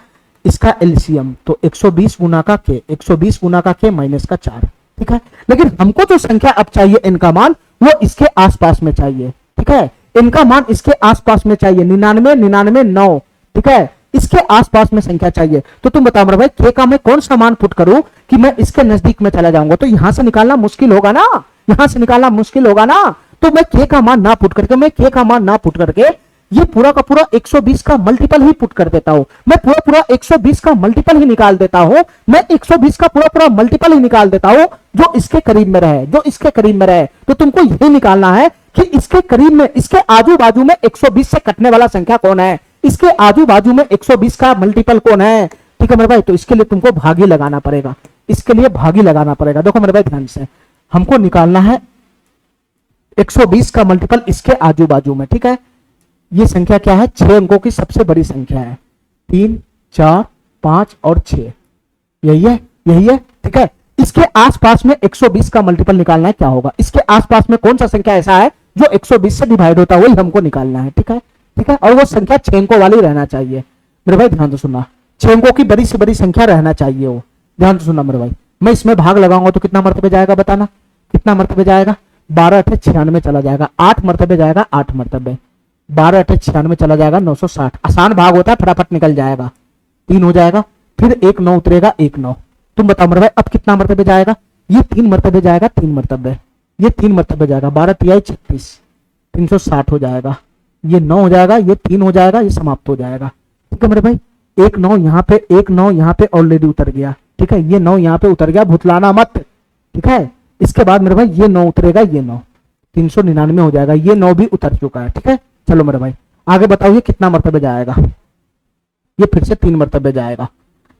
इसका एलसीएम तो 120 गुना का के, 120 गुना का के माइनस का 4। ठीक है, लेकिन हमको जो संख्या अब चाहिए इनका मान वो इसके आसपास में चाहिए। ठीक है, इनका मान इसके आसपास में चाहिए, 99, 99, 9। ठीक है, इसके आसपास में संख्या चाहिए। तो तुम बताओ मेरे भाई के का मैं कौन सा मान पुट करूं कि मैं इसके नजदीक में चला जाऊंगा। तो यहां से निकालना मुश्किल होगा ना, यहां से निकालना मुश्किल होगा ना। तो मैं के का मान ना पुट करके, मैं के का मान ना पुट करके ये पूरा का पूरा 120 का मल्टीपल ही पुट कर देता हूं। मैं पूरा पूरा 120 का मल्टीपल ही निकाल देता हूं। मैं 120 का पूरा पूरा मल्टीपल ही निकाल देता हूं जो इसके करीब में रहे, जो इसके करीब में रहे। तो तुमको यही निकालना है कि इसके करीब में, इसके आजू बाजू में 120 से कटने वाला संख्या कौन है, इसके आजू बाजू में 120 का मल्टीपल कौन है। ठीक है मेरे भाई, तो इसके लिए तुमको भागी लगाना पड़ेगा, इसके लिए भागी लगाना पड़ेगा। देखो मेरे भाई ध्यान से, हमको निकालना है 120 का मल्टीपल इसके आजू बाजू में। ठीक है, ये संख्या क्या है, 6 अंकों की सबसे बड़ी संख्या है, 3, 4, 5 और 6, यही है, यही है। ठीक है, इसके आसपास में 120 का मल्टीपल निकालना है, क्या होगा, इसके आसपास में कौन सा संख्या ऐसा है जो 120 से डिवाइड होता है, वही हमको निकालना है। ठीक है, ठीक है, और वो संख्या 6 अंकों वाली रहना चाहिए। मेरे भाई ध्यान से सुनना, 6 अंकों की बड़ी से बड़ी संख्या रहना चाहिए वो। ध्यान से सुनना मेरे भाई, मैं इसमें भाग लगाऊंगा तो कितना मरतबे जाएगा, बताना कितना मरतबे जाएगा। 12 × 96 चला जाएगा, 8 मरतबे जाएगा, 8 मरतबे। 12 × 96 चला जाएगा 960। आसान भाग होता है, फटाफट निकल जाएगा, 3 हो जाएगा, फिर 1 9 उतरेगा, 1 9। तुम बताओ मेरे भाई अब कितना मरतबे जाएगा, ये 3 मरतबे जाएगा, 3 मरतबे, ये 3 मरतबे जाएगा, 12 × 3 = 36, 360 हो जाएगा, ये 9 हो जाएगा, ये 3 हो जाएगा, ये समाप्त हो जाएगा। ठीक है मेरे भाई, 1 9 यहाँ पे, 1 9 यहाँ पे ऑलरेडी उतर गया। ठीक है, ये 9 यहाँ पे उतर गया, भुतलाना मत। ठीक है, इसके बाद मेरे भाई ये 9 उतरेगा, ये 9, 399 हो जाएगा, ये 9 भी उतर चुका है। ठीक है, चलो मेरे भाई आगे बताओ ये कितना मरतबे जाएगा, ये फिर से 3 मरतबे जाएगा,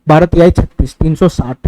12 × 36, 360।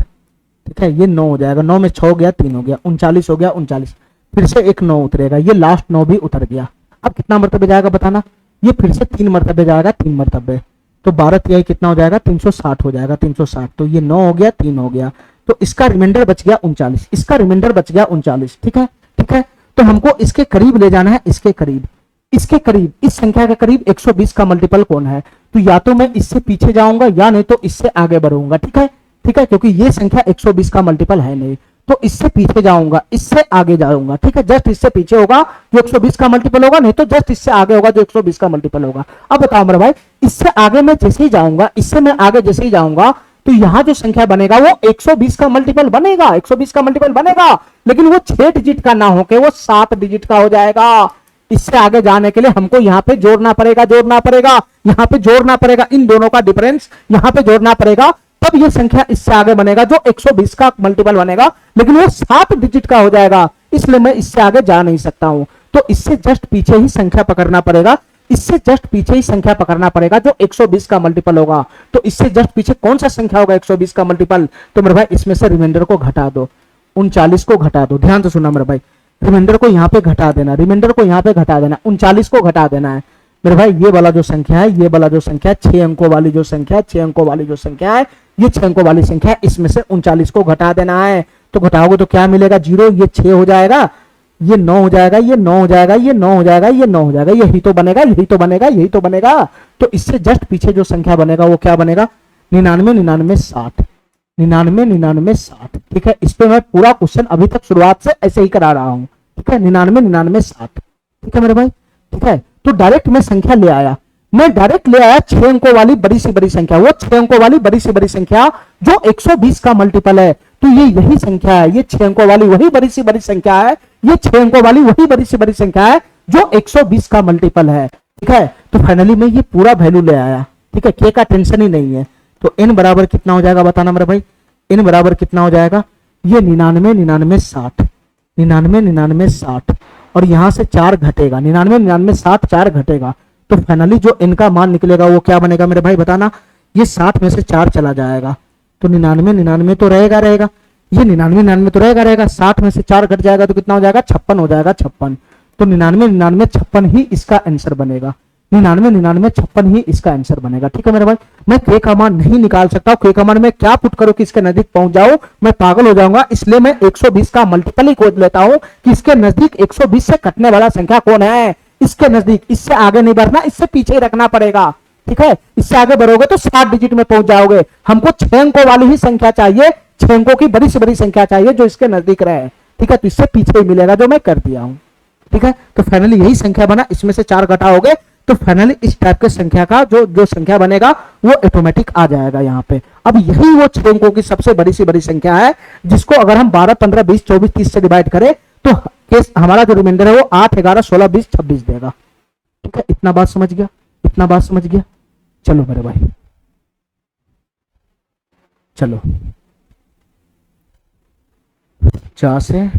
ठीक है, ये 9 हो जाएगा, 9 में 6 हो गया, 3 हो गया, 39 हो गया, 39, फिर से एक 9 उतरेगा, ये लास्ट 9 भी उतर गया। अब कितना मरतबे जाएगा बताना, ये फिर से 3 मरतबे जाएगा, 3 मरतबे, तो 12 × कितना हो जाएगा, 360 हो जाएगा, 360, तो ये 9 हो गया, 3 हो गया, तो इसका रिमाइंडर बच गया 39, इसका रिमाइंडर बच गया 39। ठीक है, ठीक है, तो हमको इसके करीब ले जाना है, इसके करीब, इसके करीब, इस संख्या के करीब 120 का मल्टीपल कौन है। तो या तो मैं इससे पीछे जाऊंगा या नहीं तो इससे आगे बढ़ूंगा। ठीक है, ठीक है, क्योंकि ये संख्या 120 का मल्टीपल है नहीं, तो इससे पीछे जाऊंगा, इससे आगे जाऊंगा। ठीक है, जस्ट इससे पीछे होगा जो 120 का मल्टीपल होगा, नहीं तो जस्ट इससे आगे होगा जो 120 का मल्टीपल होगा। अब बताओ मेरे भाई, इससे आगे मैं जैसे ही जाऊंगा, इससे मैं आगे जैसे ही जाऊंगा, तो यहां जो संख्या बनेगा वो 120 का मल्टीपल बनेगा, 120 का मल्टीपल बनेगा, लेकिन वो 6 डिजिट का ना होके वो 7 डिजिट का हो जाएगा। इससे आगे जाने के लिए हमको यहाँ पे जोड़ना पड़ेगा, जोड़ना पड़ेगा, यहाँ पे जोड़ना पड़ेगा, इन दोनों का डिफरेंस यहाँ पे जोड़ना पड़ेगा, तब ये संख्या इससे आगे बनेगा जो 120 का मल्टीपल बनेगा, लेकिन वो 7 डिजिट का हो जाएगा, इसलिए मैं इससे आगे जा नहीं सकता हूं। तो इससे जस्ट पीछे ही संख्या पकड़ना पड़ेगा, इससे जस्ट पीछे ही संख्या पकड़ना पड़ेगा जो 120 का मल्टीपल होगा। तो इससे जस्ट पीछे कौन सा संख्या होगा 120 का मल्टीपल, तो मेरे भाई इसमें से रिमाइंडर को घटा दो, 39 को घटा दो। ध्यान से सुनना मेरे भाई, रिमाइंडर को यहाँ पे घटा देना, रिमाइंडर को यहाँ पे घटा देना, 39 को घटा देना है मेरे भाई। ये वाला जो संख्या है, ये वाला जो संख्या 6 अंकों वाली जो संख्या है, 6 अंकों वाली जो संख्या है, ये 6 अंकों वाली संख्या है, इसमें से 39 को घटा देना है। तो घटाओगे तो क्या मिलेगा, 0, ये 6 हो जाएगा, ये 9 हो जाएगा, ये 9 हो जाएगा, ये 9 हो जाएगा, ये 9 हो जाएगा, यही तो बनेगा, यही तो बनेगा, यही तो बनेगा। तो इससे जस्ट पीछे जो संख्या बनेगा वो क्या बनेगा, 99, 99, 60, 99 99 60। ठीक है, इस पे मैं पूरा क्वेश्चन अभी तक शुरुआत से ऐसे ही करा रहा हूं। ठीक है, 99 99 60। ठीक है मेरे भाई। ठीक है, तो डायरेक्ट मैं संख्या ले आया, मैं डायरेक्ट ले आया 6 अंकों वाली बड़ी से बड़ी संख्या, वो 6 अंकों वाली बड़ी से बड़ी संख्या जो 120 का मल्टीपल है। तो ये यही संख्या है, ये 6 अंकों वाली वही बड़ी सी बड़ी संख्या है, ये 6 अंकों वाली वही बड़ी से बड़ी संख्या है जो 120 का मल्टीपल है। ठीक है, तो फाइनली मैं ये पूरा वैल्यू ले आया। ठीक है, के का टेंशन ही नहीं है। तो n बराबर कितना हो जाएगा बताना मेरे भाई, n बराबर कितना हो जाएगा, ये 99 99 60, 99 99 60, और यहां से 4 घटेगा, 99 99 60 4 घटेगा। तो फाइनली जो n का मान निकलेगा वो क्या बनेगा मेरे भाई बताना, ये 60 में से 4 चला जाएगा, तो 99 99 तो रहेगा, ये 99 99 तो रहेगा, 60 में से 4 घट जाएगा तो कितना हो जाएगा, 56 हो जाएगा, 56। तो 99 99 56 ही इसका आंसर बनेगा, 99 99 56 ही इसका आंसर बनेगा। ठीक है मेरे भाई, मैं के का मान नहीं निकाल सकता, के का मान मैं क्या पुट करूं कि इसके नजदीक पहुंच जाऊं, मैं पागल हो जाऊंगा, इसलिए मैं 120 का मल्टीपल ही खोज लेता हूं कि इसके नजदीक 120 से कटने वाला संख्या कौन है, इसके नजदीक, इससे आगे नहीं बढ़ना, इससे पीछे ही रखना पड़ेगा। ठीक है, इससे आगे बढ़ोगे तो 60 डिजिट में पहुंच जाओगे, हमको 6 अंकों वाली ही संख्या चाहिए, 6 अंकों की बड़ी से बड़ी संख्या चाहिए जो इसके नजदीक रहे। ठीक है, तो इससे पीछे ही मिलेगा जो मैं कर दिया हूं। ठीक है, तो फाइनली यही संख्या बना, इसमें से 4 घटाओगे तो फाइनली इस टाइप के संख्या का जो संख्या बनेगा वो ऑटोमेटिक आ जाएगा यहाँ पे। अब यही वो 6 अंकों की सबसे बड़ी सी बड़ी संख्या है जिसको अगर हम 12 15 20 24 30 से डिवाइड करें तो केस हमारा जो रिमाइंडर है वो 8 11 16 20 26 देगा। ठीक है, इतना बात समझ गया, इतना बात समझ गया। चलो मेरे भाई, चलो जहां से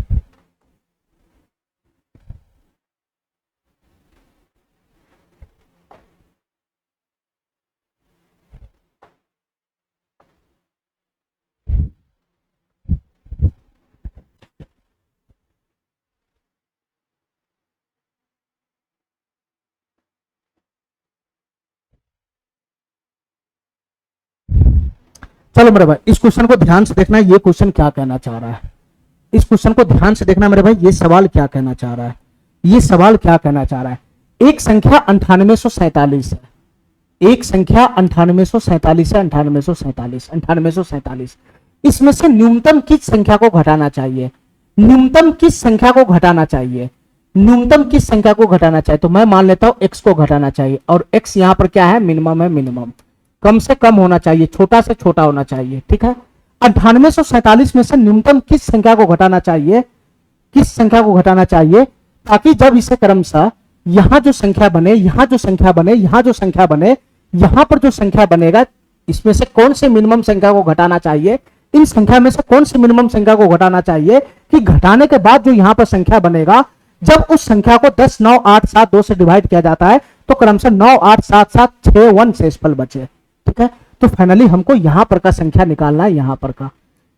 चलो मेरे भाई इस क्वेश्चन को ध्यान से देखना, ये क्वेश्चन क्या कहना चाह रहा है, इस क्वेश्चन को ध्यान से देखना मेरे भाई, ये सवाल क्या कहना चाह रहा है, ये सवाल क्या कहना चाह रहा है। एक संख्या 9847 है, एक संख्या 9847 है, 9847 9847, इसमें से न्यूनतम किस संख्या को घटाना चाहिए, न्यूनतम किस संख्या को घटाना चाहिए, न्यूनतम किस संख्या को घटाना चाहिए। तो मैं मान लेता हूं x को घटाना चाहिए, और x यहां पर क्या है, मिनिमम है, मिनिमम कम से कम होना चाहिए, छोटा से छोटा होना चाहिए। ठीक है, 9847 में से न्यूनतम किस संख्या को घटाना चाहिए, किस संख्या को घटाना चाहिए, ताकि जब इसे क्रमशः यहां जो संख्या बने, यहां जो संख्या बने, यहां जो संख्या बने, यहां पर जो संख्या बनेगा, इसमें से कौन से मिनिमम संख्या को घटाना चाहिए, इन संख्या में से कौन सी मिनिमम संख्या को घटाना चाहिए कि घटाने के बाद जो यहां पर संख्या बनेगा, जब उस संख्या को 10 9 8 7 2 से डिवाइड किया जाता है तो क्रमशः 9 8 7 7 6 1 शेषफल बचे। ठीक है, तो फाइनली हमको यहां पर का संख्या निकालना है, यहां पर का,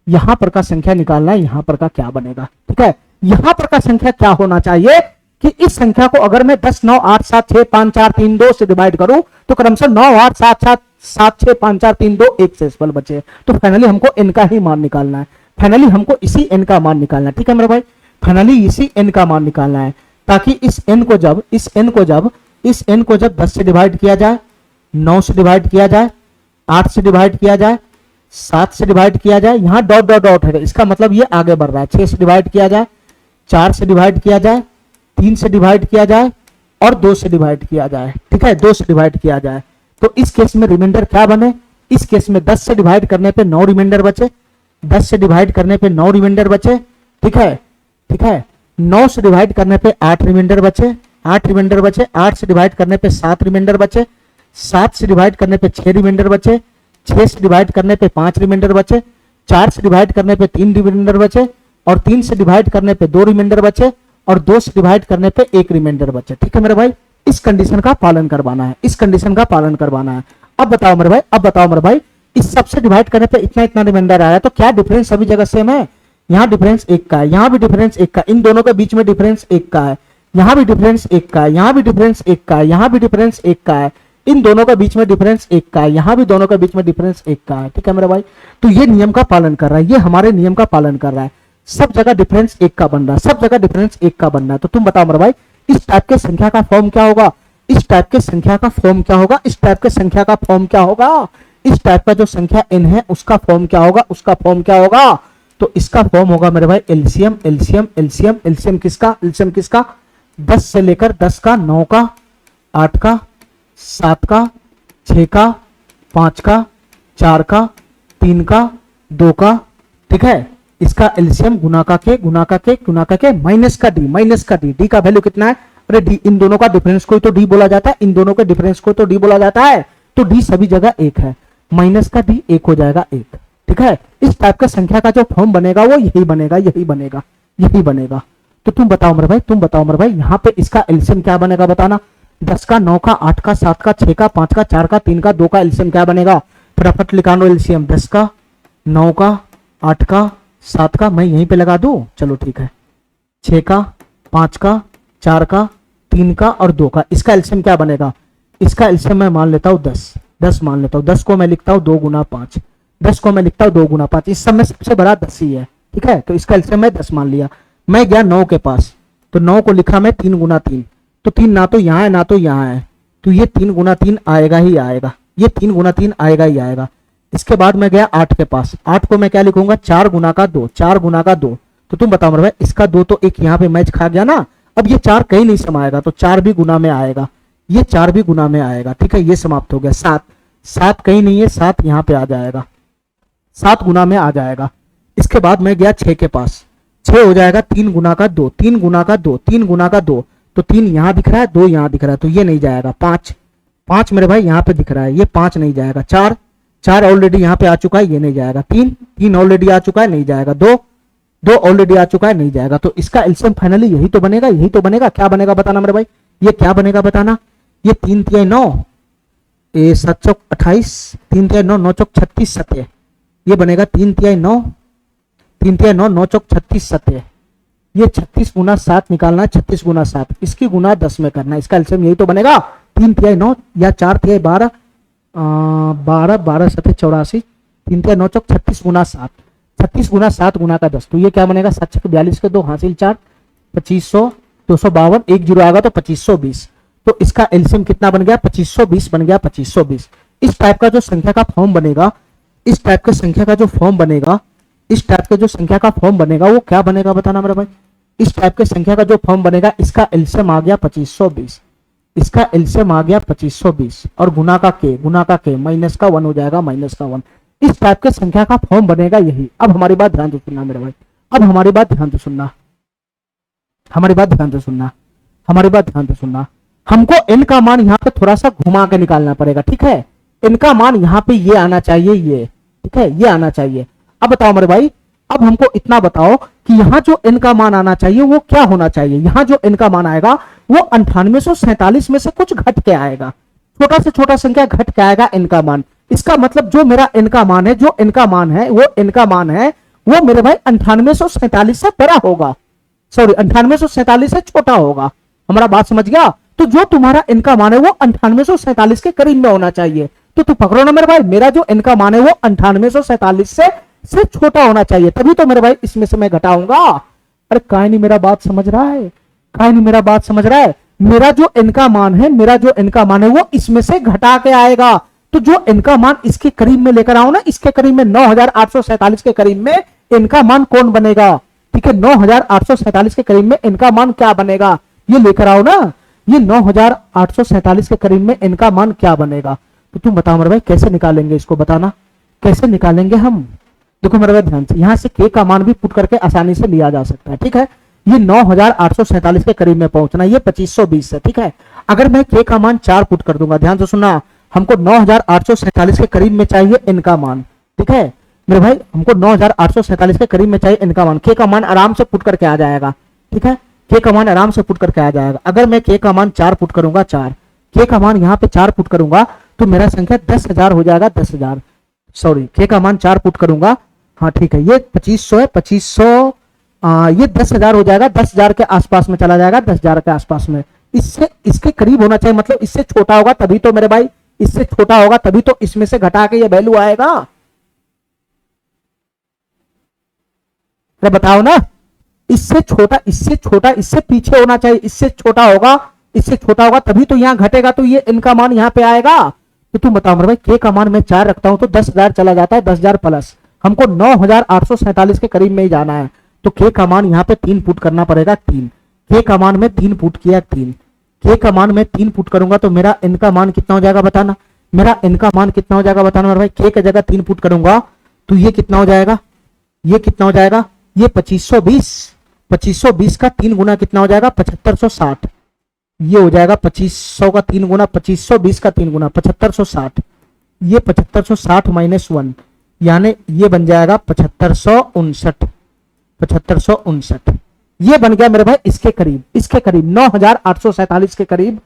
यहां पर का संख्या निकालना है, यहां पर का क्या बनेगा। ठीक है, यहां पर का संख्या क्या होना चाहिए कि इस संख्या को अगर मैं 10 9 8 7 6 5 4 3 2 से डिवाइड करूं तो क्रमशः 9 8 7 7 7 6 5 4 3 2 1 शेषफल बचे। तो फाइनली हमको n का ही मान निकालना है, फाइनली हमको इसी n का मान निकालना है। ठीक है मेरे भाई, फाइनली इसी n का मान निकालना है, ताकि इस n को जब 10 से डिवाइड किया जाए, 9 से डिवाइड किया जाए, 8 से डिवाइड किया जाए, 7 से डिवाइड किया जाए, यहां डॉट डॉट डॉट है, इसका मतलब ये आगे बढ़ रहा है, 6 से डिवाइड किया जाए, 4 से डिवाइड किया जाए, 3 से डिवाइड किया जाए और 2 से डिवाइड किया जाए। ठीक है, 2 से डिवाइड किया जाए तो इस केस में रिमाइंडर क्या बने, इस केस में 10 से डिवाइड करने पे 9 रिमाइंडर बचे, 10 से डिवाइड करने पे 9 रिमाइंडर बचे। ठीक है, ठीक है, 9 से डिवाइड करने पे 8 रिमाइंडर बचे, 8 रिमाइंडर बचे, 8 से डिवाइड करने पे 7 रिमाइंडर बचे, 7 से डिवाइड करने पे 6 रिमाइंडर बचे, 6 से डिवाइड करने पे 5 रिमाइंडर बचे, 4 से डिवाइड करने पे 3 रिमाइंडर बचे, और 3 से डिवाइड करने पे 2 रिमाइंडर बचे, और 2 से डिवाइड करने पे 1 रिमाइंडर बचे। ठीक है मेरे भाई, इस कंडीशन का पालन करवाना है, इस कंडीशन का पालन करवाना है। अब बताओ मेरे भाई, अब बताओ मेरे भाई, इस सबसे डिवाइड करने पे इतना इतना रिमाइंडर आया तो क्या डिफरेंस सभी जगह सेम है, यहाँ डिफरेंस 1 का है, यहाँ भी डिफरेंस 1 का, इन दोनों के बीच में डिफरेंस 1 का है, यहाँ भी डिफरेंस 1 का है, यहाँ भी डिफरेंस 1 का है, यहाँ भी डिफरेंस 1 का है, इन दोनों के बीच में डिफरेंस 1 का है, यहाँ भी दोनों के बीच में डिफरेंस 1 का है। ठीक है मेरे भाई, तो ये नियम का पालन कर रहा है, ये हमारे नियम का पालन कर रहा है, सब जगह डिफरेंस 1 का बन रहा है, सब जगह डिफरेंस 1 का बन रहा है। तो तुम बताओ मेरे भाई, इस टाइप के संख्या का फॉर्म क्या होगा, इस टाइप के संख्या का फॉर्म क्या होगा, इस टाइप के संख्या का फॉर्म क्या होगा इस टाइप का जो संख्या n है उसका फॉर्म क्या होगा, उसका फॉर्म क्या होगा, तो इसका फॉर्म होगा मेरे भाई एलसीएम एलसीएम एलसीएम एलसीएम किसका, एलसीएम किसका, 10 से लेकर 10 का, 9 का, 8 का, 7 का, 6 का, 5 का, 4 का, 3 का, 2 का, ठीक है। इसका एलसीएम गुना का के गुना का के गुना का के माइनस का डी, डी का वैल्यू कितना है, अरे डी, इन दोनों का डिफरेंस को तो डी बोला जाता है, इन दोनों के डिफरेंस को तो डी बोला जाता है, तो डी सभी जगह एक है, माइनस का डी एक हो जाएगा एक, ठीक है। इस टाइप का संख्या का जो फॉर्म बनेगा वो यही बनेगा, यही बनेगा, यही बनेगा। तो तुम बताओ मेरे भाई, तुम बताओ मेरे भाई, यहाँ पे इसका एलसीएम क्या बनेगा बताना, 10 का, 9 का, 8 का, 7 का, 6 का, 5 का, 4 का, 3 का, 2 का एलसीएम क्या बनेगा, फटाफट लिखा लो एलसीएम, 10 का, 9 का, 8 का, 7 का, मैं यहीं पे लगा दूं, चलो ठीक है, 6 का, 5 का, 4 का, 3 का और 2 का, इसका एलसीएम क्या बनेगा, इसका एलसीएम मैं मान लेता हूं 10 मान लेता हूं, 10 को मैं लिखता हूं 2 गुना 5, 10 को मैं लिखता हूं 2 गुना 5, इस सब में सबसे बड़ा 10 ही है, ठीक है। तो इसका एलसीएम मैं 10 मान लिया, मैं गया 9 के पास, तो 9 को लिखा मैं 3 गुना 3, तो 3 ना तो यहाँ है ना तो यहाँ है, तो ये 3 गुना 3 आएगा ही आएगा, ये 3 गुना 3 आएगा ही आएगा। इसके बाद मैं गया 8 के पास, 8 को मैं क्या लिखूंगा, 4 गुना का 2, 4 गुना का 2, तो तुम बताओ मेरे भाई, इसका 2 तो एक यहाँ पे मैच खा गया ना, अब ये 4 कहीं नहीं समाएगा, तो 4 भी गुना में आएगा, ये 4 भी गुना में आएगा, ठीक है, ये समाप्त हो गया। 7 कहीं नहीं है, 7 यहाँ पे आ जाएगा, 7 गुना में आ जाएगा। इसके बाद मैं गया 6 के पास, 6 हो जाएगा 3 गुना का 2, 3 गुना का 2, 3 गुना का 2, तो 3 यहाँ दिख रहा है, 2 यहाँ दिख रहा है, तो ये नहीं जाएगा। 5 मेरे भाई यहाँ पे दिख रहा है, ये 5 नहीं जाएगा। 4 ऑलरेडी यहाँ पे आ चुका है, ये नहीं जाएगा। 3 ऑलरेडी आ चुका है, नहीं जाएगा। 2 ऑलरेडी आ चुका है, नहीं जाएगा। तो इसका एलसीएम फाइनली यही तो बनेगा, यही तो बनेगा। क्या बनेगा बताना मेरे भाई, ये क्या बनेगा बताना, ये 3 तिहाई 9, 7 चौक 28, 3 तिहाई 9, 9 चौक 36 सत्य, ये बनेगा 3 तिहाई 9, 3 तिहाई 9, 9 चौक 36 सत्य, ये 36 गुना 7 निकालना है, 36 गुना 7, इसकी गुना 10 में करना है, इसका एलसीएम यही तो बनेगा। 3 तिहाई 9 या 4 तिहाई 12, 12 सत्य 84, 3 तिहाई 9 चौक 36 गुना 7, 36 गुना 7 गुना का 10, तो ये क्या बनेगा, 7 छक 42 के 2 हासिल 4, 2500, 252, 1 जीरो आएगा तो 2520। तो इसका एलसीएम कितना बन गया, 2520 बन गया, 2520। इस टाइप का जो संख्या का फॉर्म बनेगा, इस टाइप के संख्या का जो फॉर्म बनेगा, इस टाइप के जो संख्या का फॉर्म बनेगा वो क्या बनेगा बताना मेरे भाई। इस टाइप के संख्या का जो फॉर्म बनेगा, इसका एलसीएम आ गया 2520, इसका एलसीएम आ गया 2520 और गुना का के माइनस का 1 हो जाएगा, माइनस का 1। इस टाइप के संख्या का फॉर्म बनेगा यही। अब हमारी बात ध्यान से सुनना मेरे भाई, अब हमारी बात ध्यान से सुनना, हमारी बात ध्यान से सुनना, हमारी बात ध्यान से सुनना। हमको n का मान यहाँ पे थोड़ा सा घुमा के निकालना पड़ेगा, ठीक है। n का मान यहाँ पे ये आना चाहिए, ये ठीक है, ये आना चाहिए। अब बताओ मेरे भाई, अब हमको इतना बताओ कि यहाँ जो n का मान आना चाहिए वो क्या होना चाहिए। यहाँ जो n का मान आएगा वो 9847 में से कुछ घट के आएगा, छोटा से छोटा संख्या घट के आएगा n का मान। इसका मतलब जो मेरा n का मान है, जो n का मान है, वो n का मान है वो मेरे भाई 9847 से बड़ा होगा, सॉरी 9847 से छोटा होगा। हमारा बात समझ गया। तो जो तुम्हारा n का मान है वो 9847 के करीब में होना चाहिए। तो तू पकड़ो ना मेरे भाई, मेरा जो n का मान है वो 9847 से छोटा होना चाहिए, तभी तो मेरे भाई इसमें से मैं घटाऊंगा। अरे काहे नहीं मेरा बात समझ रहा है, काहे नहीं मेरा बात समझ रहा है। मेरा जो n का मान है, मेरा जो n का मान है वो इसमें से घटा के आएगा। तो जो n का मान इसके करीब में लेकर आओ ना, इसके करीब में 9847 के करीब में n का मान कौन बनेगा, ठीक है। 9847 के करीब में n का मान क्या बनेगा, ये लेकर आओ ना, ये 9847 के करीब में n का मान क्या बनेगा। तो तुम बताओ मेरे भाई कैसे निकालेंगे, इसको बताना कैसे निकालेंगे हम। देखो मेरे भाई ध्यान से, यहां से k का मान भी पुट करके आसानी से लिया जा सकता है, ठीक है। ये 9847 के करीब में पहुंचना, ये 2520 है, ठीक है। अगर मैं k का मान 4 पुट कर दूंगा, ध्यान से सुनना, हमको 9847 के करीब में चाहिए n का मान, ठीक है मेरे भाई, हमको 9847 के करीब में चाहिए n का मान। k का मान आराम से पुट करके आ जाएगा, ठीक है, k का मान आराम से पुट करके आ जाएगा। अगर मैं k का मान 4 पुट करूंगा, 4 k का मान यहाँ पे 4 पुट करूंगा तो मेरा संख्या 10,000 हो जाएगा, 10,000, सॉरी k का मान 4 पुट करूंगा, हाँ ठीक है, ये 2500 है, 2500 ये 10,000 हो जाएगा, 10,000 के आसपास में चला जाएगा, 10,000 के आसपास में। इससे इसके करीब होना चाहिए, मतलब इससे छोटा होगा तभी तो मेरे भाई, इससे छोटा होगा तभी तो इसमें से घटा के ये वैल्यू आएगा। अरे बताओ ना, इससे छोटा, इससे छोटा, इससे पीछे होना चाहिए, इससे छोटा होगा, इससे छोटा होगा तभी तो यहाँ घटेगा, तो ये इनका मान यहाँ पे आएगा। तो तुम बताओ मेरे भाई, के का मान मैं 4 रखता हूं तो 10,000 चला जाता है, 10,000 प्लस हमको 9,847 के करीब में ही जाना है। तो के का मान यहाँ पे 3 पुट करना पड़ेगा, 3। के का मान में 3 पुट किया, 3। के का मान में 3 पुट करूंगा तो मेरा एन का मान कितना हो जाएगा बताना, मेरा एन का मान कितना हो जाएगा बताना मेरे भाई। के की जगह 3 पुट करूंगा तो ये कितना हो जाएगा, ये कितना हो जाएगा, ये 2520। 2520 का 3 गुना कितना हो जाएगा, 7560। ये हो जाएगा 2500 का 3 गुना, 2520 का 3 गुना 7560। ये 7560 माइनस 1 यानी ये बन जाएगा 7559। 7559 ये बन गया मेरे भाई इसके करीब, इसके करीब 9,847 के करीब,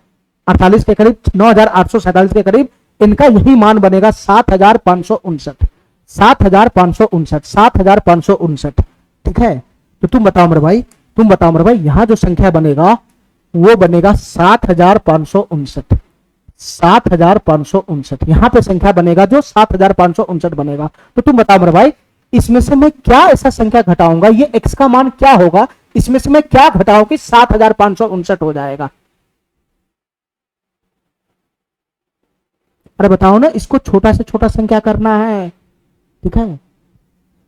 48 के करीब, 9,847 के करीब इनका यही मान बनेगा 7,559। 7,559, 7,559। ठीक है, तो तुम बताओ मेरे भाई, तुम बताओ मेरे भाई, यहां जो संख्या बनेगा वो बनेगा 7,559। 7,559 यहां पे संख्या बनेगा जो 7,559 बनेगा। तो तुम बताओ मेरे भाई, इसमें से मैं क्या ऐसा संख्या घटाऊंगा, ये x का मान क्या होगा, इसमें से मैं क्या घटाऊं कि 7,559 हो जाएगा। अरे बताओ ना, इसको छोटा से छोटा संख्या करना है। ठीक है,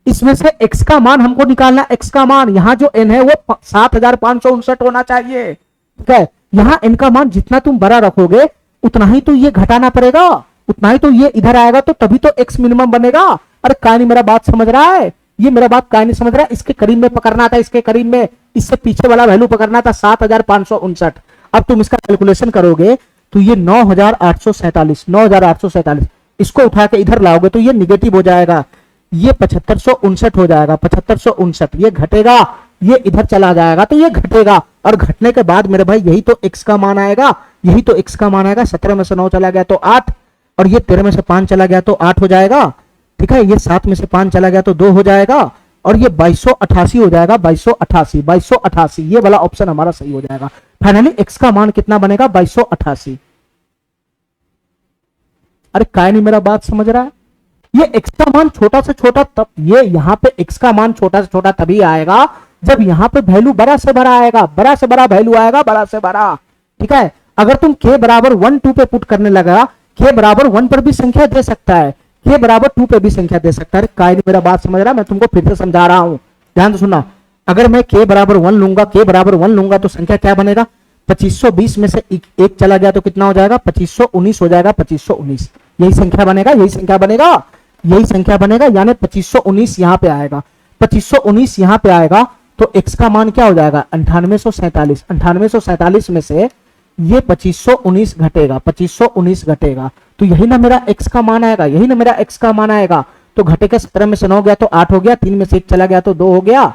इसमें से x का मान हमको निकालना, x का मान यहां जो n है वो 7,559 होना चाहिए। ठीक है, यहां n का मान जितना तुम बड़ा रखोगे उतना ही तो ये घटाना पड़ेगा, उतना ही तो ये इधर आएगा, तो तभी तो x मिनिमम बनेगा। अरे काय नहीं मेरा बात समझ रहा है, ये मेरा बात काय नहीं समझ रहा है। इसके करीब में पकड़ना था, इसके करीब में, इससे पीछे वाला वैल्यू पकड़ना था 7,559। अब तुम इसका कैलकुलेशन करोगे तो ये 9,847, 9,847 इसको उठा के इधर लाओगे तो ये निगेटिव हो जाएगा, ये 7559 हो जाएगा। 7559 ये घटेगा, ये इधर चला जाएगा तो ये घटेगा, और घटने के बाद मेरे भाई यही तो x का मान आएगा, यही तो x का मान आएगा। 17 में से 9 चला गया तो 8, और ये 13 में से 5 चला गया तो 8 हो जाएगा। ठीक है, ये 7 में से 5 चला गया तो 2 हो जाएगा, और ये 2288 हो जाएगा। 2288, 2288 ये वाला ऑप्शन हमारा सही हो जाएगा। फाइनली x का मान कितना बनेगा, 2288। अरे काय नहीं मेरा बात समझ रहा है, ये x का मान छोटा से छोटा तब, ये यहाँ पे x का मान छोटा से छोटा तभी आएगा जब यहाँ पे वैल्यू बड़ा से बड़ा आएगा, बड़ा से बड़ा वैल्यू आएगा, बड़ा से बड़ा। ठीक है, अगर तुम k बराबर 1 2 पे पुट करने लगा, k बराबर 1 पर भी संख्या दे सकता है, k बराबर 2 पे भी संख्या दे सकता है। काय नहीं मेरा बात समझ रहा है, मैं तुमको फिर से समझा रहा हूं, ध्यान से सुनना। अगर मैं k बराबर 1 लूंगा, k बराबर 1 लूंगा तो संख्या क्या बनेगा, 2520 में से एक चला गया तो कितना हो जाएगा, 2519 हो जाएगा। 2519 यही संख्या बनेगा, यही संख्या बनेगा, यही संख्या बनेगा, यानी 2519 यहां पे आएगा। 2519 यहां पे आएगा तो x का मान क्या हो जाएगा, 9847। 9847 में से ये 2519 घटेगा, 2519 घटेगा तो यही ना मेरा x का मान आएगा, यही ना मेरा x का मान आएगा। तो घटेगा, 17 में से 9 गया तो 8 हो गया, 3 में से 1 चला गया तो 2 हो गया।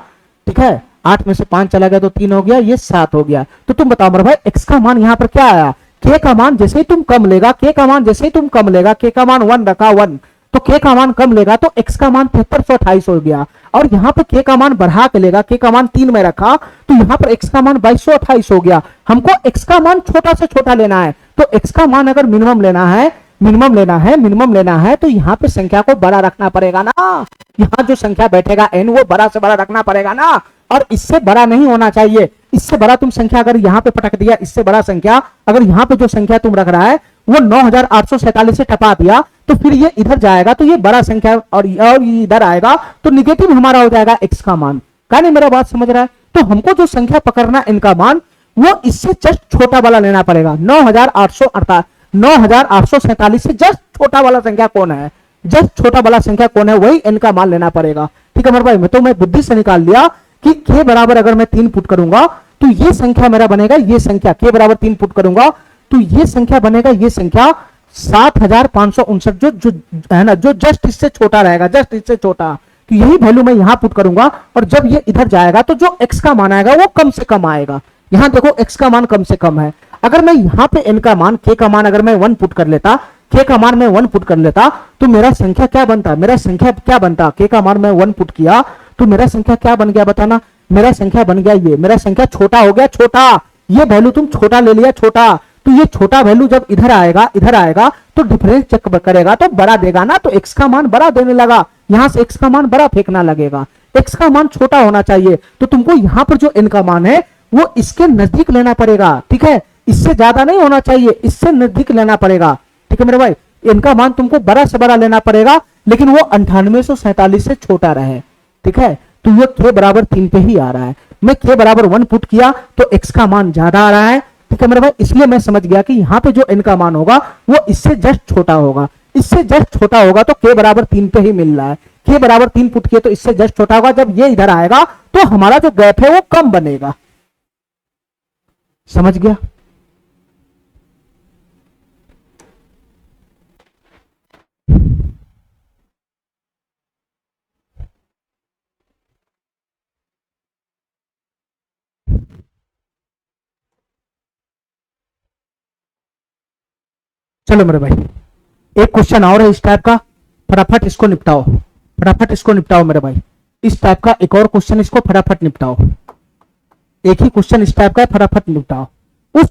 ठीक है, 8 में से 5 चला गया तो 3 हो गया, ये 7 हो गया। तो तुम बताओ मेरे भाई, x का मान यहाँ पर क्या आया, k का मान जैसे ही तुम कम लेगा, k का मान जैसे ही तुम कम लेगा, k का मान 1 रखा 1, तो k का मान कम लेगा तो x का मान 7328 हो गया। और यहाँ पे k का मान बढ़ा के लेगा, k का मान 3 में रखा तो यहाँ पर x का मान 2228 हो गया। हमको x का मान छोटा से छोटा लेना है, तो x का मान अगर मिनिमम लेना है, मिनिमम लेना है, मिनिमम लेना है तो यहाँ पे संख्या को बड़ा रखना पड़ेगा ना। यहाँ जो संख्या बैठेगा n वो बड़ा से बड़ा रखना पड़ेगा ना, और इससे बड़ा नहीं होना चाहिए। इससे बड़ा तुम संख्या अगर यहाँ पे पटक दिया, इससे बड़ा संख्या अगर यहाँ पे जो संख्या तुम रख रहा है वो 9,847 से टपा दिया तो फिर ये इधर जाएगा तो ये बड़ा संख्या, और ये इधर आएगा तो निगेटिव हमारा हो जाएगा x का मान। क्या नहीं मेरा बात समझ रहा है, तो हमको जो संख्या पकड़ना इनका मान वो इससे जस्ट छोटा वाला लेना पड़ेगा। 9,847 से जस्ट छोटा वाला संख्या कौन है, जस्ट छोटा वाला संख्या कौन है, वही n का मान लेना पड़ेगा। ठीक है मेरे भाई, मैं बुद्धि से निकाल लिया कि k बराबर अगर मैं 3 पुट करूंगा तो ये संख्या मेरा बनेगा, ये संख्या k बराबर 3 पुट करूंगा तो ये संख्या बनेगा, ये संख्या 7,559 जो है ना, जो जस्ट इससे छोटा रहेगा, जस्ट इससे छोटा। तो यही वैल्यू मैं यहां पुट करूंगा, और जब ये इधर जाएगा तो जो x का मान आएगा वो कम से कम आएगा। यहां देखो x का मान कम से कम है। अगर मैं यहां पे n का मान, k का मान अगर मैं 1 पुट कर लेता, k का मान मैं 1 पुट कर लेता तो मेरा संख्या क्या बनता, मेरा संख्या क्या बनता, k का मान मैं 1 पुट किया तो मेरा संख्या क्या बन गया बताना, मेरा संख्या बन गया ये, मेरा संख्या छोटा हो गया, छोटा। ये वैल्यू तुम छोटा ले लिया, छोटा, तो ये छोटा वैल्यू जब इधर आएगा तो डिफरेंस चेक करेगा तो बड़ा देगा ना, तो x का मान बड़ा देने लगा, यहां से x का मान बड़ा फेंकना लगेगा। x का मान छोटा होना चाहिए तो तुमको यहां पर जो n का मान है वो इसके नजदीक लेना पड़ेगा। ठीक है, इससे ज्यादा नहीं होना चाहिए, इससे नजदीक लेना पड़ेगा। ठीक है मेरे भाई, इनका मान तुमको बड़ा से बड़ा लेना पड़ेगा, लेकिन वो 9847 से छोटा रहे, ठीक है। तो ये k बराबर 3 पे ही आ रहा है। मैं k बराबर 1 पुट किया तो x का मान ज्यादा आ रहा है, ठीक है मेरे भाई। इसलिए मैं समझ गया कि यहाँ पे जो n का मान होगा वो इससे जस्ट छोटा होगा, इससे जस्ट छोटा होगा तो k बराबर 3 पे ही मिल रहा है। k बराबर 3 पुट किए तो इससे जस्ट छोटा होगा। जब ये इधर आएगा तो हमारा जो गैप है वो कम बनेगा, समझ गया। चलो मेरे भाई, एक क्वेश्चन और है इस टाइप का, फटाफट इसको निपटाओ, फटाफट इसको निपटाओ मेरे भाई। इस टाइप का एक और क्वेश्चन, इसको फटाफट निपटाओ। एक ही क्वेश्चन इस टाइप का है, फटाफट निपटाओ। उस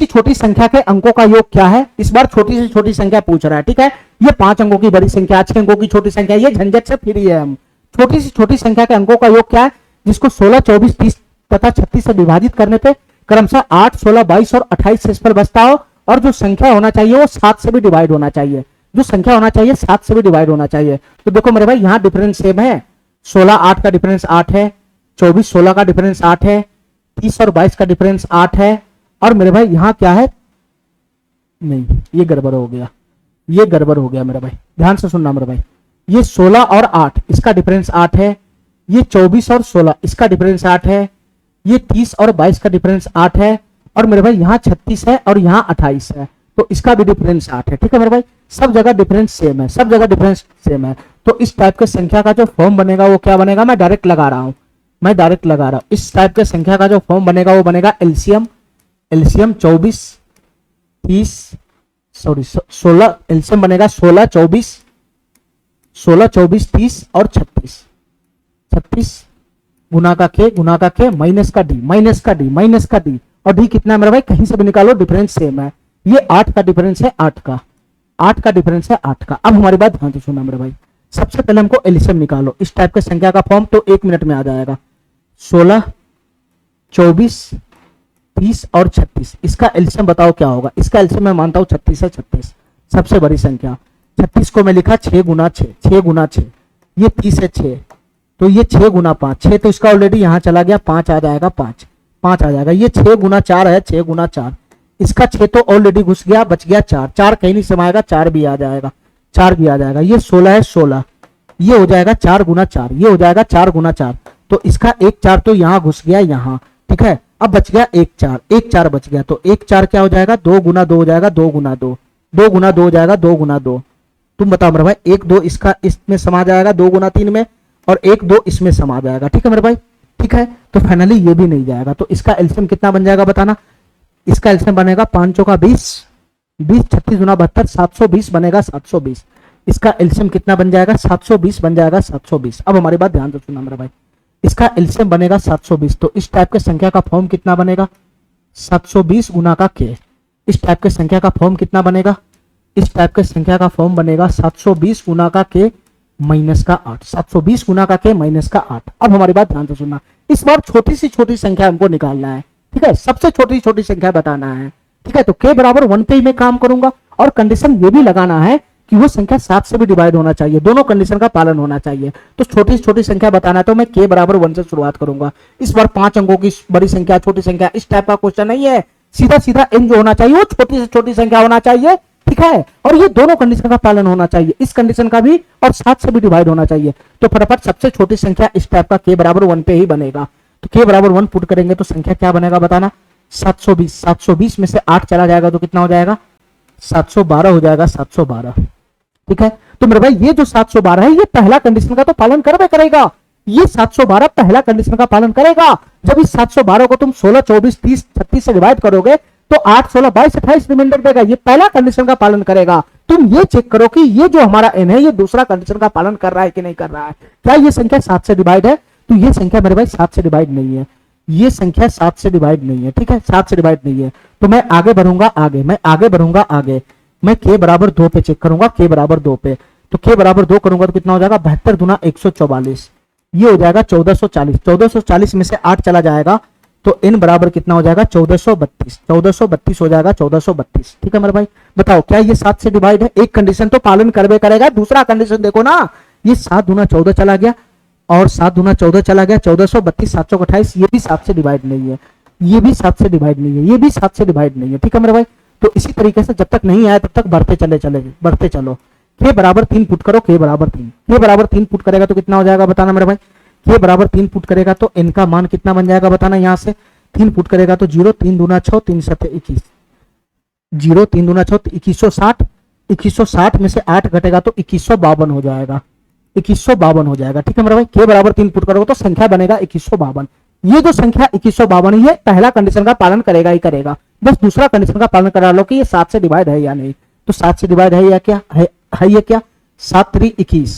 छोटी संख्या के अंकों का योग क्या है? इस बार छोटी से छोटी संख्या पूछ रहा है, ठीक है। ये 5 अंकों की बड़ी संख्या, 6 अंकों की छोटी संख्या, ये झंझट से फ्री है हम। छोटी से छोटी संख्या के अंकों का योग क्या है? जिसको 16, 24, 30 तथा 36 से विभाजित करने पे क्रमशः 8, 16, 22 और 28 शेष पर बचता हो, और जो संख्या होना चाहिए वो 7 से भी डिवाइड होना चाहिए। जो संख्या होना चाहिए 7 से भी डिवाइड होना चाहिए। तो देखो मेरे भाई, यहाँ डिफरेंस सेम है। 16, 8 का डिफरेंस 8 है, 24, 16 का डिफरेंस 8 है, 30 और 22 का डिफरेंस 8 है। और मेरे भाई यहाँ क्या है? नहीं, ये गड़बड़ हो गया, ये गड़बड़ हो गया मेरे भाई, ध्यान से सुनना मेरे भाई। ये 16 और 8 इसका डिफरेंस 8 है, ये 24 और 16 इसका डिफरेंस 8 है, ये 30 और 22 का डिफरेंस 8 है, और मेरे भाई यहाँ 36 है और यहाँ 28 है, तो इसका भी डिफरेंस 8 है, ठीक है मेरे भाई। सब जगह डिफरेंस सेम है, सब जगह डिफरेंस सेम है। तो इस टाइप के संख्या का जो फॉर्म बनेगा वो क्या बनेगा? मैं डायरेक्ट लगा रहा हूं, मैं डायरेक्ट लगा रहा हूं। इस टाइप के संख्या का जो फॉर्म बनेगा वो बनेगा एलसीएम, एलसीएम 24, 30, सॉरी 16, एलसीएम बनेगा 16, 24, 16, 24, 30 और 36। 36 गुना का के माइनस का डी, माइनस का डी, माइनस का डी, और डी कितना है मेरे भाई? कहीं से भी निकालो, डिफरेंस सेम है। ये 8 का डिफरेंस है, 8 का, 8 का डिफरेंस है 8 का। अब हमारी बात ध्यान से सुनना मेरे भाई। सबसे पहले हमको एलसीएम निकालो इस टाइप के संख्या का फॉर्म, तो 1 मिनट में आ जाएगा। 16, 24, 30 और 36, इसका एलसीएम बताओ क्या होगा? इसका एलसीएम मैं मानता हूं 36 है। 36 सबसे बड़ी संख्या। 36 को मैं लिखा 6 गुना 6, 6 गुना 6, ये 30 है 6, तो ये 6 गुना 5, 6 तो इसका ऑलरेडी यहां चला गया, 5 आ जाएगा, 5 आ जाएगा। ये 6 गुना 4 है, 6 गुना 4, इसका 6 तो ऑलरेडी घुस गया, बच गया 4, 4 कहीं नहीं समाएगा, 4 भी आ जाएगा, 4 भी आ जाएगा। ये 16 है, 16, ये हो जाएगा 4 गुना 4, ये हो जाएगा 4 गुना 4, तो इसका 1 4 तो यहाँ घुस गया यहाँ, ठीक है। अब बच गया 1 4, 1 4 बच गया, तो 1 4 क्या हो जाएगा? 2 गुना 2 हो जाएगा, 2 गुना 2, 2 गुना 2 हो जाएगा, 2 गुना 2। तुम बताओ मेरे भाई, 1 2 इसका इसमें समा जाएगा 2 गुना 3 में, और 1 2 इसमें समा जाएगा, ठीक है मेरे भाई, ठीक है। तो फाइनली ये भी नहीं जाएगा, तो इसका एलसीएम कितना बन जाएगा बताना? इसका एलसीएम बनेगा 5 का 20, 20 36 गुना 72, 720 बनेगा, 720। इसका एलसीएम कितना बन जाएगा? 720 बन जाएगा, 720। अब हमारी बात ध्यान से सुनना मेरा भाई, इसका एलसीएम बनेगा 720, तो इस टाइप के संख्या का फॉर्म कितना बनेगा? 720 गुना का के। इस टाइप के संख्या का फॉर्म कितना बनेगा? इस टाइप के संख्या का फॉर्म बनेगा 720 गुना का के माइनस का 8, 720 गुना का के माइनस का 8। अब हमारी बात ध्यान से सुनना, इस बार छोटी सी छोटी संख्या हमको निकालना है, ठीक है, सबसे छोटी छोटी संख्या बताना है, ठीक है। तो k बराबर 1 पे ही मैं काम करूंगा, और कंडीशन ये भी लगाना है कि वो संख्या 7 से भी डिवाइड होना चाहिए, दोनों कंडीशन का पालन होना चाहिए। तो छोटी से छोटी संख्या बताना है, तो मैं k बराबर 1 से शुरुआत करूंगा। इस बार 5 अंकों की बड़ी संख्या, छोटी संख्या, इस टाइप का क्वेश्चन नहीं है, सीधा सीधा n जो होना चाहिए वो छोटी से छोटी संख्या होना चाहिए, ठीक है। और ये दोनों कंडीशन का पालन होना चाहिए, इस कंडीशन का भी और 7 से भी डिवाइड होना चाहिए। तो फटाफट सबसे छोटी संख्या इस टाइप का k बराबर 1 पे ही बनेगा, तो k बराबर 1 पुट करेंगे तो संख्या क्या बनेगा बताना? 720, 720 में से 8 चला जाएगा तो कितना हो जाएगा? 712 हो जाएगा, 712, ठीक है। तो मेरे भाई ये जो 712 है ये पहला कंडीशन का तो पालन करबे करेगा, ये 712 पहला कंडीशन का पालन करेगा। जब इस 712 को तुम 16, 24, 30, 36 से डिवाइड करोगे तो 8, 16, 22, 28 रिमाइंडर देगा, ये पहला कंडीशन का पालन करेगा। तुम ये चेक करो कि ये जो हमारा n है ये दूसरा कंडीशन का पालन कर रहा है कि नहीं कर रहा है। क्या ये संख्या 7 से डिवाइड है? तो ये संख्या मेरे भाई 7 से डिवाइड नहीं है, ये संख्या 7 से डिवाइड नहीं है, ठीक है, 7 से डिवाइड नहीं है। तो मैं आगे बढ़ूंगा, मैं आगे बढ़ूंगा, मैं k बराबर 2 पे चेक करूंगा, k बराबर 2 पे, तो k बराबर 2 करूंगा तो कितना हो जाएगा? 72 दुना 144, ये हो जाएगा 1440, 1440 में से 8 चला जाएगा तो n बराबर कितना हो जाएगा? 1432, 1432 हो जाएगा, 1432, ठीक है मेरे भाई। बताओ क्या ये 7 से डिवाइड है? एक कंडीशन तो पालन करवे करेगा, दूसरा कंडीशन देखो ना, ये 7 दूना 14 चला गया और 7 दूना 14 चला गया, 1432, 728, ये भी 7 से डिवाइड नहीं है, ये भी 7 से डिवाइड नहीं है, ये भी 7 से डिवाइड नहीं है। ठीक है मेरे भाई, तो इसी तरीके से जब तक नहीं आया तब तक बढ़ते चलो। के बराबर 3 पुट करो, के बराबर 3, के बराबर 3 पुट करेगा तो कितना हो जाएगा बताना मेरे भाई? के बराबर 3 पुट करेगा तो n का मान कितना बन जाएगा बताना? यहाँ से 3 पुट करेगा तो 0, 3 दूना 6, 3 7 21, 0 3 दूना 6, 2160, 2160 में से 8 घटेगा तो 2152 हो जाएगा, 2152 हो जाएगा। ठीक है मेरे भाई, के बराबर 3 पुट करोगे तो संख्या बनेगा 2152। ये जो संख्या 2152 है, पहला कंडीशन का पालन करेगा ही करेगा, बस दूसरा कंडीशन का पालन करा लो कि ये 7 से डिवाइड है या नहीं। तो 7 से डिवाइड है या क्या है ये क्या? 7 3 21,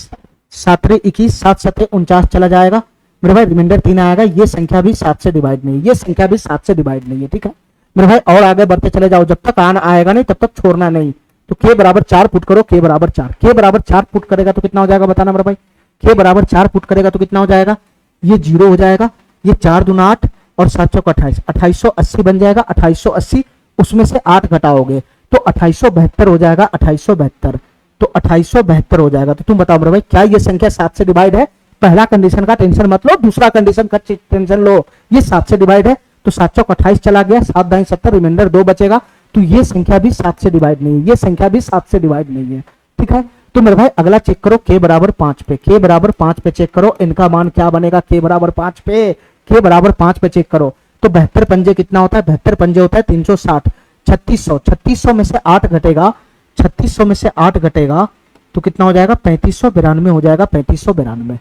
7 3 21, 7 7 49 चला जाएगा मेरे भाई, रिमाइंडर 3 आएगा। ये संख्या भी 7 से डिवाइड नहीं है, ये संख्या भी 7 से डिवाइड नहीं है। ठीक है मेरे भाई, और आगे बढ़ते चले जाओ, जब तक आना आएगा नहीं तब तक छोड़ना नहीं। तो के बराबर 4 पुट करो, के बराबर 4, के बराबर 4 पुट करेगा तो कितना हो जाएगा बताना मेरे भाई? के बराबर 4 पुट करेगा तो कितना हो जाएगा? ये 0 हो जाएगा, ये 4 दूना 8 और 7 चौक 28, 2880 बन जाएगा। 2880 उसमें से 8 घटाओगे तो 2872 हो जाएगा, 2872, तो 2872 हो जाएगा। तो तुम बताओ मेरे भाई, क्या ये संख्या 7 से डिवाइड है? पहला कंडीशन का टेंशन मत लो, दूसरा कंडीशन का टेंशन लो। ये 7 से डिवाइड है तो 7 चौक 28 चला गया, 7 दाई 70, रिमाइंडर 2 बचेगा। तो ये संख्या भी 7 से डिवाइड नहीं है, ये संख्या भी 7 से डिवाइड नहीं है। ठीक है, तो मेरे भाई अगला चेक करो, के बराबर 5 पे, के बराबर 5 पे चेक करो, इनका मान क्या बनेगा? के बराबर 5 पे, के बराबर 5 पे चेक करो तो 72 पंजे कितना होता है? 72 पंजे होता है 360, 3600, 3600 में से 8 घटेगा, 3600 में से 8 घटेगा तो कितना हो जाएगा? 3592 हो जाएगा, 3592,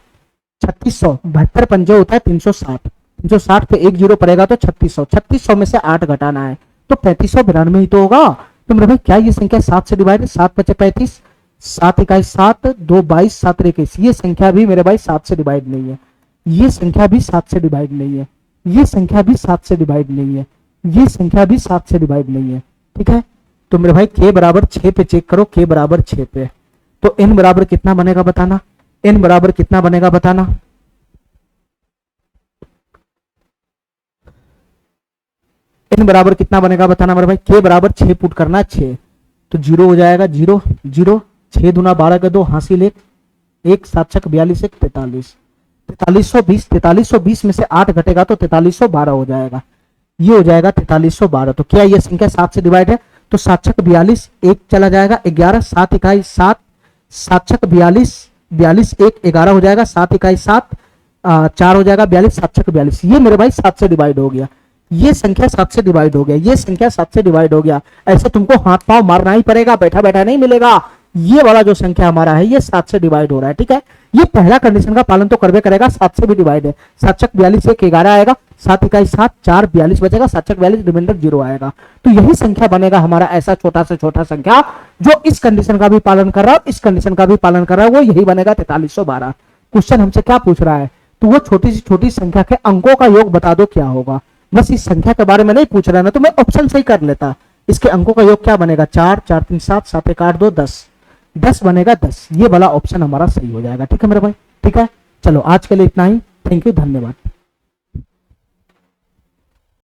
3600, 72 पंजे होता है 360, 360 पे 1 0 पड़ेगा तो 3600, 3600 में से 8 घटाना है तो 3592 ही तो होगा। तो मेरे भाई क्या ये संख्या 7 से डिवाइड है? 7 5 35, 7 21 7, 2 22, 7 21, ये संख्या भी मेरे भाई 7 से डिवाइड नहीं है, ये संख्या भी 7 से डिवाइड नहीं है, ये संख्या भी 7 से डिवाइड नहीं है, ये संख्या भी 7 से डिवाइड नहीं है। ठीक है, तो मेरे भाई के बराबर 6 पे चेक करो, के बराबर 6 पे तो n बराबर कितना बनेगा बताना? n बराबर कितना बनेगा बताना? n बराबर कितना बनेगा बताना मेरे भाई? के बराबर 6 पुट करना, 6 तो 0 हो जाएगा, 0 0, 6 दूना 12 का 2, हासिल 1, 1 7 6 42, 1 43, 4320, 4320 में से 8 घटेगा तो 4312 हो जाएगा, ये हो जाएगा 4312। तो क्या ये संख्या 7 से डिवाइड है? तो 7 6 42, 1 चला जाएगा, 11, 7 21 7, 7 6 42, 42 1 11 हो जाएगा, 7 21 7, 4 हो जाएगा 42, 7 6 42, ये मेरे भाई 7 से डिवाइड हो गया, ये संख्या 7 से डिवाइड हो गया, ये संख्या 7 से डिवाइड हो गया। ऐसे तुमको हाथ पांव मारना ही पड़ेगा, बैठा बैठा नहीं मिलेगा। ये वाला जो संख्या हमारा है ये 7 से डिवाइड हो रहा है। ठीक है, ये पहला कंडीशन का पालन तो करवे करेगा, 7 से भी डिवाइड है, 7 6 42 1 11 आएगा, 7 21 7, 4 42 बचेगा, 7 6 42, रिमाइंडर 0 आएगा। तो यही संख्या बनेगा हमारा ऐसा छोटा से छोटा संख्या जो इस कंडीशन का भी पालन कर रहा है, इस कंडीशन का भी पालन कर रहा है, वो यही बनेगा 4312। क्वेश्चन हमसे क्या पूछ रहा है? तो वो छोटी सी छोटी संख्या के अंकों का योग बता दो क्या होगा। बस इस संख्या के बारे में नहीं पूछ रहा है ना, तो मैं ऑप्शन से ही कर लेता। इसके अंकों का योग क्या बनेगा? 4 4 3 7, 7 1 8 2 10, 10 बनेगा 10। ये वाला ऑप्शन हमारा सही हो जाएगा। ठीक है मेरे भाई, ठीक है, चलो आज के लिए इतना ही। थैंक यू, धन्यवाद।